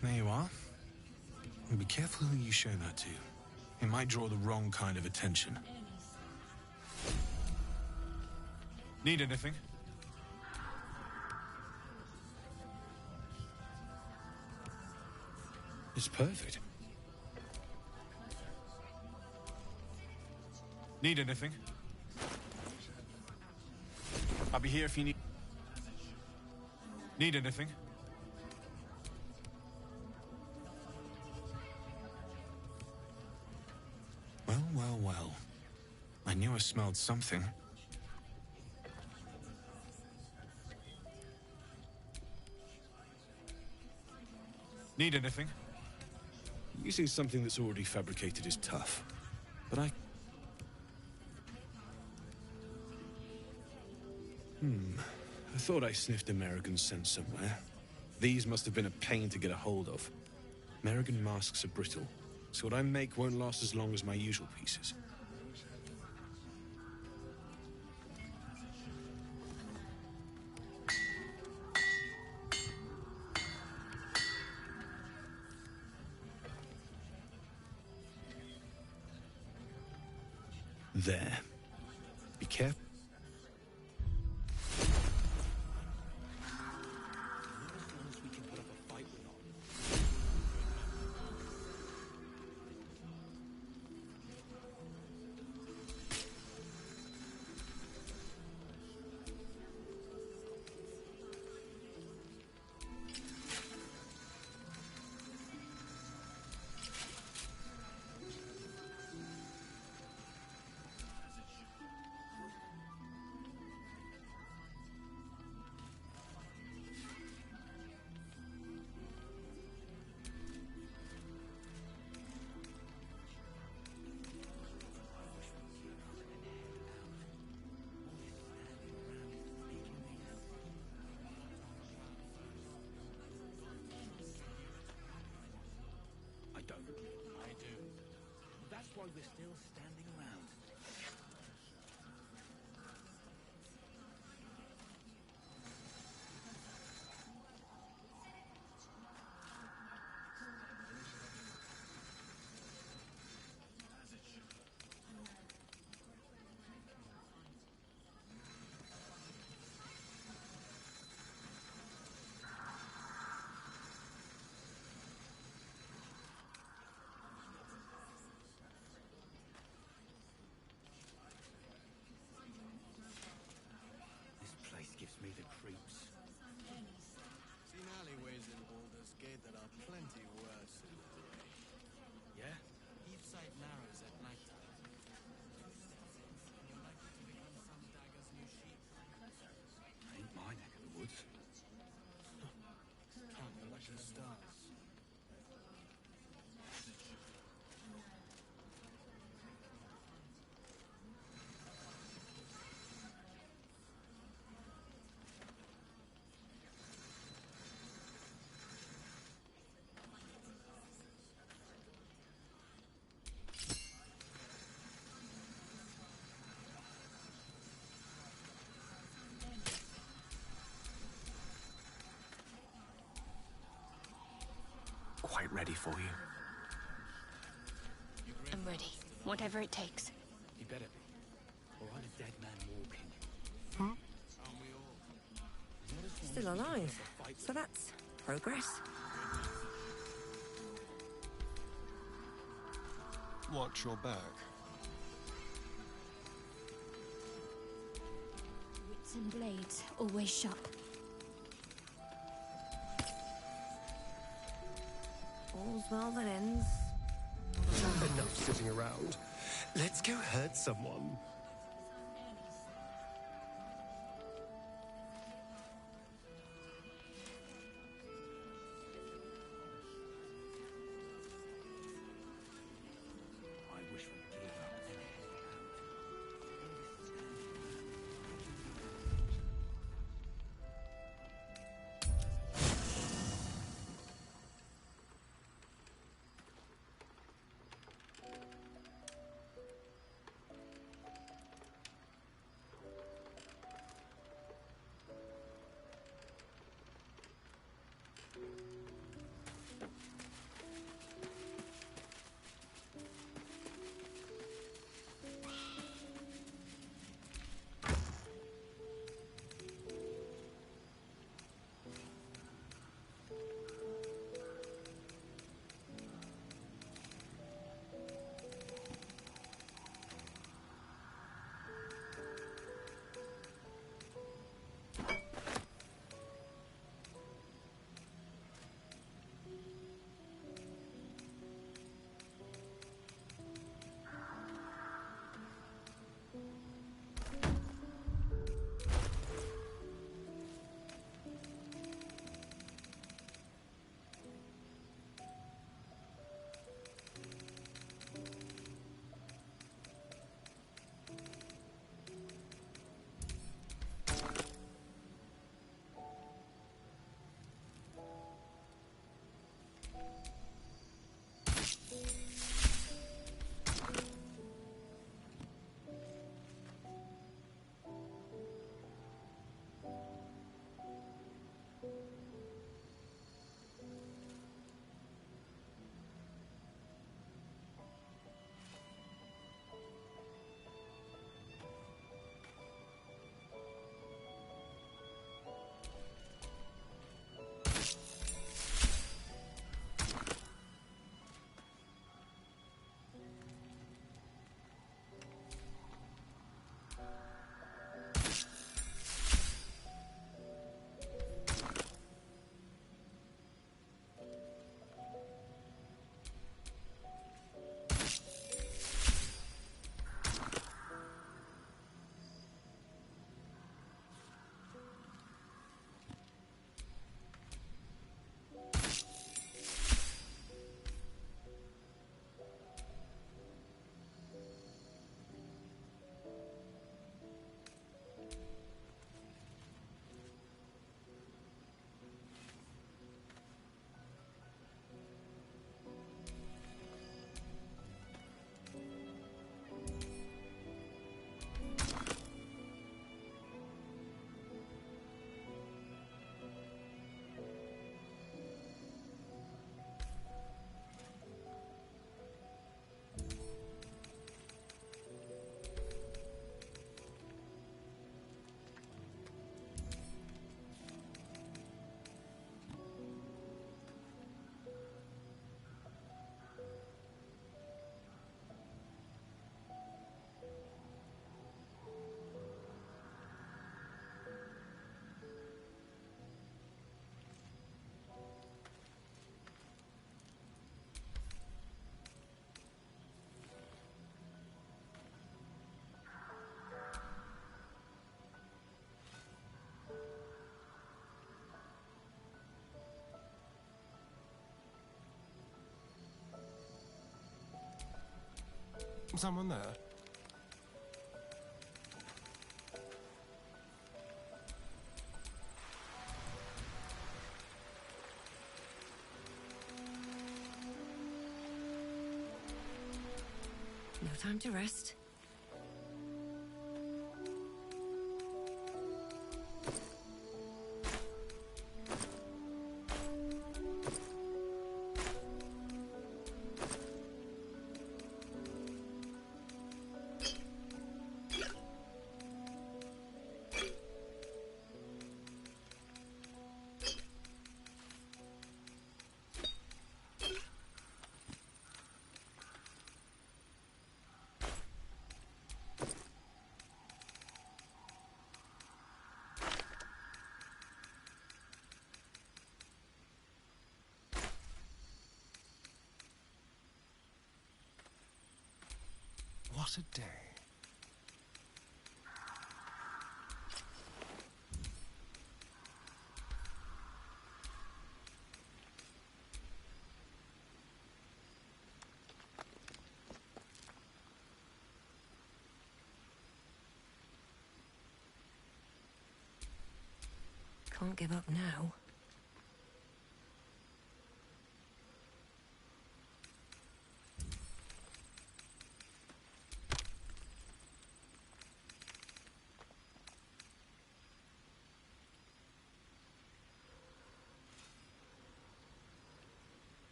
There you are. And be careful who you show that to. It might draw the wrong kind of attention. Need anything? It's perfect. Need anything? I'll be here if you need... Need anything? Well, well, well. I knew I smelled something. Need anything? Using something that's already fabricated is tough. But I thought I sniffed American scent somewhere. These must have been a pain to get a hold of. American masks are brittle, so what I make won't last as long as my usual pieces. There. Be careful. That's why we're still standing around. it ready for you. I'm ready. Whatever it takes. You better be. Or I'm a dead man walking. Still alive. So that's progress. Watch your back. Wits and blades, always sharp. All's well that ends. Enough sitting around. Let's go hurt someone. I wish we gave up and headed Someone there? No time to rest. what a day. Can't give up now.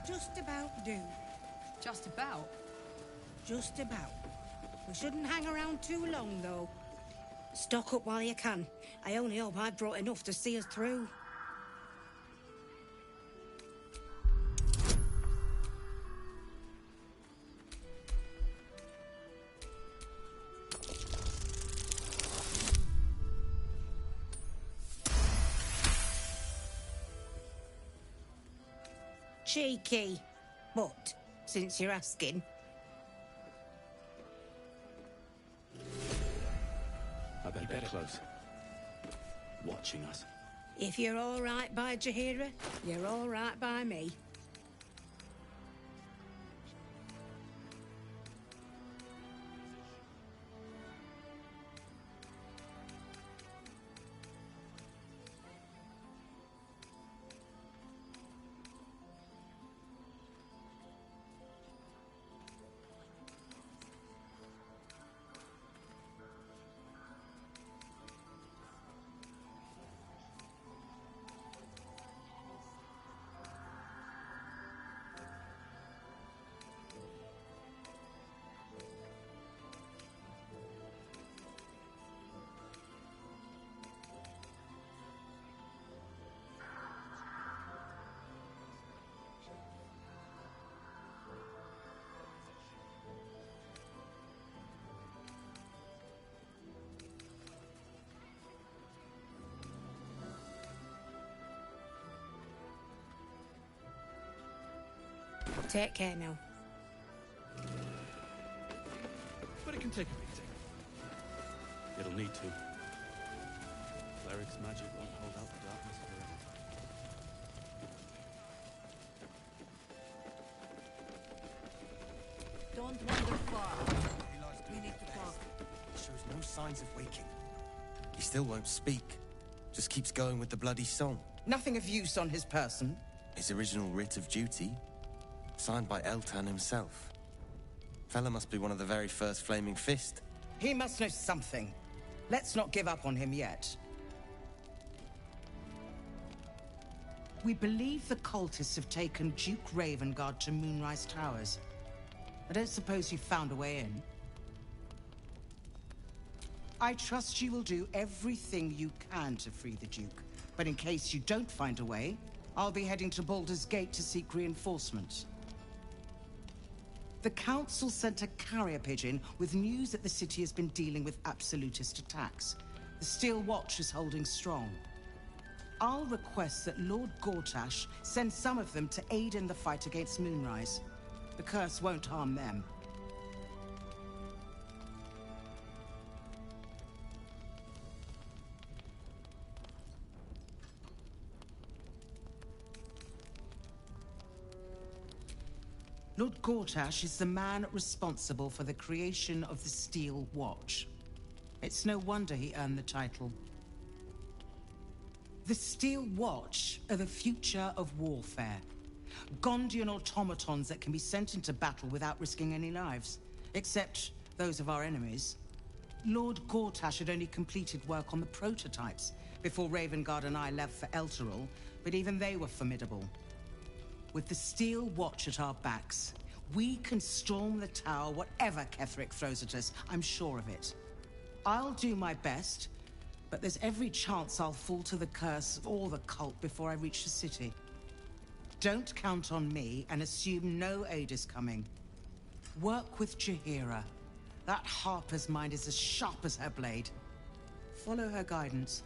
Just about do. Just about? Just about. We shouldn't hang around too long, though. Stock up while you can. I only hope I've brought enough to see us through. Cheeky. But, since you're asking... I bet they're close. Watching us. If you're all right by Jaheira, you're all right by me. Take care now. But it can take a beating. It'll need to. Cleric's magic won't hold out the darkness forever. Don't wander far. We need to talk. He shows no signs of waking. He still won't speak. Just keeps going with the bloody song. Nothing of use on his person. His original writ of duty, signed by Eltan himself. Fella must be one of the very first Flaming Fist. He must know something. Let's not give up on him yet. We believe the cultists have taken Duke Ravengard to Moonrise Towers. I don't suppose you've found a way in. I trust you will do everything you can to free the Duke. But in case you don't find a way, I'll be heading to Baldur's Gate to seek reinforcements. The Council sent a carrier pigeon with news that the city has been dealing with absolutist attacks. The Steel Watch is holding strong. I'll request that Lord Gortash send some of them to aid in the fight against Moonrise. The curse won't harm them. Lord Gortash is the man responsible for the creation of the Steel Watch. It's no wonder he earned the title. The Steel Watch are the future of warfare. Gondian automatons that can be sent into battle without risking any lives, except those of our enemies. Lord Gortash had only completed work on the prototypes before Ravengard and I left for Elturel, but even they were formidable. With the Steel Watch at our backs, we can storm the tower whatever Ketheric throws at us. I'm sure of it. I'll do my best, but there's every chance I'll fall to the curse or the cult before I reach the city. Don't count on me and assume no aid is coming. Work with Jaheira. That Harper's mind is as sharp as her blade. Follow her guidance.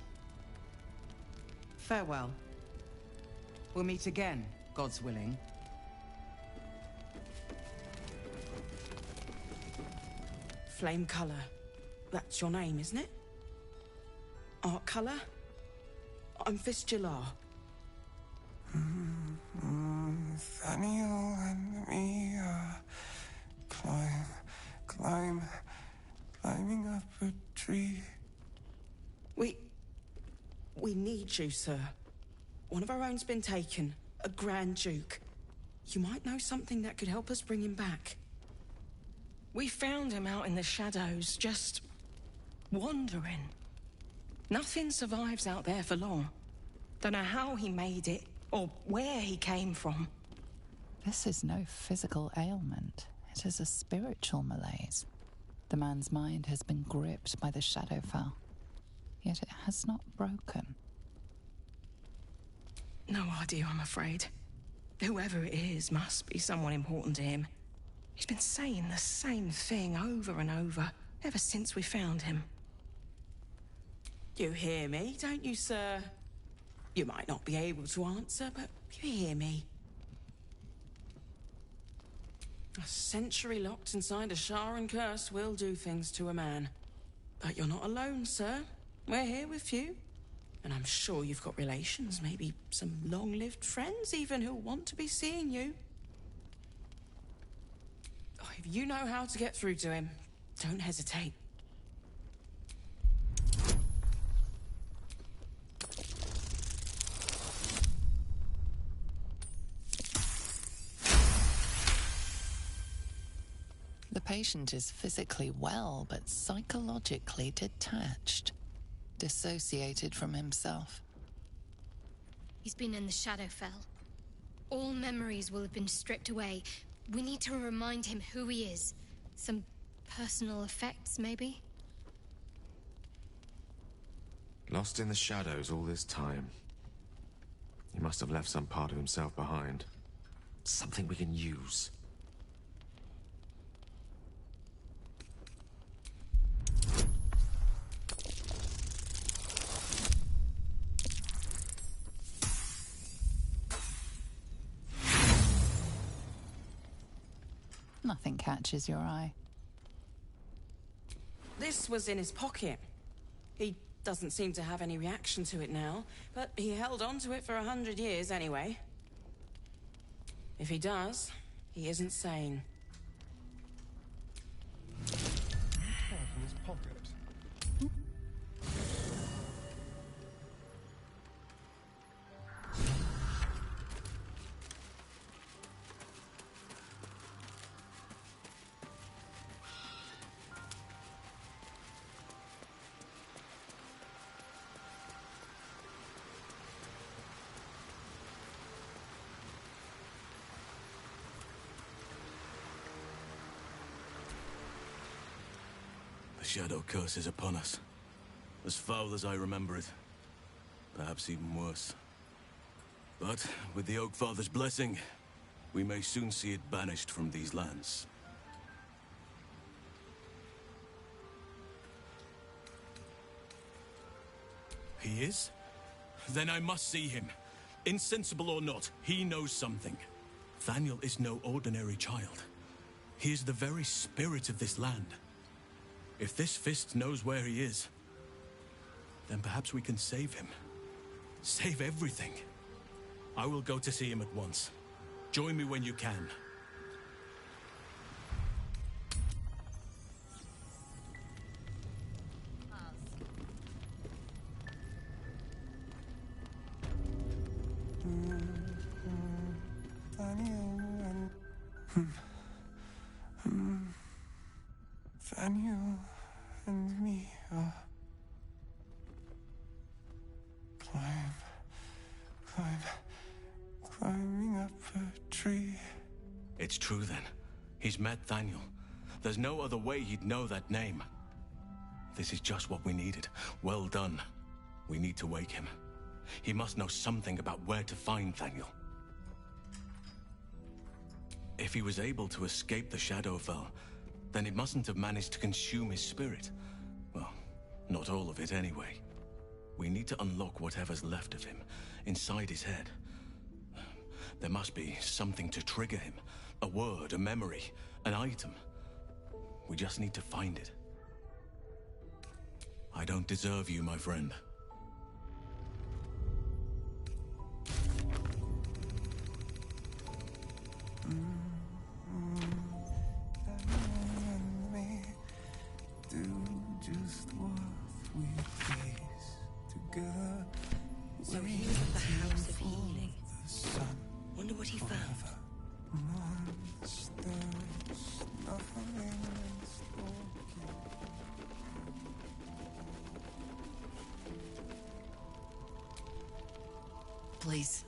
Farewell. We'll meet again, God's willing. Flame Color. That's your name, isn't it? Art Color? I'm Fistular. Nathaniel and me climbing up a tree. We need you, sir. One of our own's been taken, a Grand Duke. You might know something that could help us bring him back. We found him out in the shadows, just wandering. Nothing survives out there for long. Don't know how he made it, or where he came from. This is no physical ailment. It is a spiritual malaise. The man's mind has been gripped by the Shadowfell, yet it has not broken. No idea, I'm afraid. Whoever it is must be someone important to him. He's been saying the same thing over and over, ever since we found him. You hear me, don't you, sir? You might not be able to answer, but you hear me. A century locked inside a Sharan curse will do things to a man. But you're not alone, sir. We're here with you. And I'm sure you've got relations, maybe some long-lived friends even who'll want to be seeing you. Oh, if you know how to get through to him, don't hesitate. The patient is physically well, but psychologically detached, dissociated from himself. He's been in the Shadowfell. All memories will have been stripped away. We need to remind him who he is. Some personal effects, maybe? Lost in the shadows all this time. He must have left some part of himself behind. Something we can use. Nothing catches your eye. This was in his pocket. He doesn't seem to have any reaction to it now, but he held on to it for 100 years anyway. If he does, he isn't sane. In his pocket. The Shadow Curse is upon us. As foul as I remember it. Perhaps even worse. But with the Oak Father's blessing, we may soon see it banished from these lands. He is? Then I must see him. Insensible or not, he knows something. Thaniel is no ordinary child. He is the very spirit of this land. If this fist knows where he is, then perhaps we can save him. Save everything. I will go to see him at once. Join me when you can. Thaniel and Climb me up. Climbing up a tree. It's true then. He's met Thaniel. There's no other way he'd know that name. This is just what we needed. Well done. We need to wake him. He must know something about where to find Thaniel. If he was able to escape the Shadowfell, then it mustn't have managed to consume his spirit. Well, not all of it anyway. We need to unlock whatever's left of him, inside his head. There must be something to trigger him. A word, a memory, an item. We just need to find it. I don't deserve you, my friend. Do just what we please together. So he was at the House of Healing. Wonder what he found. Please,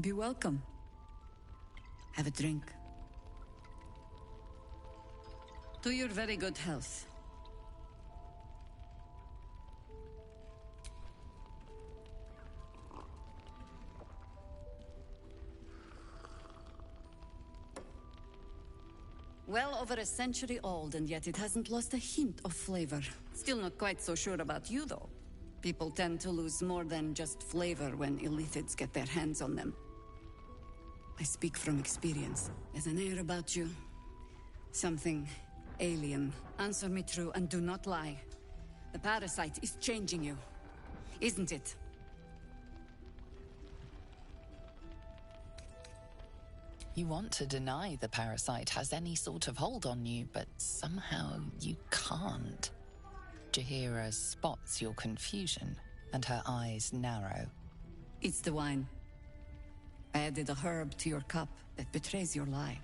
be welcome. Have a drink. To your very good health. Well over a century old, and yet it hasn't lost a hint of flavor. Still not quite so sure about you, though. People tend to lose more than just flavor when illithids get their hands on them. I speak from experience. There's an air about you. Something alien. Answer me true and do not lie. The parasite is changing you, isn't it? You want to deny the parasite has any sort of hold on you, but somehow you can't. Jaheira spots your confusion, and her eyes narrow. It's the wine. I added a herb to your cup that betrays your lie.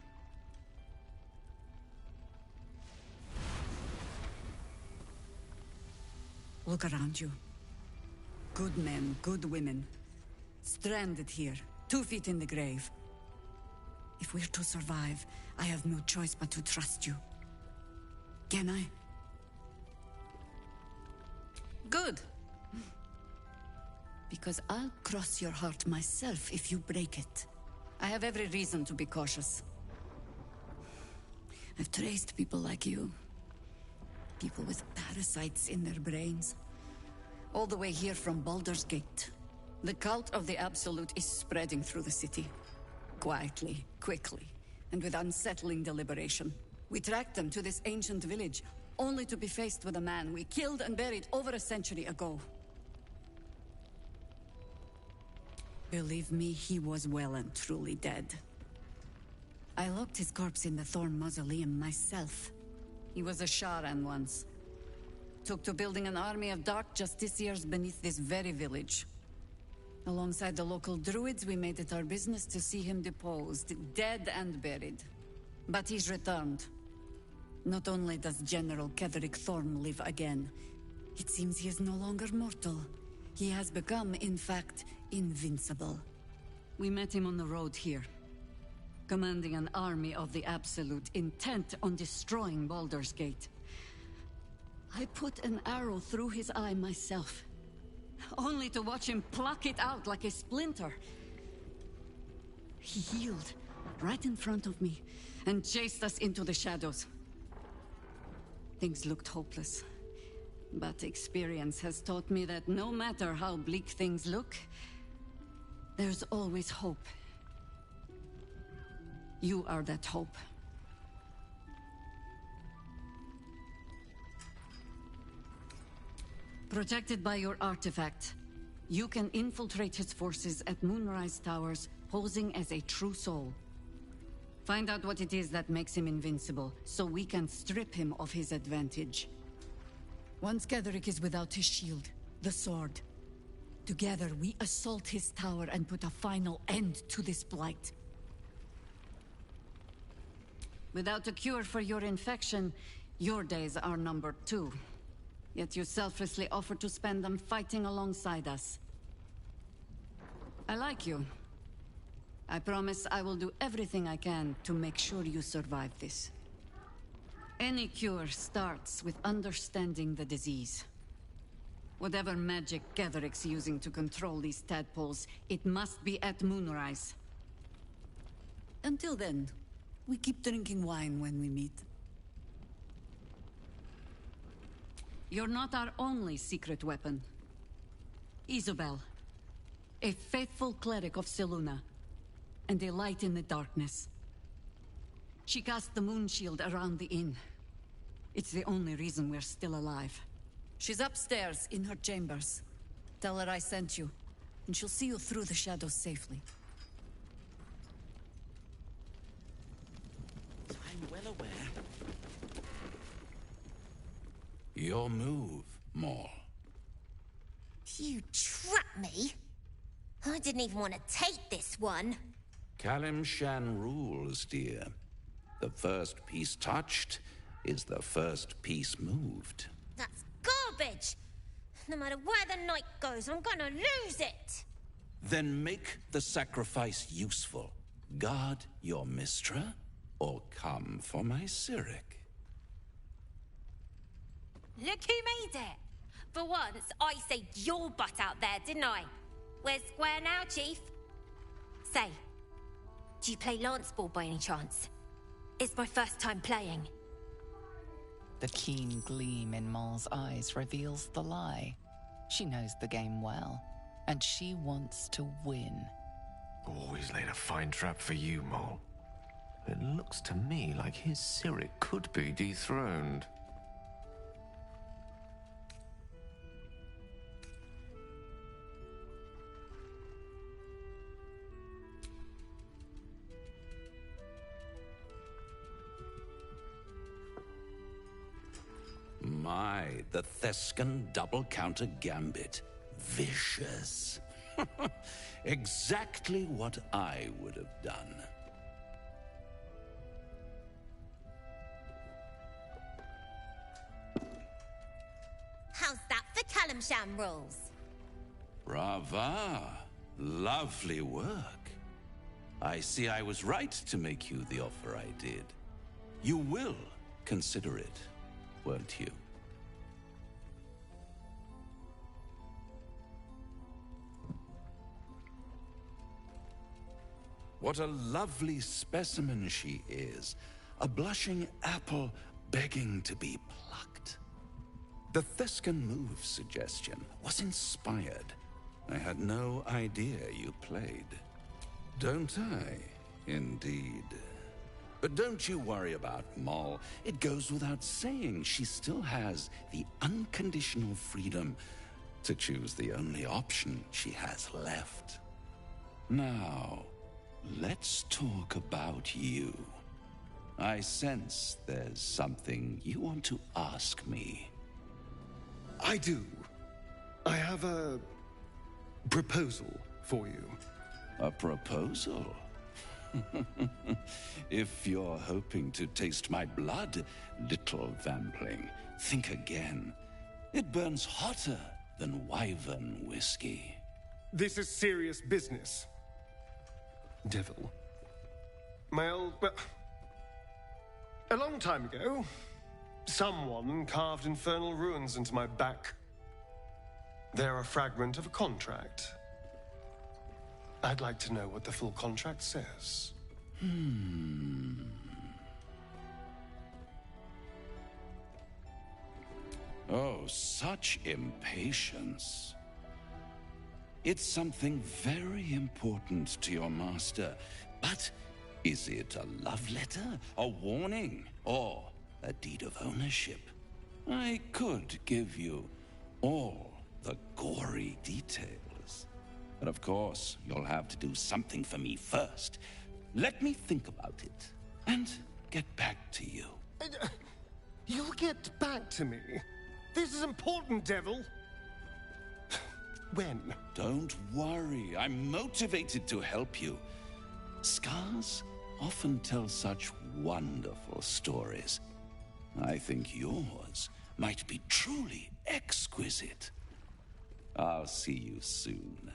Look around you. Good men, good women. Stranded here, 2 feet in the grave. If we're to survive, I have no choice but to trust you. Can I? Good. Because I'll cross your heart myself if you break it. I have every reason to be cautious. I've traced people like you. People with parasites in their brains. All the way here from Baldurs Gate. The cult of the Absolute is spreading through the city. Quietly, quickly, and with unsettling deliberation. We tracked them to this ancient village, only to be faced with a man we killed and buried over a century ago. Believe me, he was well and truly dead. I locked his corpse in the Thorn Mausoleum myself. He was a Sharan once. Took to building an army of dark justiciars beneath this very village. Alongside the local druids, we made it our business to see him deposed, dead and buried. But he's returned. Not only does General Ketheric Thorn live again, it seems he is no longer mortal. He has become, in fact, invincible. We met him on the road here, commanding an army of the Absolute, intent on destroying Baldur's Gate. I put an arrow through his eye myself, only to watch him pluck it out like a splinter. He healed right in front of me and chased us into the shadows. Things looked hopeless, but experience has taught me that no matter how bleak things look, there's always hope. You are that hope. Protected by your artifact, you can infiltrate his forces at Moonrise Towers, posing as a true soul. Find out what it is that makes him invincible, so we can strip him of his advantage. Once Ketheric is without his shield, the sword, together we assault his tower and put a final end to this blight. Without a cure for your infection, your days are numbered too. Yet you selflessly offer to spend them fighting alongside us. I like you. I promise I will do everything I can to make sure you survive this. Any cure starts with understanding the disease. Whatever magic Gatheric's using to control these tadpoles, it must be at moonrise. Until then, we keep drinking wine when we meet. You're not our only secret weapon. Isobel, a faithful cleric of Selûne, and a light in the darkness. She cast the moon shield around the inn. It's the only reason we're still alive. She's upstairs in her chambers. Tell her I sent you, and she'll see you through the shadows safely. I'm well aware. Your move, Maul. You trapped me? I didn't even want to take this one. Kalimshan rules, dear. The first piece touched is the first piece moved. That's garbage! No matter where the night goes, I'm gonna lose it! Then make the sacrifice useful. Guard your Mistra, or come for my Cyric. Look who made it! For once, I saved your butt out there, didn't I? We're square now, Chief. Say, do you play lance ball by any chance? It's my first time playing. The keen gleam in Maul's eyes reveals the lie. She knows the game well, and she wants to win. Always laid a fine trap for you, Maul. It looks to me like his Cyric could be dethroned. My, the Thescan double-counter gambit. Vicious. Exactly what I would have done. How's that for Kalimshan rules? Brava. Lovely work. I see I was right to make you the offer I did. You will consider it, won't you? What a lovely specimen she is. A blushing apple begging to be plucked. The Thescan move suggestion was inspired. I had no idea you played. Don't I? Indeed. But don't you worry about Maul. It goes without saying she still has the unconditional freedom to choose the only option she has left. Now, let's talk about you. I sense there's something you want to ask me. I do. I have a proposal for you. A proposal? If you're hoping to taste my blood, little vampling, think again. It burns hotter than wyvern whiskey. This is serious business. Devil. Well, a long time ago, someone carved infernal runes into my back. They're a fragment of a contract. I'd like to know what the full contract says. Oh, such impatience. It's something very important to your master, but is it a love letter, a warning, or a deed of ownership? I could give you all the gory details, but of course, you'll have to do something for me first. Let me think about it, and get back to you. You'll get back to me? This is important, Devil. When? Don't worry, I'm motivated to help you. Scars often tell such wonderful stories. I think yours might be truly exquisite. I'll see you soon.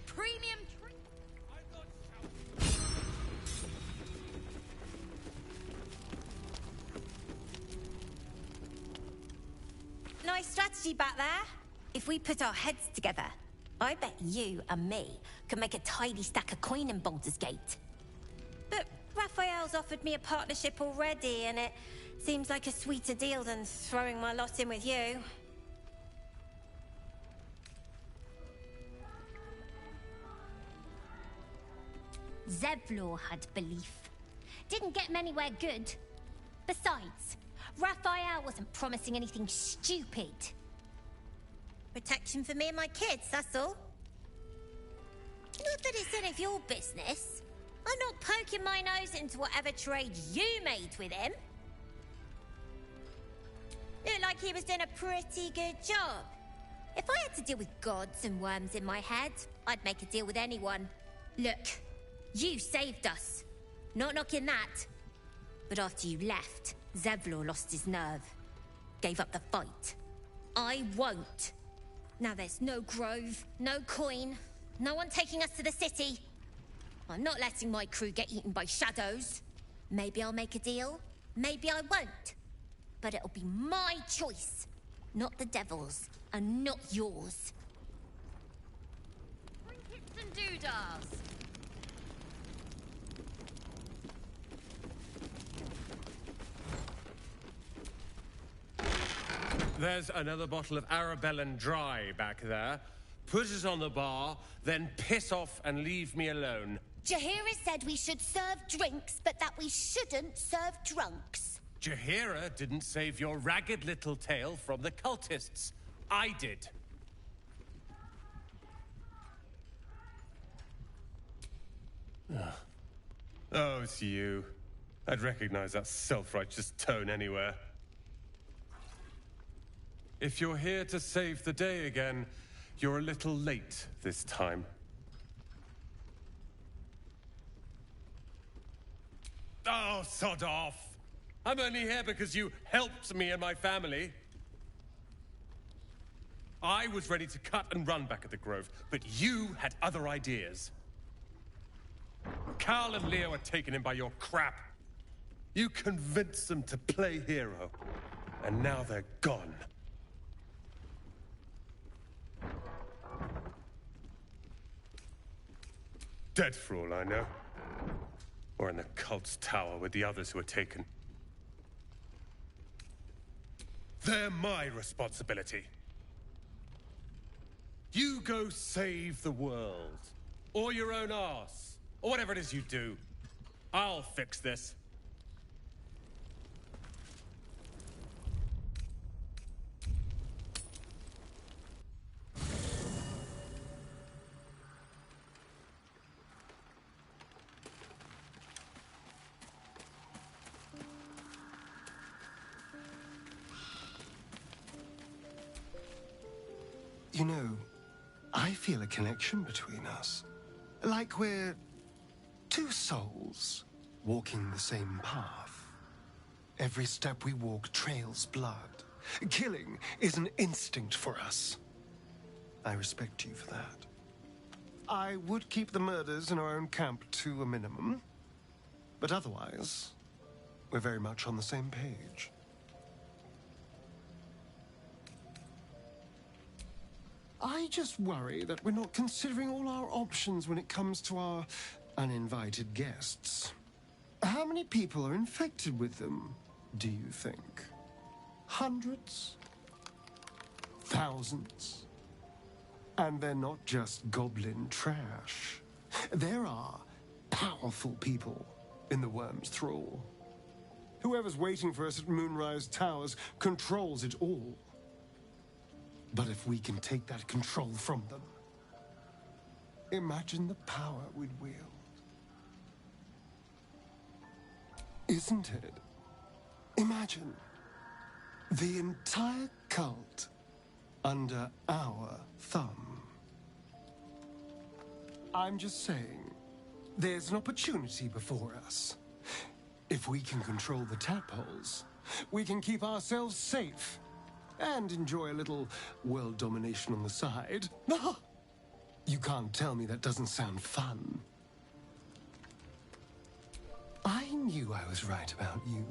Premium Nice strategy back there. If we put our heads together, I bet you and me could make a tidy stack of coin in Baldur's Gate. But Raphael's offered me a partnership already, and it seems like a sweeter deal than throwing my lot in with you. Zevlor had belief. Didn't get him anywhere good. Besides, Raphael wasn't promising anything stupid. Protection for me and my kids, that's all. Not that it's any of your business. I'm not poking my nose into whatever trade you made with him. Looked like he was doing a pretty good job. If I had to deal with gods and worms in my head, I'd make a deal with anyone. Look, you saved us. Not knocking that. But after you left, Zevlor lost his nerve. Gave up the fight. I won't. Now there's no grove, no coin, no one taking us to the city. I'm not letting my crew get eaten by shadows. Maybe I'll make a deal, maybe I won't. But it'll be my choice, not the devil's, and not yours. Trinkets and doodahs. There's another bottle of Arabellan Dry back there. Put it on the bar, then piss off and leave me alone. Jaheira said we should serve drinks, but that we shouldn't serve drunks. Jaheira didn't save your ragged little tail from the cultists. I did. Oh, it's you. I'd recognize that self-righteous tone anywhere. If you're here to save the day again, you're a little late this time. Oh, sod off! I'm only here because you helped me and my family. I was ready to cut and run back at the Grove, but you had other ideas. Carl and Leo were taken in by your crap. You convinced them to play hero, and now they're gone. Dead for all I know. Or in the cult's tower with the others who were taken. They're my responsibility. You go save the world. Or your own arse. Or whatever it is you do. I'll fix this. You know, I feel a connection between us. Like we're two souls walking the same path. Every step we walk trails blood. Killing is an instinct for us. I respect you for that. I would keep the murders in our own camp to a minimum. But otherwise, we're very much on the same page. I just worry that we're not considering all our options when it comes to our uninvited guests. How many people are infected with them, do you think? Hundreds? Thousands? And they're not just goblin trash. There are powerful people in the Worm's thrall. Whoever's waiting for us at Moonrise Towers controls it all. But if we can take that control from them, imagine the power we'd wield. Isn't it? Imagine the entire cult under our thumb. I'm just saying, there's an opportunity before us. If we can control the tadpoles, we can keep ourselves safe and enjoy a little world domination on the side. You can't tell me that doesn't sound fun. I knew I was right about you.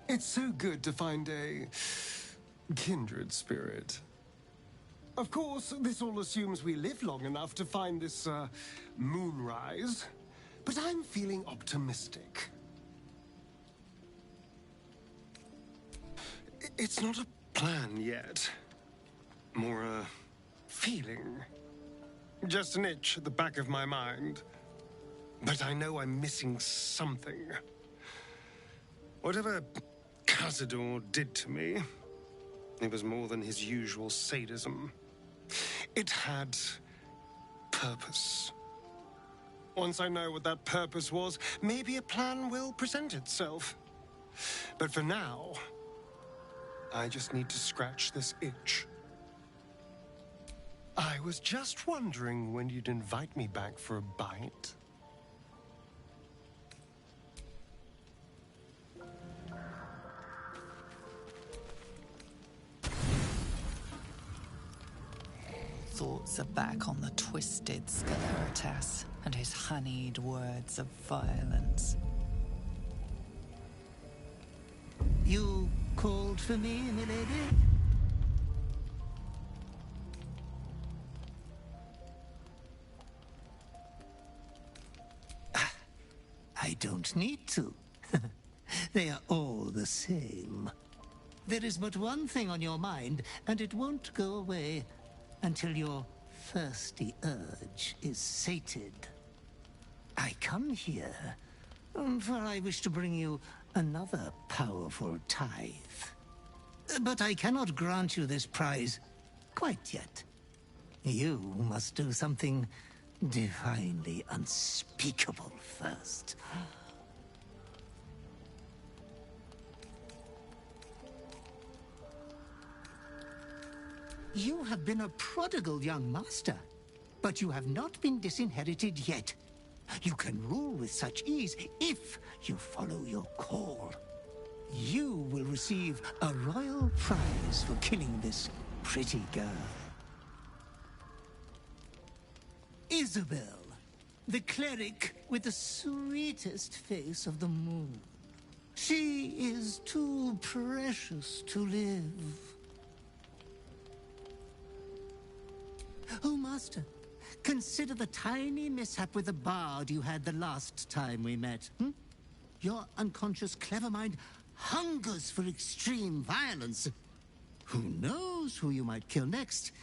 It's so good to find a kindred spirit. Of course, this all assumes we live long enough to find this, moonrise. But I'm feeling optimistic. It's not a plan yet. More a feeling. Just an itch at the back of my mind. But I know I'm missing something. Whatever Cazador did to me, it was more than his usual sadism. It had purpose. Once I know what that purpose was, maybe a plan will present itself. But for now, I just need to scratch this itch. I was just wondering when you'd invite me back for a bite. Thoughts are back on the twisted Scaleritas and his honeyed words of violence. You called for me, milady? I don't need to. They are all the same. There is but one thing on your mind, and it won't go away until your thirsty urge is sated. I come here, for I wish to bring you another powerful tithe. But I cannot grant you this prize quite yet. You must do something divinely unspeakable first. You have been a prodigal young master, but you have not been disinherited yet. You can rule with such ease if you follow your call. You will receive a royal prize for killing this pretty girl. Isabel, the cleric with the sweetest face of the moon. She is too precious to live. Oh, Master, consider the tiny mishap with the bard you had the last time we met. Your unconscious clever mind hungers for extreme violence. Who knows who you might kill next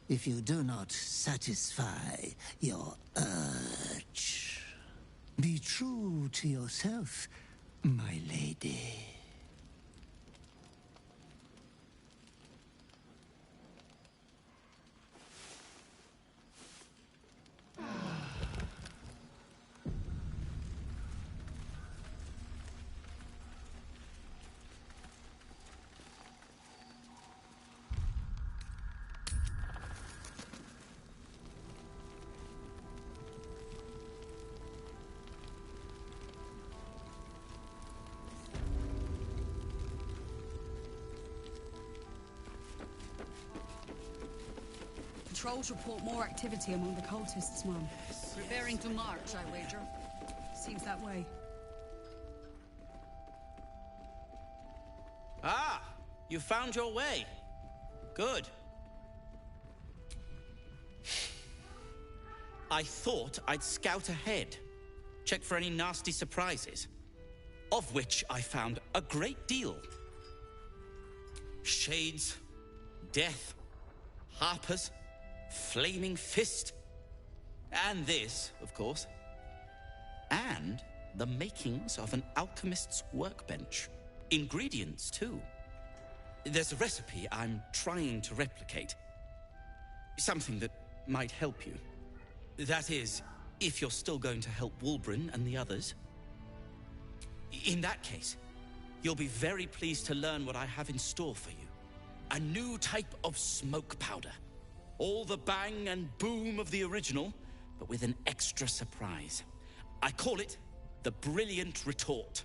if you do not satisfy your urge. Be true to yourself, my lady. Patrols report more activity among the cultists, Mum. Preparing to march, I wager. Seems that way. Ah! You found your way. Good. I thought I'd scout ahead. Check for any nasty surprises. Of which I found a great deal. Shades, death, harpers, flaming fist, and this, of course, and the makings of an alchemist's workbench. Ingredients, too. There's a recipe I'm trying to replicate. Something that might help you. That is, if you're still going to help Wulbren and the others. In that case, you'll be very pleased to learn what I have in store for you. A new type of smoke powder. All the bang and boom of the original, but with an extra surprise. I call it the Brilliant Retort.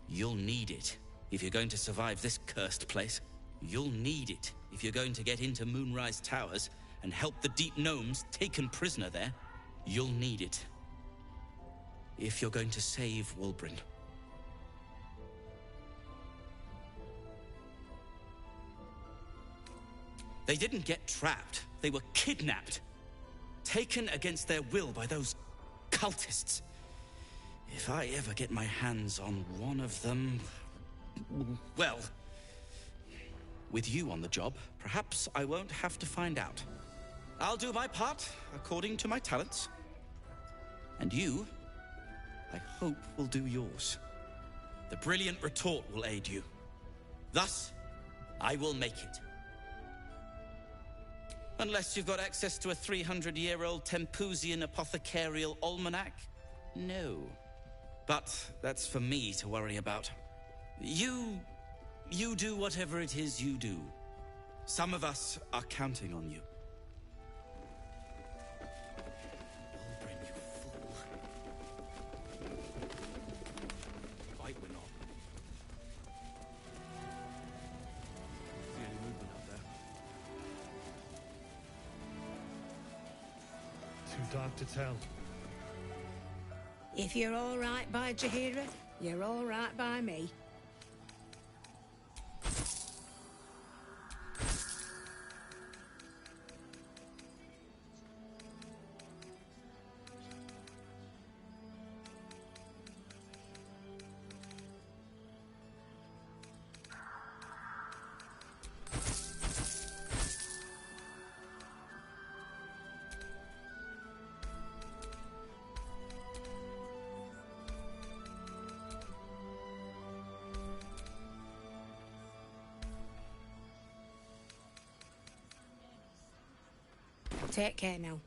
You'll need it if you're going to survive this cursed place. You'll need it if you're going to get into Moonrise Towers and help the Deep Gnomes taken prisoner there. You'll need it if you're going to save Wulbren. They didn't get trapped. They were kidnapped. Taken against their will by those cultists. If I ever get my hands on one of them... well... with you on the job, perhaps I won't have to find out. I'll do my part according to my talents. And you, I hope, will do yours. The brilliant retort will aid you. Thus, I will make it. Unless you've got access to a 300-year-old Tempusian apothecarial almanac? No. But that's for me to worry about. You do whatever it is you do. Some of us are counting on you. Wulbren, you fool. Fight we're not. See any movement out there? Too dark to tell. If you're all right by Jaheira, you're all right by me. Take care now.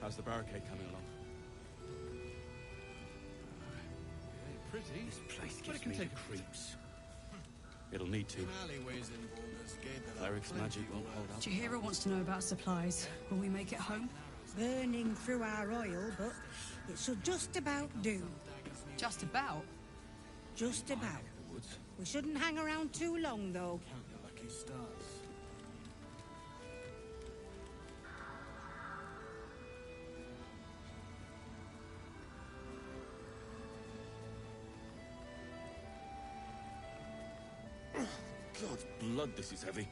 How's the barricade coming along? Pretty. This place But it gives can me take the creeps. It'll need to. Cleric's magic won't hold up. Jaheira wants to know about supplies. Will we make it home? Burning through our oil, but it should just about do. Just about? Just about. We shouldn't hang around too long, though. God's blood, this is heavy.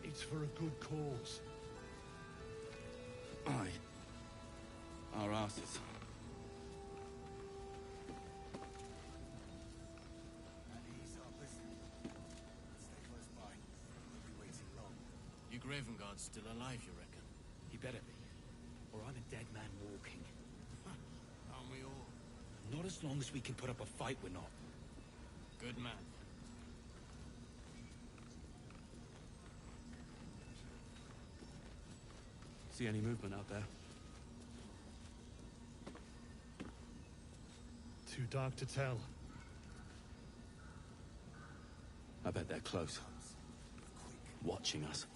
It's for a good cause. Aye. Our asses. You Gravenguard's still alive, you reckon? He better be, or I'm a dead man walking. Aren't we all? Not as long as we can put up a fight, we're not. Good man. See any movement out there? Too dark to tell. I bet they're close. Watching us.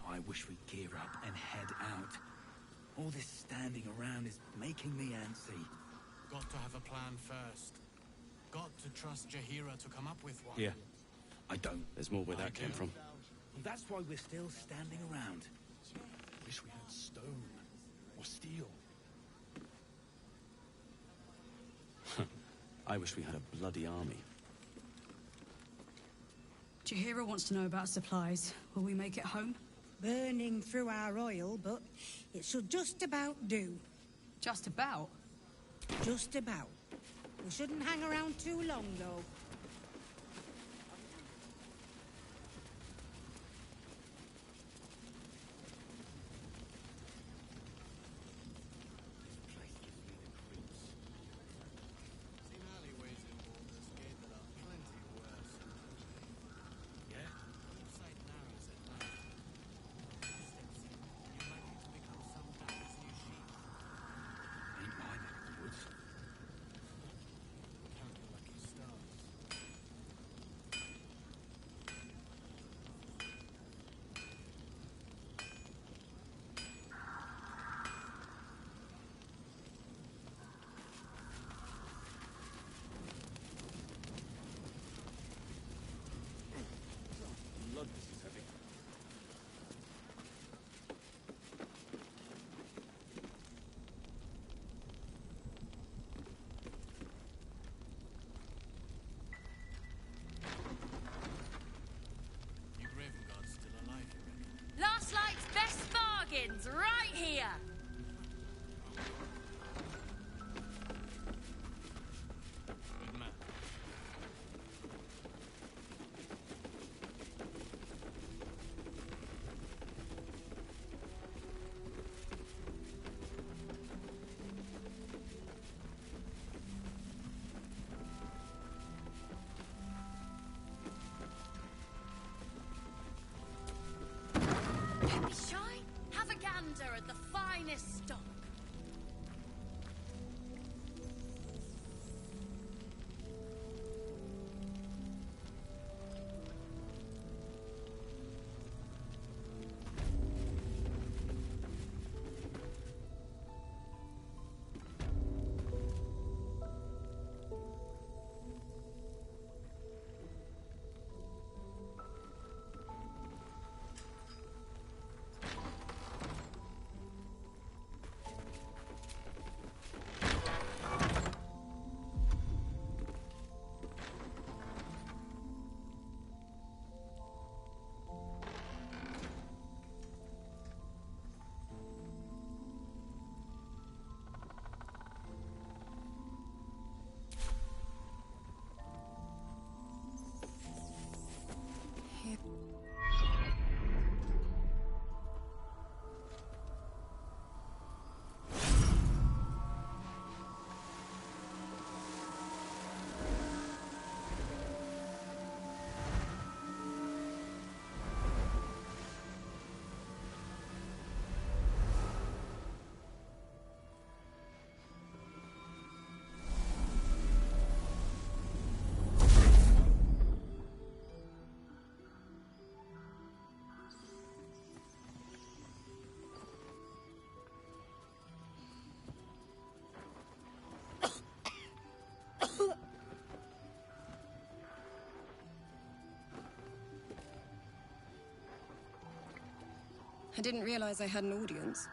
I wish we'd gear up and head out. All this standing around is making me antsy. Got to have a plan first. Got to trust Jaheira to come up with one. Yeah. I don't. There's more where that came from. That's why we're still standing around. Wish we had stone or steel. I wish we had a bloody army. Jaheira wants to know about supplies. Will we make it home? Burning through our oil, but it should just about do. Just about? Just about. We shouldn't hang around too long, though. bargains right here. Don't be shy. Have a gander at the finest stock. I didn't realize I had an audience.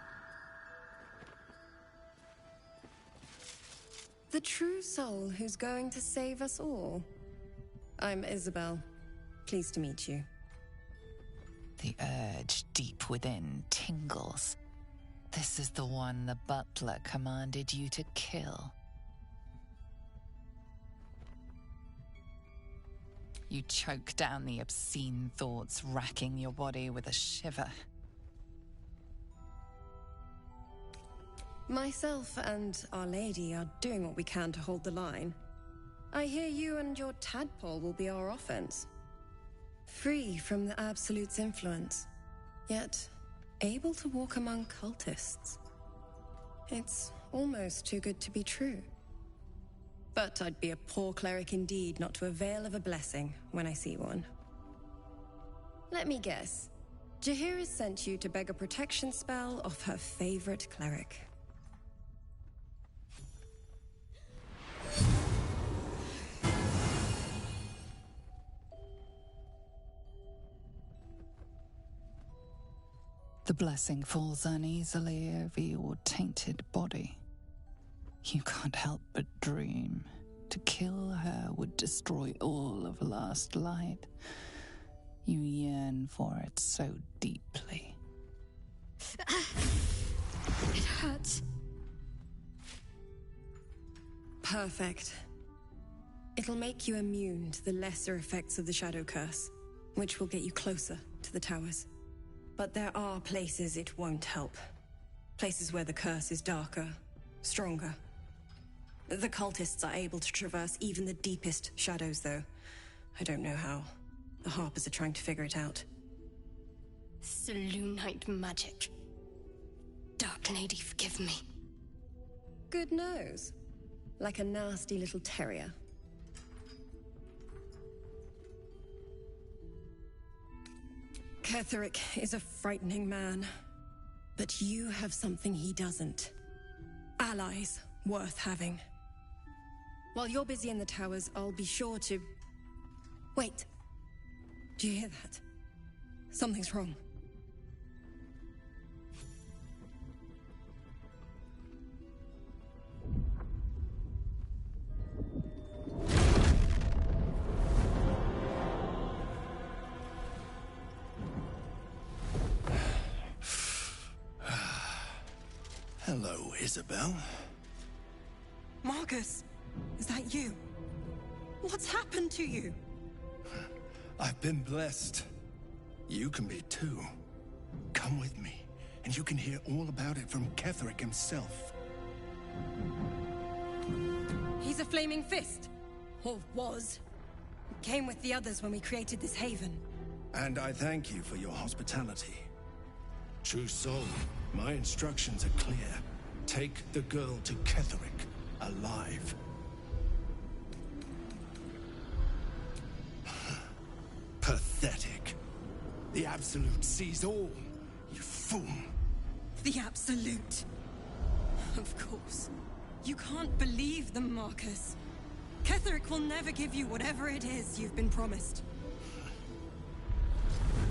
The true soul who's going to save us all. I'm Isabel. Pleased to meet you. The urge deep within tingles. This is the one the butler commanded you to kill. You choke down the obscene thoughts racking your body with a shiver. Myself and Our Lady are doing what we can to hold the line. I hear you and your tadpole will be our offense. Free from the Absolute's influence, yet able to walk among cultists. It's almost too good to be true. But I'd be a poor cleric indeed not to avail of a blessing when I see one. Let me guess. Jaheira sent you to beg a protection spell off her favorite cleric. The blessing falls uneasily over your tainted body. You can't help but dream. To kill her would destroy all of last light. You yearn for it so deeply. It hurts. Perfect. It'll make you immune to the lesser effects of the Shadow Curse, which will get you closer to the towers. But there are places it won't help. Places where the curse is darker, stronger. The cultists are able to traverse even the deepest shadows, though. I don't know how. The Harpers are trying to figure it out. Selûnite magic. Dark Lady, forgive me. Good nose. Like a nasty little terrier. Ketheric is a frightening man. But you have something he doesn't. Allies worth having. While you're busy in the towers, I'll be sure to... Wait. Do you hear that? Something's wrong. Hello, Isabel. Marcus, is that you? What's happened to you? I've been blessed. You can be too. Come with me, and you can hear all about it from Ketherick himself. He's a flaming fist. Or was. Came with the others when we created this haven. And I thank you for your hospitality. True soul, my instructions are clear. Take the girl to Ketherick, alive. Pathetic. The Absolute sees all, you fool. The Absolute. Of course. You can't believe them, Marcus. Ketherick will never give you whatever it is you've been promised.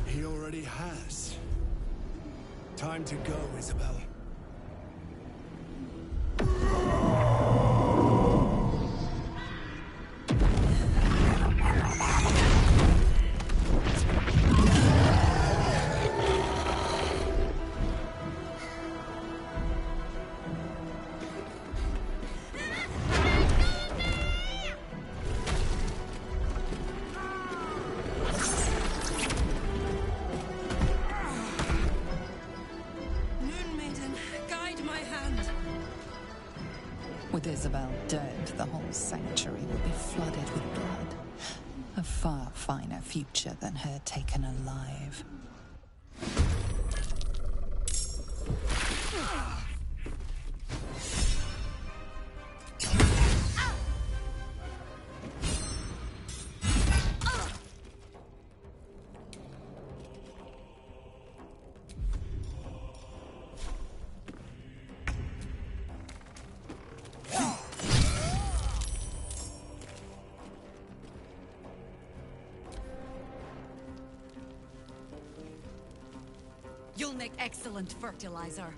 He already has. Time to go, Isabel. With Isabel dead, the whole sanctuary will be flooded with blood. A far finer future than her taken alive. You'll make excellent fertilizer.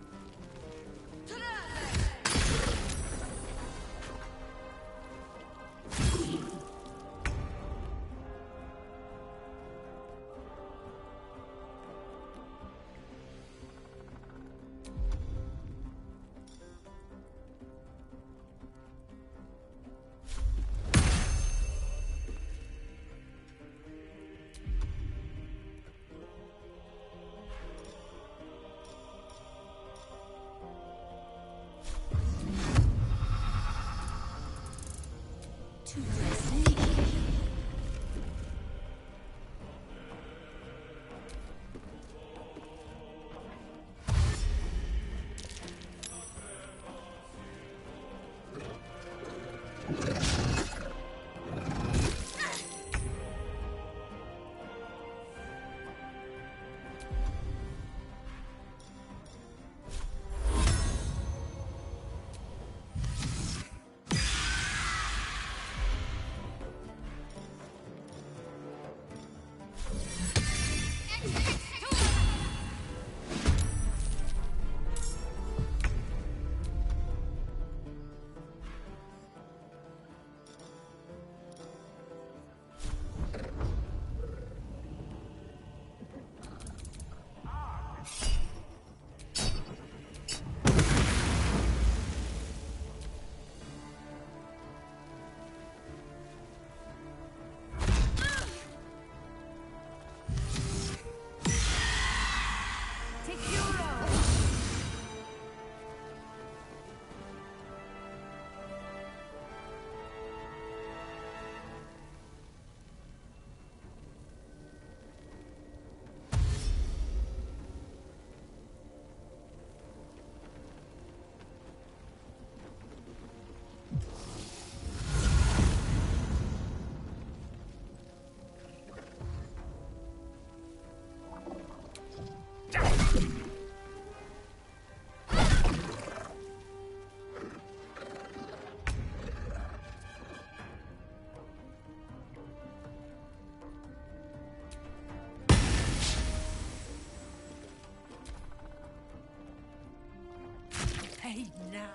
Hey, now!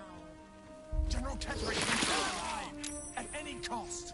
General Ketherick is still alive! At any cost!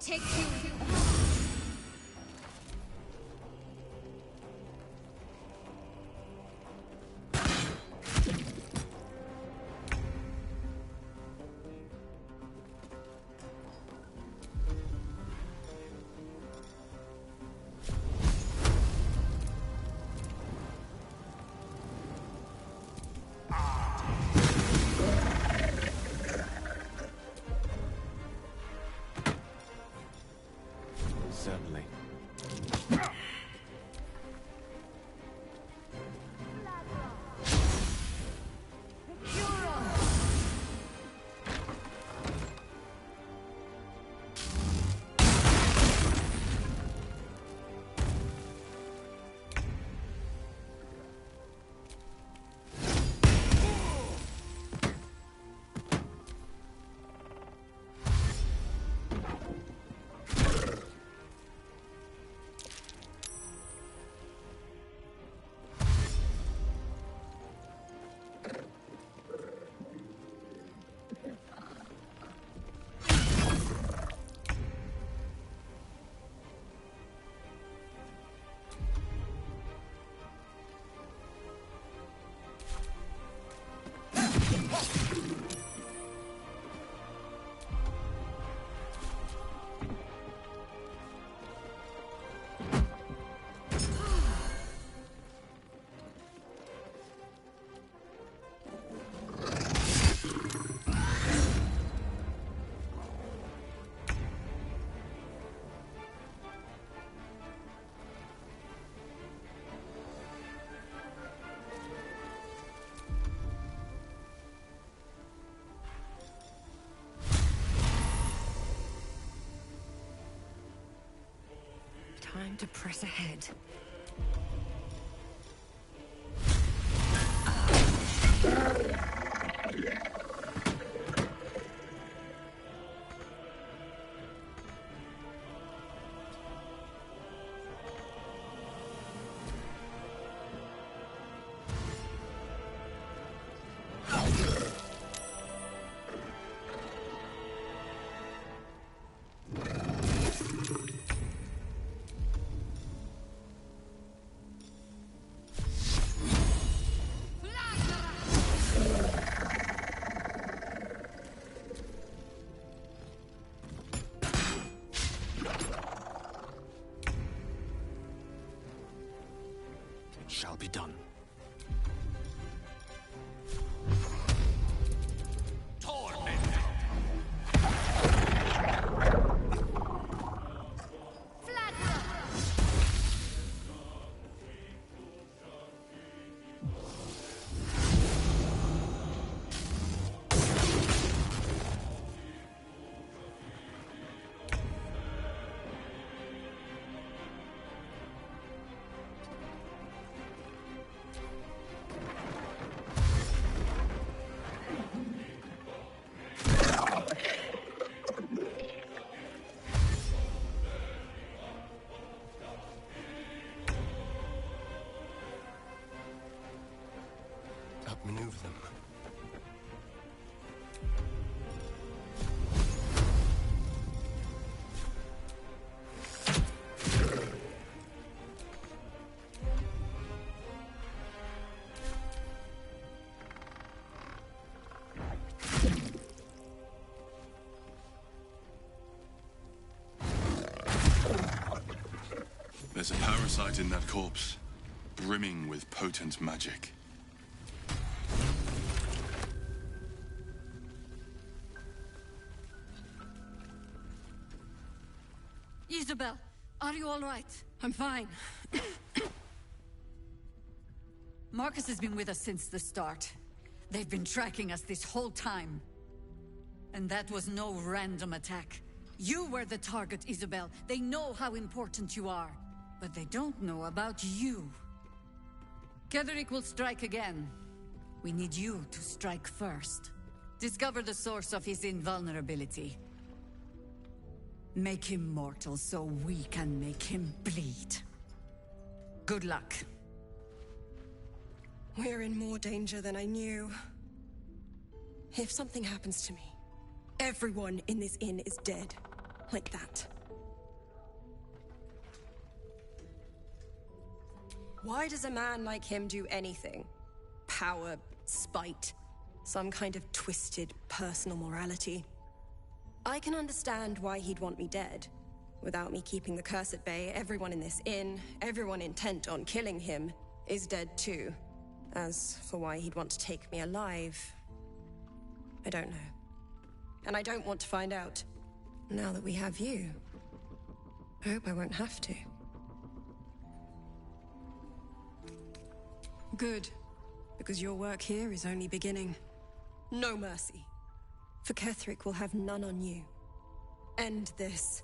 take you. Certainly. Time to press ahead. Shall be done. Outmaneuver them. There's a parasite in that corpse, brimming with potent magic. Isabel, are you all right? I'm fine. Marcus has been with us since the start. They've been tracking us this whole time. And that was no random attack. You were the target, Isabel. They know how important you are. But they don't know about you. Ketherick will strike again. We need you to strike first. Discover the source of his invulnerability. Make him mortal so we can make him bleed. Good luck. We're in more danger than I knew. If something happens to me, everyone in this inn is dead. Like that. Why does a man like him do anything? Power, spite, some kind of twisted personal morality. I can understand why he'd want me dead. Without me keeping the curse at bay, everyone in this inn, everyone intent on killing him, is dead too. As for why he'd want to take me alive, I don't know. And I don't want to find out. Now that we have you, I hope I won't have to. Good, because your work here is only beginning. No mercy. For Ketherick will have none on you. End this.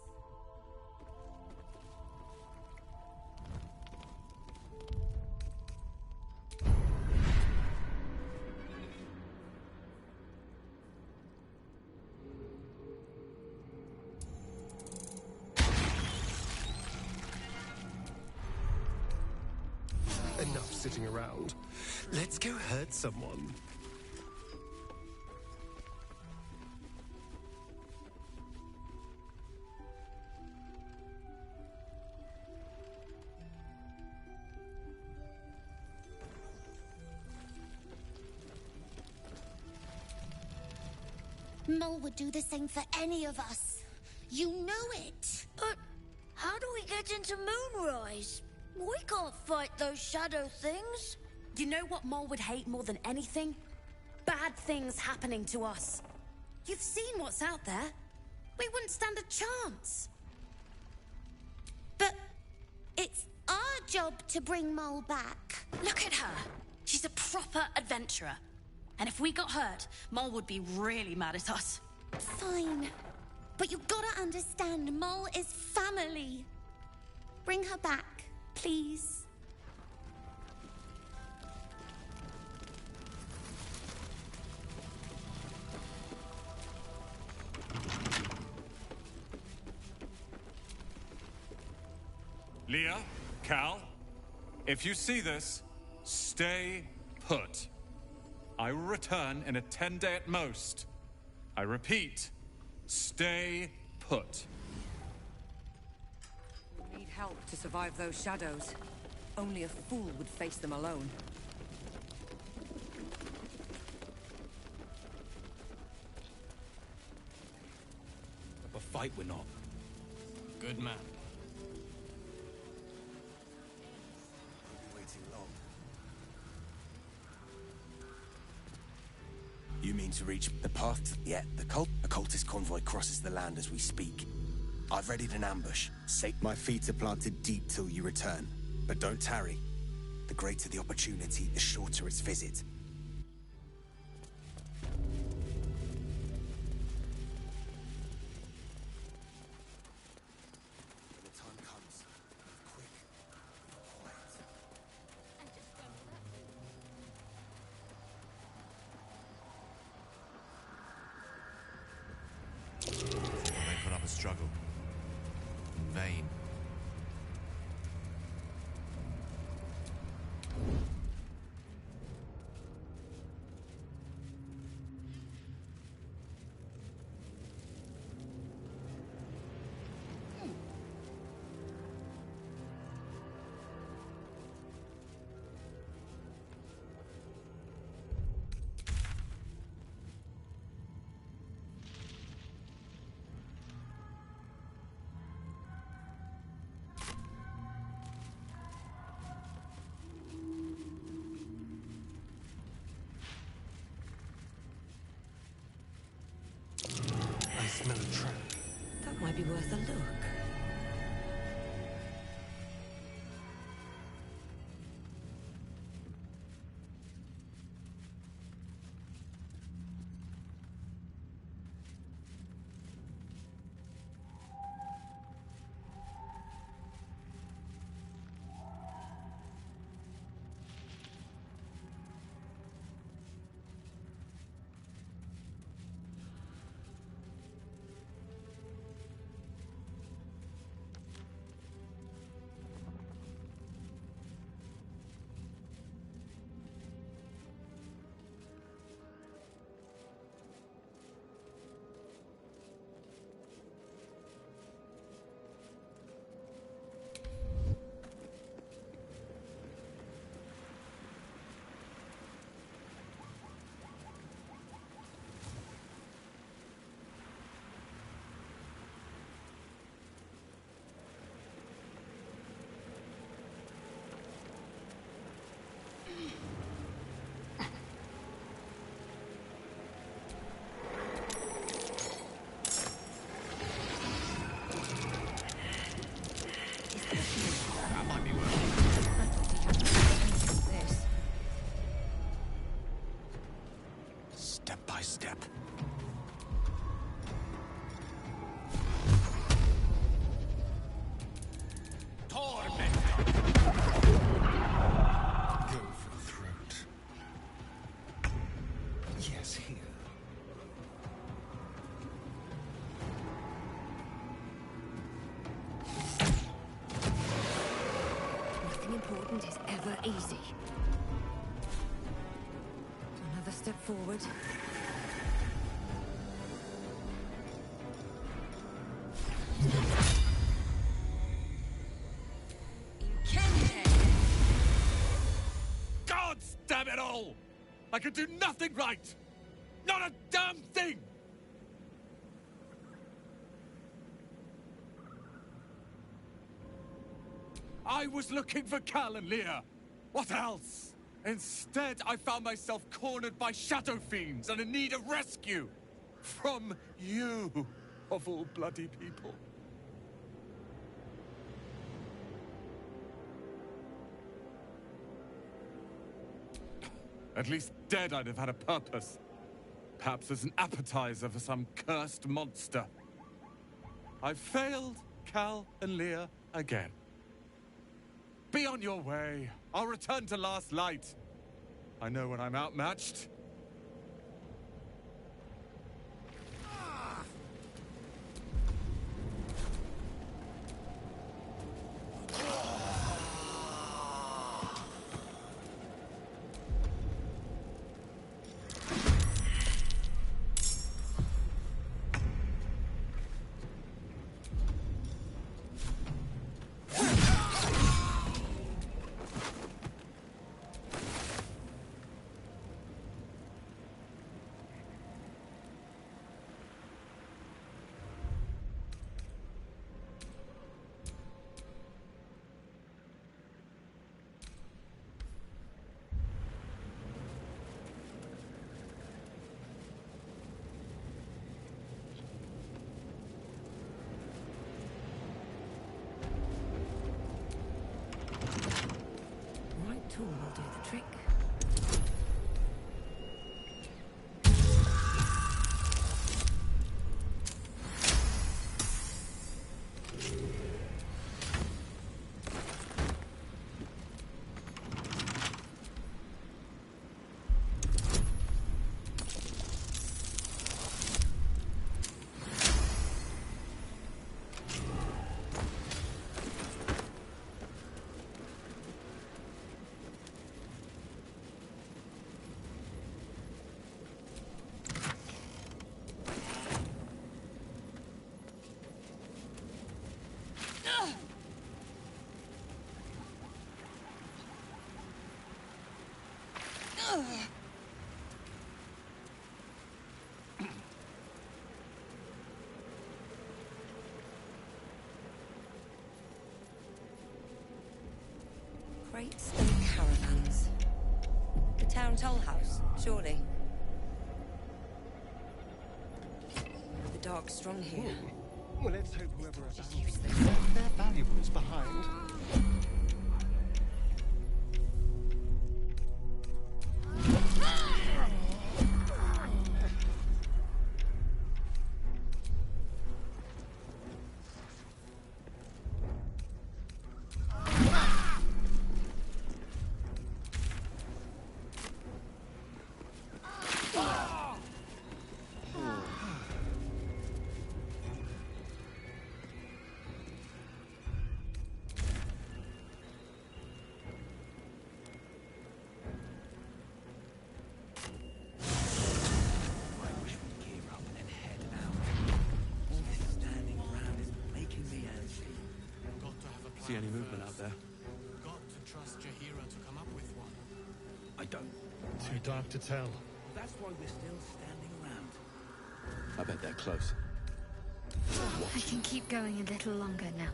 Enough sitting around. Let's go hurt someone. Mole would do the same for any of us. You know it. But how do we get into Moonrise? We can't fight those shadow things. You know what Mole would hate more than anything? Bad things happening to us. You've seen what's out there. We wouldn't stand a chance. But it's our job to bring Mole back. Look at her. She's a proper adventurer. And if we got hurt, Mole would be really mad at us. Fine. But you've got to understand, Mole is family. Bring her back, please. Leah, Cal, if you see this, stay put. I will return in a 10-day at most. I repeat, stay put. We need help to survive those shadows. Only a fool would face them alone. Up a fight we're not. Good man. You mean to reach the path? Yeah, the cultist convoy crosses the land as we speak. I've readied an ambush. My feet are planted deep till you return. But don't tarry. The greater the opportunity, the shorter its visit. When the time comes, quick, quiet. They put up a struggle. In vain. I smell a trap. That might be worth a look. Never easy. Another step forward. God damn it all! I could do nothing right! Not a damn thing! I was looking for Cal and Leah. What else? Instead, I found myself cornered by shadow fiends and in need of rescue. From you, of all bloody people. At least dead I'd have had a purpose. Perhaps as an appetizer for some cursed monster. I failed Cal and Leah again. Be on your way. I'll return to Last Light. I know when I'm outmatched. Tool will do the trick. Crates and caravans. The town toll house, surely. The dark's strong here. Ooh. Well, let's hope whoever abandoned their valuables behind. See any movement out there? Got to trust Jahira to come up with one. I don't. Too dark to tell. That's why we're still standing around. I bet they're close. I can keep going a little longer now.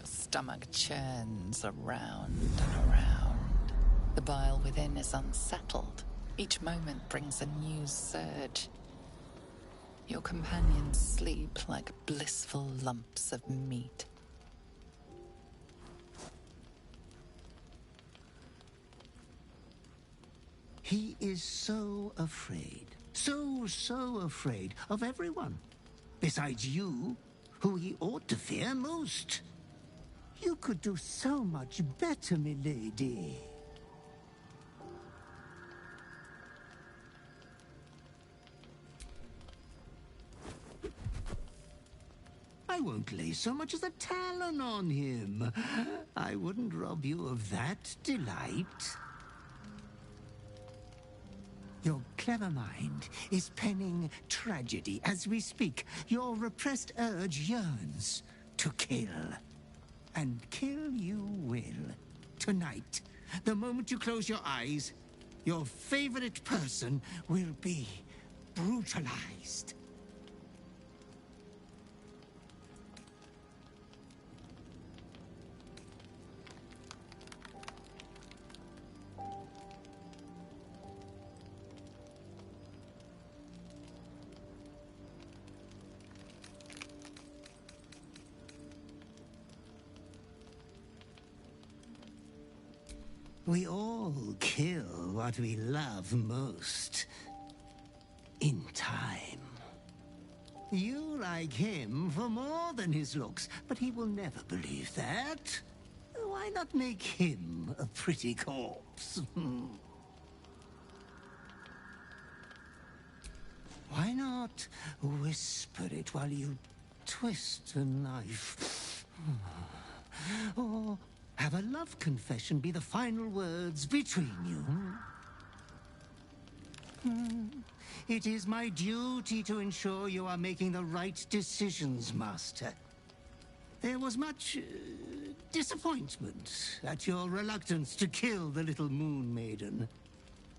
Stomach churns around and around. The bile within is unsettled. Each moment brings a new surge. Your companions sleep like blissful lumps of meat. He is so afraid. So afraid of everyone. Besides you, who he ought to fear most. You could do so much better, milady. I won't lay so much as a talon on him. I wouldn't rob you of that delight. Your clever mind is penning tragedy as we speak. Your repressed urge yearns to kill. And kill you will. Tonight, the moment you close your eyes, your favorite person will be brutalized. We all kill what we love most. In time. You like him for more than his looks, but he will never believe that. Why not make him a pretty corpse? Why not whisper it while you twist a knife? Or have a love confession be the final words between you. It is my duty to ensure you are making the right decisions, Master. There was much disappointment at your reluctance to kill the little moon maiden.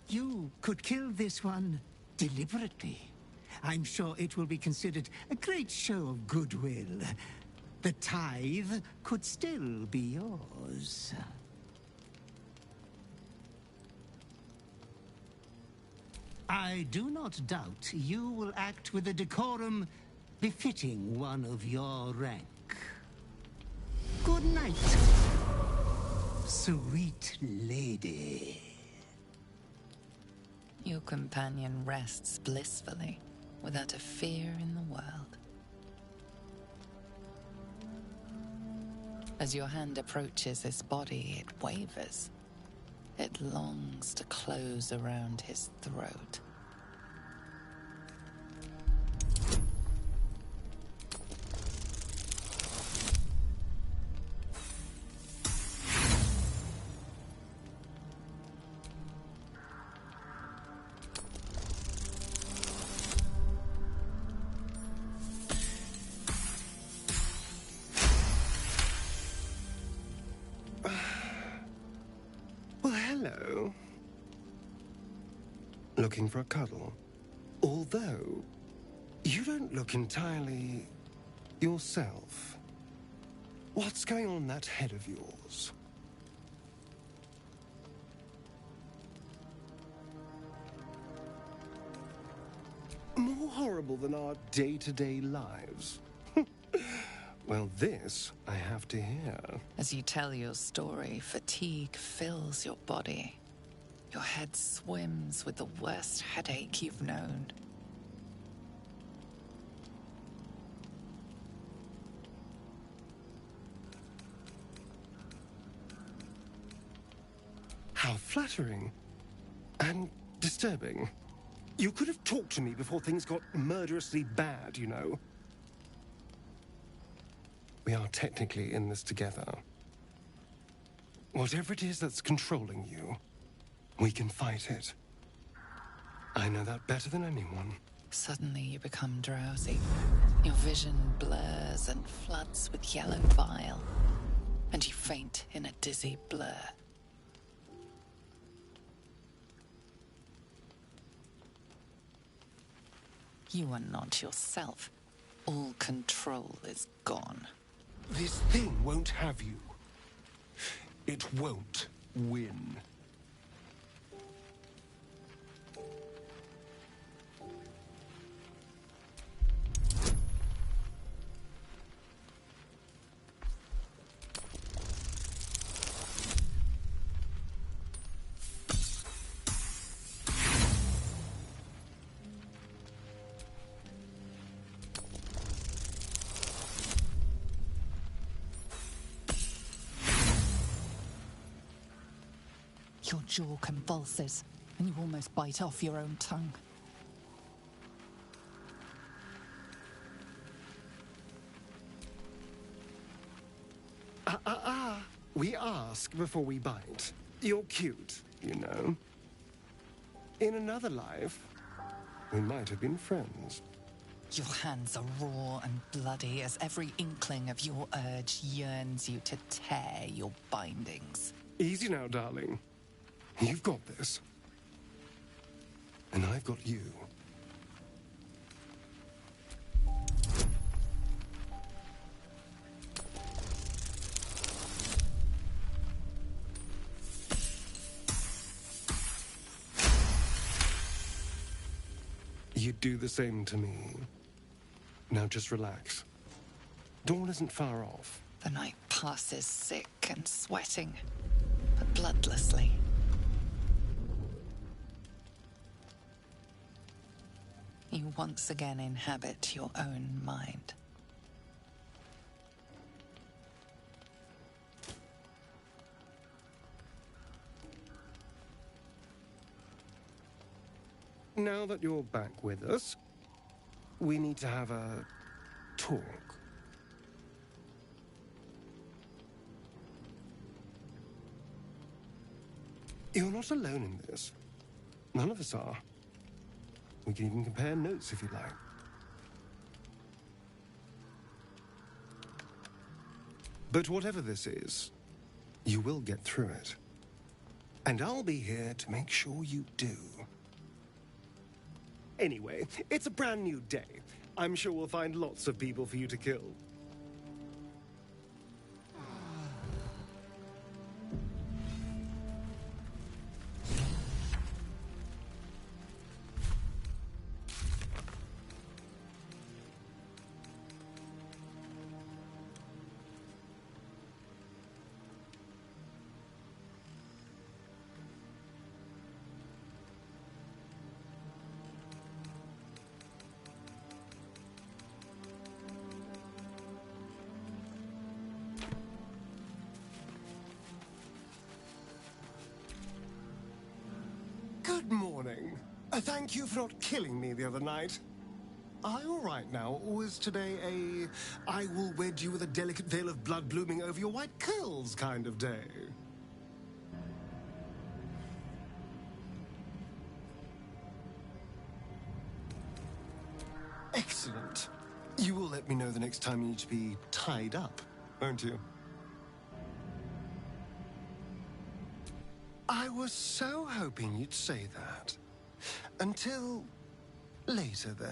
You could kill this one deliberately. I'm sure it will be considered a great show of goodwill. The tithe could still be yours. I do not doubt you will act with a decorum befitting one of your rank. Good night, sweet lady. Your companion rests blissfully, without a fear in the world. As your hand approaches his body, it wavers. It longs to close around his throat. Hello. Looking for a cuddle? Although, you don't look entirely yourself. What's going on in that head of yours? More horrible than our day-to-day lives. Well, this I have to hear. As you tell your story, fatigue fills your body. Your head swims with the worst headache you've known. How flattering. And disturbing. You could have talked to me before things got murderously bad, you know. We are technically in this together. Whatever it is that's controlling you, we can fight it. I know that better than anyone. Suddenly you become drowsy. Your vision blurs and floods with yellow bile, and you faint in a dizzy blur. You are not yourself. All control is gone. This thing won't have you. It won't win. Your jaw convulses, and you almost bite off your own tongue. We ask before we bite. You're cute, you know. In another life, we might have been friends. Your hands are raw and bloody as every inkling of your urge yearns you to tear your bindings. Easy now, darling. You've got this. And I've got you. You'd do the same to me. Now just relax. Dawn isn't far off. The night passes sick and sweating, but bloodlessly. You once again inhabit your own mind. Now that you're back with us, we need to have a talk. You're not alone in this. None of us are. We can even compare notes if you like. But whatever this is, you will get through it. And I'll be here to make sure you do. Anyway, it's a brand new day. I'm sure we'll find lots of people for you to kill. Good morning. Thank you for not killing me the other night. Are you all right now, or is today a I will wed you with a delicate veil of blood blooming over your white curls kind of day? Excellent. You will let me know the next time you need to be tied up, won't you? I was so hoping you'd say that. Until later, then.